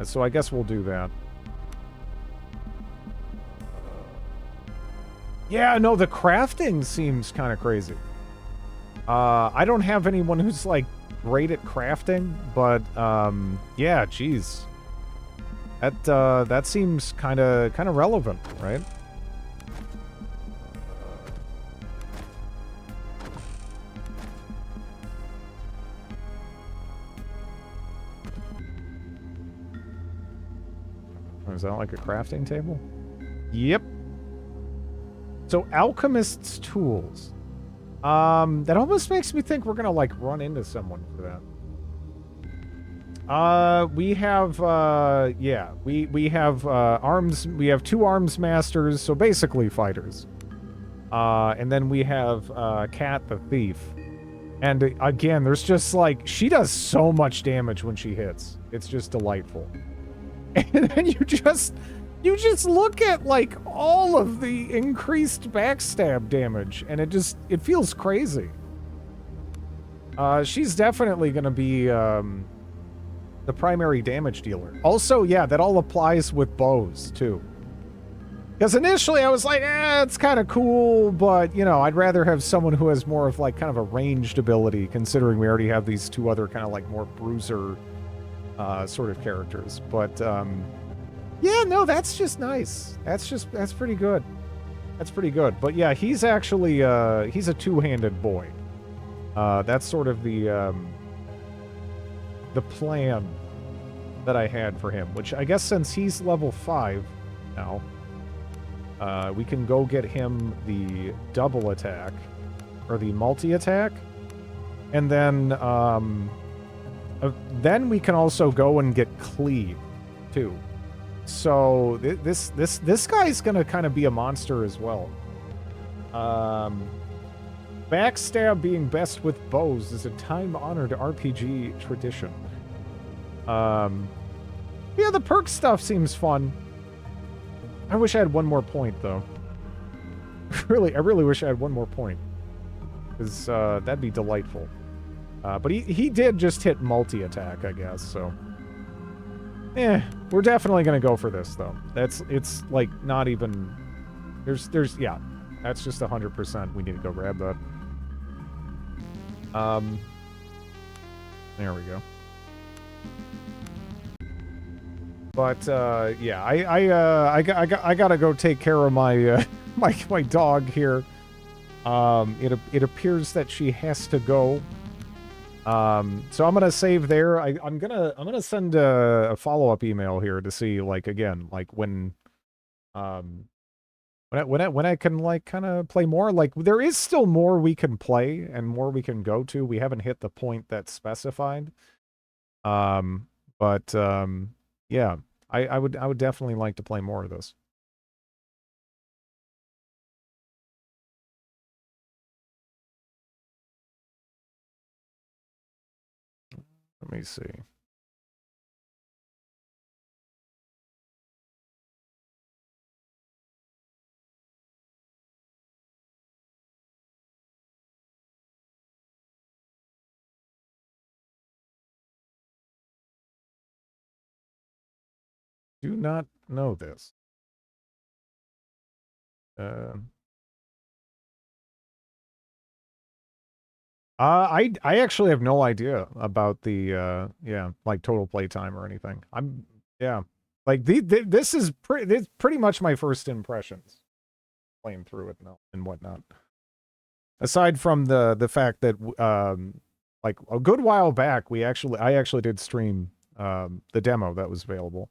S1: So I guess we'll do that. Yeah, no, the crafting seems kind of crazy. I don't have anyone who's, like, great at crafting, but, yeah, geez. That seems kind of relevant, right? Is that like a crafting table? Yep. So, alchemist's tools. That almost makes me think we're gonna, like, run into someone for that. We have, yeah, we have, arms, we have 2 arms masters, so basically fighters. And then we have, Cat the Thief. And again, there's just like, she does so much damage when she hits. It's just delightful. And then you just look at like all of the increased backstab damage, and it feels crazy. She's definitely gonna be the primary damage dealer. Also, yeah, that all applies with bows too. Because initially I was like, it's kind of cool, but, you know, I'd rather have someone who has more of, like, kind of a ranged ability, considering we already have these two other kind of, like, more bruiser sort of characters. But, yeah, no, that's just nice. That's pretty good. That's pretty good. But, yeah, he's actually, he's a two-handed boy. That's sort of the plan that I had for him, which I guess since he's level 5 now... we can go get him the double attack, or the multi-attack, and then we can also go and get cleave, too. So this guy's gonna kind of be a monster as well. Backstab being best with bows is a time-honored RPG tradition. Yeah, the perk stuff seems fun. I wish I had one more point, though. I really wish I had one more point. Because that'd be delightful. But he did just hit multi-attack, I guess, so... we're definitely gonna go for this, though. It's, like, not even... yeah. That's just 100%. We need to go grab that. There we go. But yeah, I gotta go take care of my my dog here. It appears that she has to go. So I'm gonna save there. I'm gonna send a follow-up email here to see, like, again, like when I can, like, kind of play more. Like, there is still more we can play and more we can go to. We haven't hit the point that's specified. But yeah, I would definitely like to play more of this. Let me see. Do not know this. I actually have no idea about the yeah, like, total playtime or anything. Yeah, like this is pretty much my first impressions playing through it and whatnot. Aside from the fact that like a good while back I actually did stream the demo that was available.